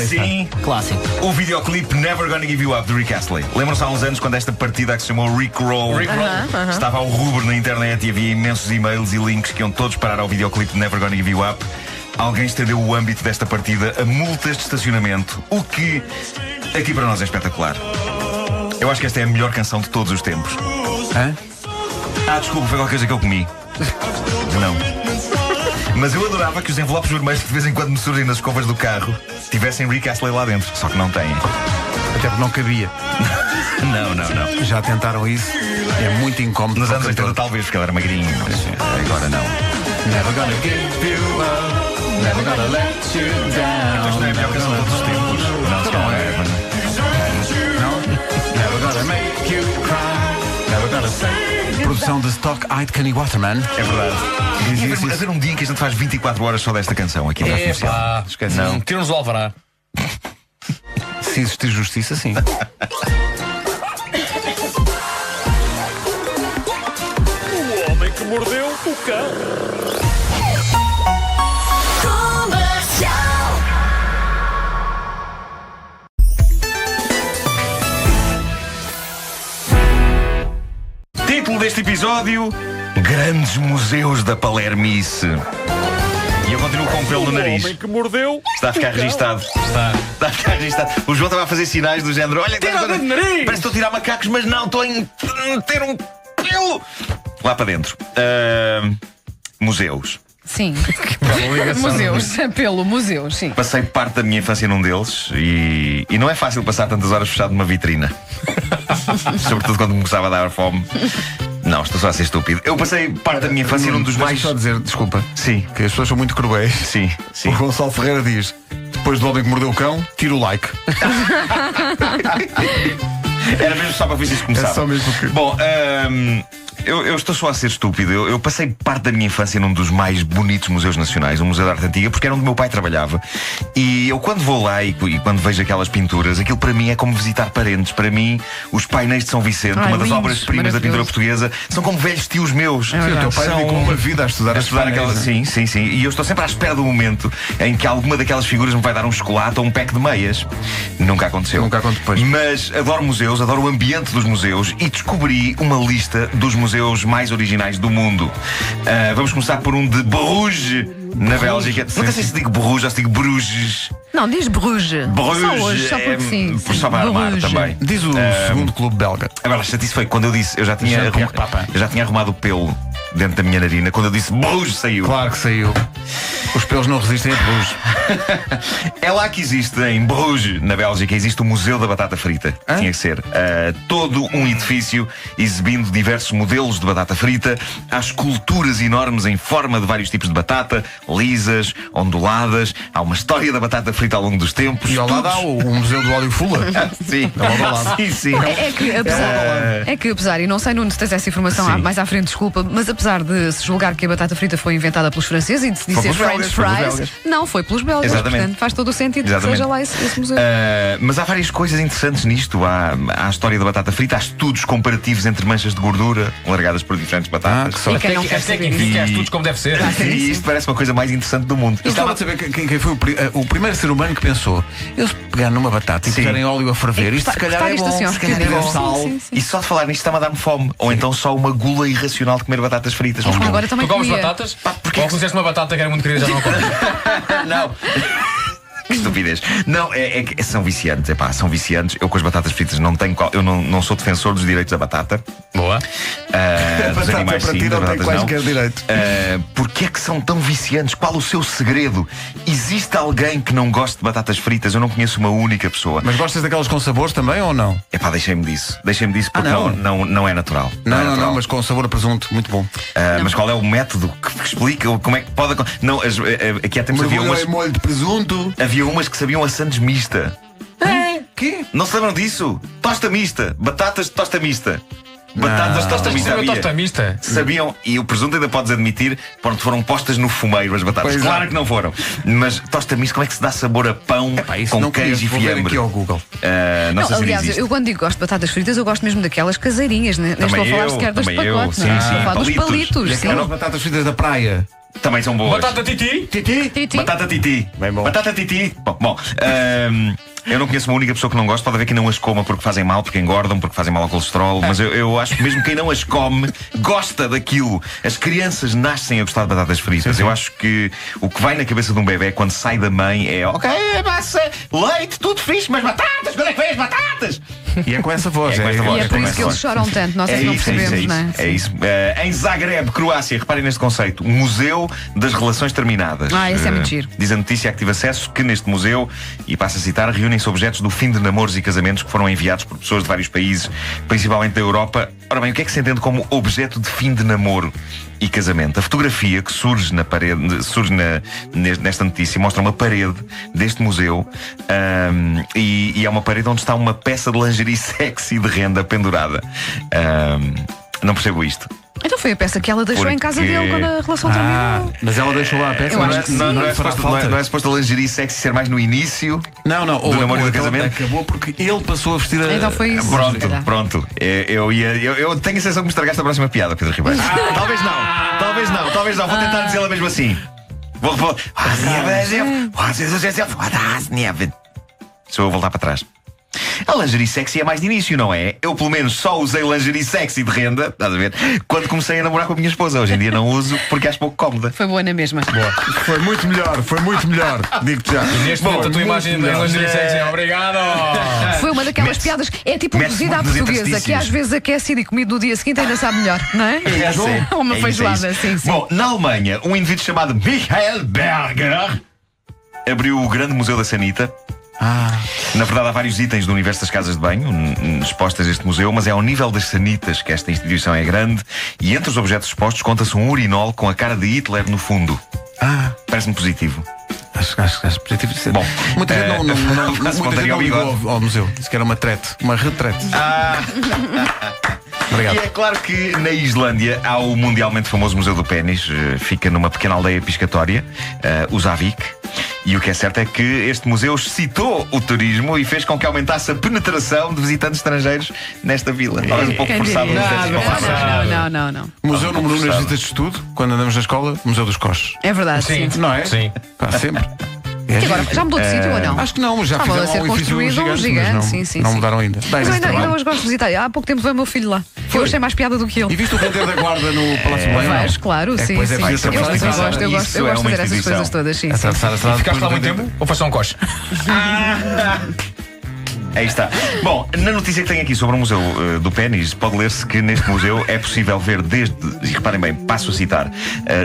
Speaker 8: Sim,
Speaker 2: Clássico.
Speaker 8: o videoclipe Never Gonna Give You Up de Rick Astley. Lembram-se há uns anos quando esta partida que se chamou Rick Roll estava ao rubro na internet e havia imensos e-mails e links que iam todos parar ao videoclipe Never Gonna Give You Up? Alguém estendeu o âmbito desta partida a multas de estacionamento, o que aqui para nós é espetacular. Eu acho que esta é a melhor canção de todos os tempos. Desculpa, foi qualquer coisa que eu comi. Não. Mas eu adorava que os envelopes vermelhos que de vez em quando me surgem nas escovas do carro tivessem Rick Astley lá dentro, só que não têm.
Speaker 1: Até porque não cabia.
Speaker 8: Não.
Speaker 1: Já tentaram isso. É muito incómodo.
Speaker 8: Nos
Speaker 1: para o
Speaker 8: anos 80
Speaker 1: cantor.
Speaker 8: talvez, porque ela era magrinho, mas agora não.
Speaker 1: Never gonna give you up. Never gonna let you down.
Speaker 8: Então isto não é a melhor canção de todos os tempos. Não é.
Speaker 1: Never gonna make you cry. Never gonna say. Produção de Stock Aitken e Waterman.
Speaker 8: É verdade.
Speaker 1: Dizia
Speaker 8: E
Speaker 1: isso.
Speaker 8: haver um dia em que a gente faz 24 horas só desta canção aqui na comercial.
Speaker 1: Esquece.
Speaker 8: Não.
Speaker 9: Tira-nos o alvará.
Speaker 1: Se existir justiça, sim.
Speaker 6: O homem que mordeu o cão.
Speaker 8: Título deste episódio: Grandes Museus da Palermice.
Speaker 3: E eu continuo com um pelo no nariz.
Speaker 6: O homem que mordeu.
Speaker 3: Está a ficar registado. Está a ficar registado. O João estava a fazer sinais do género. Olha,
Speaker 5: Tira o dedo do nariz!
Speaker 3: parece que estou a tirar macacos, mas não, estou a ter um pelo lá para dentro. Museus.
Speaker 7: Sim. Museus. Pelo museus, sim.
Speaker 3: Passei parte da minha infância num deles e não é fácil passar tantas horas fechado numa vitrina. Sobretudo quando me começava a dar fome. Não, estou só a ser estúpido. Eu passei parte da minha infância num dos mais.
Speaker 1: Só dizer, desculpa,
Speaker 3: Sim,
Speaker 1: que as pessoas são muito cruéis.
Speaker 3: sim, sim.
Speaker 1: O Gonçalo Ferreira diz: depois do Homem que Mordeu o Cão, tira o like.
Speaker 3: Era mesmo só para ver se isso começava.
Speaker 1: É só mesmo que...
Speaker 3: Bom, eu estou só a ser estúpido. Eu passei parte da minha infância num dos mais bonitos museus nacionais, o Museu da Arte Antiga, porque era onde o meu pai trabalhava. E eu, quando vou lá e quando vejo aquelas pinturas, aquilo para mim é como visitar parentes. Para mim, os painéis de São Vicente, uma das
Speaker 7: lindos,
Speaker 3: obras-primas da pintura portuguesa, são como velhos tios meus.
Speaker 1: Sim, o teu pai dedicou uma vida a estudar
Speaker 3: aquelas. Sim, sim, sim. E eu estou sempre à espera do momento em que alguma daquelas figuras me vai dar um chocolate ou um pack de meias. Nunca aconteceu.
Speaker 1: Nunca aconteceu.
Speaker 3: Mas adoro museus, adoro o ambiente dos museus e descobri uma lista dos museus mais originais do mundo. Vamos começar por um de Bruges, na Bélgica. Nunca sei se digo Bruges ou se digo Bruges.
Speaker 7: Não, diz Bruges.
Speaker 3: Bruges.
Speaker 7: Só hoje, só porque sim.
Speaker 3: Só para armar
Speaker 7: Bruges.
Speaker 3: também.
Speaker 1: Diz o segundo clube belga.
Speaker 3: Agora, a chatice foi quando eu disse, eu já tinha arrumado o pelo dentro da minha narina. Quando eu disse Bruges, saiu.
Speaker 1: Claro que saiu. Os pelos não resistem a Bruges.
Speaker 3: É lá que existe, em Bruges, na Bélgica, existe o Museu da Batata Frita. Tinha que ser. Todo um edifício exibindo diversos modelos de batata frita. Há esculturas enormes em forma de vários tipos de batata, lisas, onduladas. Há uma história da batata frita ao longo dos tempos.
Speaker 1: E ao lado há o Museu do Óleo Fula.
Speaker 3: Sim, sim, sim.
Speaker 7: É que apesar, e não sei, Nuno, se tens essa informação
Speaker 3: Sim.
Speaker 7: mais à frente, desculpa, mas apesar de se julgar que a batata frita foi inventada pelos franceses e de se dizer
Speaker 3: pelos belgas,
Speaker 7: French
Speaker 3: foi pelos
Speaker 7: fries,
Speaker 3: belgas.
Speaker 7: não, foi pelos belgas.
Speaker 3: Exatamente.
Speaker 7: Portanto, faz todo o sentido
Speaker 3: Exatamente.
Speaker 7: que seja lá esse museu.
Speaker 3: Mas há várias coisas interessantes nisto. Há a história da batata frita, há estudos comparativos entre manchas de gordura largadas por diferentes batatas.
Speaker 7: E quem não quer
Speaker 9: Até que
Speaker 7: saber
Speaker 9: enfim, há estudos como deve ser.
Speaker 3: E isto parece uma coisa mais interessante do mundo.
Speaker 1: Eu gostava de saber quem foi o primeiro ser humano que pensou: eu se pegar numa batata e
Speaker 3: Sim.
Speaker 1: puserem óleo a ferver, isto se calhar é bom.
Speaker 7: assim,
Speaker 1: Se calhar é sal.
Speaker 7: Sim.
Speaker 3: E só de falar nisto está-me a dar-me fome. Ou então só uma gula irracional de comer batatas fritas.
Speaker 7: Agora também
Speaker 9: Tu comes
Speaker 7: comia.
Speaker 9: batatas? Ou conheceste uma batata que era muito querida e já não comes?
Speaker 3: Não. Que estupidez. Não, são viciantes. São viciantes. Eu com as batatas fritas não tenho. Eu não sou defensor dos direitos da batata.
Speaker 9: Boa.
Speaker 3: Dos animais
Speaker 1: para
Speaker 3: sim,
Speaker 1: ti
Speaker 3: das
Speaker 1: não tem
Speaker 3: batatas
Speaker 1: quaisquer direitos.
Speaker 3: Porquê é que são tão viciantes? Qual o seu segredo? Existe alguém que não goste de batatas fritas? Eu não conheço uma única pessoa.
Speaker 1: Mas gostas daquelas com sabores também ou não?
Speaker 3: Deixem-me disso. Deixem-me disso porque não é natural.
Speaker 1: Não,
Speaker 3: é natural.
Speaker 1: mas com sabor a presunto, muito bom.
Speaker 3: Mas qual é o método que explica como é que pode. Não, aqui há tempos havia umas.
Speaker 1: Molho de presunto.
Speaker 3: Havia umas que sabiam a Sandes mista.
Speaker 1: Quê?
Speaker 3: Não se lembram disso? Tosta mista. Batatas de tosta mista. Batatas de tosta mista.
Speaker 9: Uma tosta mista.
Speaker 3: Sabiam, e o presunto ainda podes admitir, pronto, foram postas no fumeiro as batatas.
Speaker 1: Pois
Speaker 3: claro
Speaker 1: é.
Speaker 3: que não foram. Mas tosta mista, como é que se dá sabor a pão
Speaker 1: Isso
Speaker 3: com
Speaker 1: não
Speaker 3: queijo e
Speaker 1: vou ver
Speaker 3: fiambre?
Speaker 1: aqui ao Google.
Speaker 3: Não sei se
Speaker 7: aliás,
Speaker 3: existe.
Speaker 7: eu quando digo gosto de batatas fritas, eu gosto mesmo daquelas caseirinhas, né? Nem estou a falar sequer das de
Speaker 3: também eu.
Speaker 7: pacote,
Speaker 3: Sim,
Speaker 7: não é?
Speaker 3: sim.
Speaker 7: Estou a falar dos
Speaker 3: Palitos.
Speaker 7: palitos.
Speaker 1: E
Speaker 7: sim.
Speaker 1: aquelas batatas fritas da praia.
Speaker 3: Também são boas.
Speaker 9: Batata titi?
Speaker 1: Titi?
Speaker 7: Titi.
Speaker 3: Batata titi.
Speaker 1: Bem bom.
Speaker 3: Batata titi. Bom, eu não conheço uma única pessoa que não gosta. Pode haver quem não as coma porque fazem mal, porque engordam, porque fazem mal ao colesterol. Mas eu acho que mesmo quem não as come gosta daquilo. As crianças nascem a gostar de batatas fritas. Eu acho que o que vai na cabeça de um bebê quando sai da mãe é: ok, massa, leite, tudo fixe, mas batatas, quando é que vem as batatas?
Speaker 1: E é com essa voz.
Speaker 3: É com essa voz.
Speaker 7: E é por isso que eles choram tanto, nós é que não percebemos, não é?
Speaker 3: É isso. Em Zagreb, Croácia, reparem neste conceito: Museu das Relações Terminadas.
Speaker 7: Isso é muito giro.
Speaker 3: Diz a notícia que tive acesso que neste museu, e passo a citar, reúnem-se objetos do fim de namoros e casamentos que foram enviados por pessoas de vários países, principalmente da Europa. Ora bem, o que é que se entende como objeto de fim de namoro e casamento? A fotografia que surge na parede, nesta notícia, mostra uma parede deste museu e é uma parede onde está uma peça de lingerie sexy de renda pendurada. Não percebo isto.
Speaker 7: Então foi a peça que ela deixou em casa dele quando a relação terminou.
Speaker 1: Mas ela deixou lá a peça.
Speaker 7: Eu
Speaker 1: mas
Speaker 7: acho que sim.
Speaker 3: Não é suposto a lingerie sexy ser mais no início?
Speaker 1: Não.
Speaker 3: Do namoro e do casamento?
Speaker 1: Acabou porque ele passou a vestir a...
Speaker 7: Então foi isso.
Speaker 3: Pronto. Eu tenho a sensação que me estragaste a próxima piada, Pedro Ribeiro. Talvez não. Vou tentar dizê-la mesmo assim. Vou. Se eu vou voltar para trás. A lingerie sexy é mais de início, não é? Eu, pelo menos, só usei lingerie sexy de renda, estás a ver? Quando comecei a namorar com a minha esposa. Hoje em dia não uso porque acho pouco cómoda.
Speaker 7: Foi boa na mesma.
Speaker 1: Foi muito melhor. Digo-te já.
Speaker 9: Neste momento, a tua imagem da lingerie sexy. Obrigado!
Speaker 7: Foi uma daquelas piadas. É tipo
Speaker 3: mete
Speaker 7: cozida à
Speaker 3: muito nos
Speaker 7: portuguesa, que
Speaker 3: interstícios.
Speaker 7: às vezes aquecido e comido no dia seguinte ainda sabe melhor, não é?
Speaker 3: É
Speaker 7: Uma
Speaker 3: isso,
Speaker 7: feijoada,
Speaker 3: é isso.
Speaker 7: sim, sim.
Speaker 3: Bom, na Alemanha, um indivíduo chamado Michael Berger abriu o grande Museu da Sanita. Na verdade, há vários itens do universo das casas de banho expostas a este museu, mas é ao nível das sanitas que esta instituição é grande. E entre os objetos expostos conta-se um urinol com a cara de Hitler no fundo. Parece-me positivo.
Speaker 1: Acho positivo.
Speaker 3: Bom,
Speaker 1: Muita gente não ligou
Speaker 3: bigode.
Speaker 1: ao museu. Disse que era uma retrete. Obrigado.
Speaker 3: E é claro que na Islândia há o mundialmente famoso Museu do Pénis. Fica numa pequena aldeia piscatória, o Zavik. E o que é certo é que este museu excitou o turismo e fez com que aumentasse a penetração de visitantes estrangeiros nesta vila. Talvez um pouco forçado.
Speaker 7: Não.
Speaker 1: Museu número 1 nas visitas de estudo, quando andamos na escola, Museu dos Coches.
Speaker 7: É verdade, sim.
Speaker 1: Não é?
Speaker 9: Sim.
Speaker 1: Pá, sempre.
Speaker 7: E agora, já mudou de sítio ou não?
Speaker 1: Acho que não, já
Speaker 7: Estava a
Speaker 1: fizeram
Speaker 7: ser
Speaker 1: um edifício
Speaker 7: construído um
Speaker 1: gigante, mas
Speaker 7: gigante, sim,
Speaker 1: não
Speaker 7: sim.
Speaker 1: mudaram ainda.
Speaker 7: Mas eu ainda hoje gosto de visitar. Há pouco tempo veio o meu filho lá. Eu achei mais piada do que ele.
Speaker 1: E viste o canteiro da guarda no Palácio Belém?
Speaker 7: Vejo, claro, sim,
Speaker 1: pois é,
Speaker 7: sim.
Speaker 1: vai
Speaker 7: Eu
Speaker 1: ser uma
Speaker 7: gosto de
Speaker 3: instituição.
Speaker 7: fazer essas coisas todas, sim.
Speaker 1: Atravessar a estrada.
Speaker 9: Ficaste lá muito tempo ou foi só um coche?
Speaker 3: Aí está. Bom, na notícia que tenho aqui sobre o Museu do Pénis, pode ler-se que neste museu é possível ver desde, e reparem bem, passo a citar,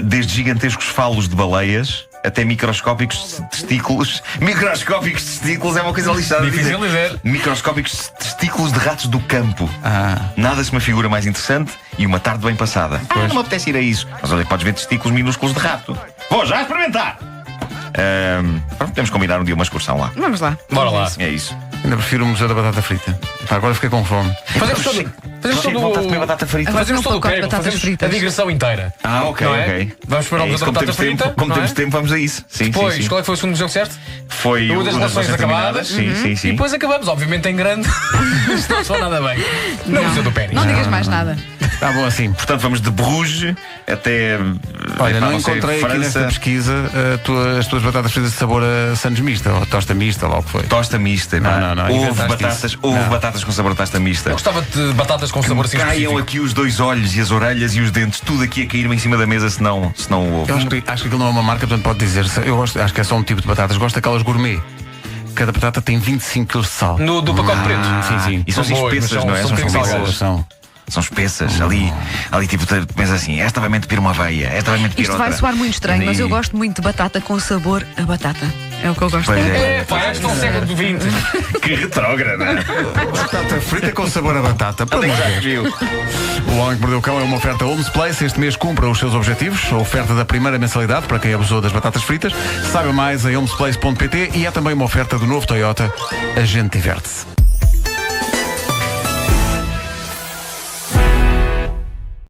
Speaker 3: desde gigantescos falos de baleias até microscópicos testículos. Microscópicos testículos é uma coisa lixada.
Speaker 9: Difícil dizer.
Speaker 3: Microscópicos testículos de ratos do campo. Nada se uma figura mais interessante e uma tarde bem passada. Não me apetece ir a isso. Mas olha, podes ver testículos minúsculos de rato. Vou já experimentar! Pronto, temos que combinar um dia uma excursão lá.
Speaker 7: Vamos lá.
Speaker 9: Bora lá.
Speaker 3: É isso.
Speaker 1: Ainda prefiro o Museu da Batata Frita. Pá, agora fiquei com fome.
Speaker 9: Fazemos
Speaker 3: Vontade de comer batata frita.
Speaker 9: Fazemos todo o
Speaker 7: pacote de
Speaker 9: queijo,
Speaker 7: batatas
Speaker 9: fazemos
Speaker 7: fritas.
Speaker 9: a digressão inteira.
Speaker 3: Ok,
Speaker 9: Não é?
Speaker 3: ok.
Speaker 9: Vamos para o Museu da Batata Frita.
Speaker 3: Como
Speaker 9: não
Speaker 3: temos
Speaker 9: é?
Speaker 3: tempo, vamos a isso. Sim,
Speaker 9: Depois,
Speaker 3: sim, sim.
Speaker 9: qual é que foi o segundo museu que disseste?
Speaker 3: Foi
Speaker 9: O das relações acabadas.
Speaker 3: Sim, sim, sim.
Speaker 9: E depois acabamos, obviamente em grande. Isto não sou nada bem. No Museu do Pénis.
Speaker 7: Não digas mais nada.
Speaker 1: Está bom assim.
Speaker 3: Portanto, vamos de Bruges até.
Speaker 1: Olha,
Speaker 3: para
Speaker 1: não
Speaker 3: sei,
Speaker 1: encontrei aqui nesta
Speaker 3: França.
Speaker 1: pesquisa as tuas batatas fritas de sabor a sandes mista, ou tosta mista, ou lá o que foi.
Speaker 3: Tosta mista.
Speaker 1: Não,
Speaker 3: Houve
Speaker 1: inventaste
Speaker 3: batatas,
Speaker 1: isso.
Speaker 3: houve
Speaker 1: Não.
Speaker 3: batatas com sabor a tosta mista.
Speaker 9: Eu gostava de batatas com sabor assim
Speaker 3: Caiam
Speaker 9: específico.
Speaker 3: aqui os dois olhos e as orelhas e os dentes, tudo aqui a cair-me em cima da mesa se não o houve.
Speaker 1: Eu acho que aquilo não é uma marca, portanto pode dizer. Acho que é só um tipo de batatas. Gosto daquelas gourmet. Cada batata tem 25 kg de sal.
Speaker 9: Do pacote preto.
Speaker 1: Sim.
Speaker 3: E são assim
Speaker 9: boas, mas
Speaker 3: espessas, não é?
Speaker 9: são um bocadinho
Speaker 3: espessas.
Speaker 9: salgadas.
Speaker 3: São espessas. Ali tipo, tu pensas assim, esta vai me entupir uma veia, esta vai me entupir
Speaker 7: Isto
Speaker 3: outra.
Speaker 7: vai soar muito estranho, mas eu
Speaker 3: E-
Speaker 7: gosto muito de batata com sabor a batata. É o que eu gosto.
Speaker 3: Pois é.
Speaker 9: É, pá, és tão século do 20.
Speaker 3: Que retrógrada.
Speaker 1: Batata frita com sabor a batata. Pelo
Speaker 3: Onde é
Speaker 1: amor
Speaker 3: que
Speaker 1: de
Speaker 3: já
Speaker 1: Deus.
Speaker 3: viu?
Speaker 1: O Homem que Mordeu o Cão é uma oferta Homes Place. Este mês cumpra os seus objetivos. A oferta da primeira mensalidade para quem abusou das batatas fritas. Saiba mais em homesplace.pt e é também uma oferta do novo Toyota. A gente diverte-se.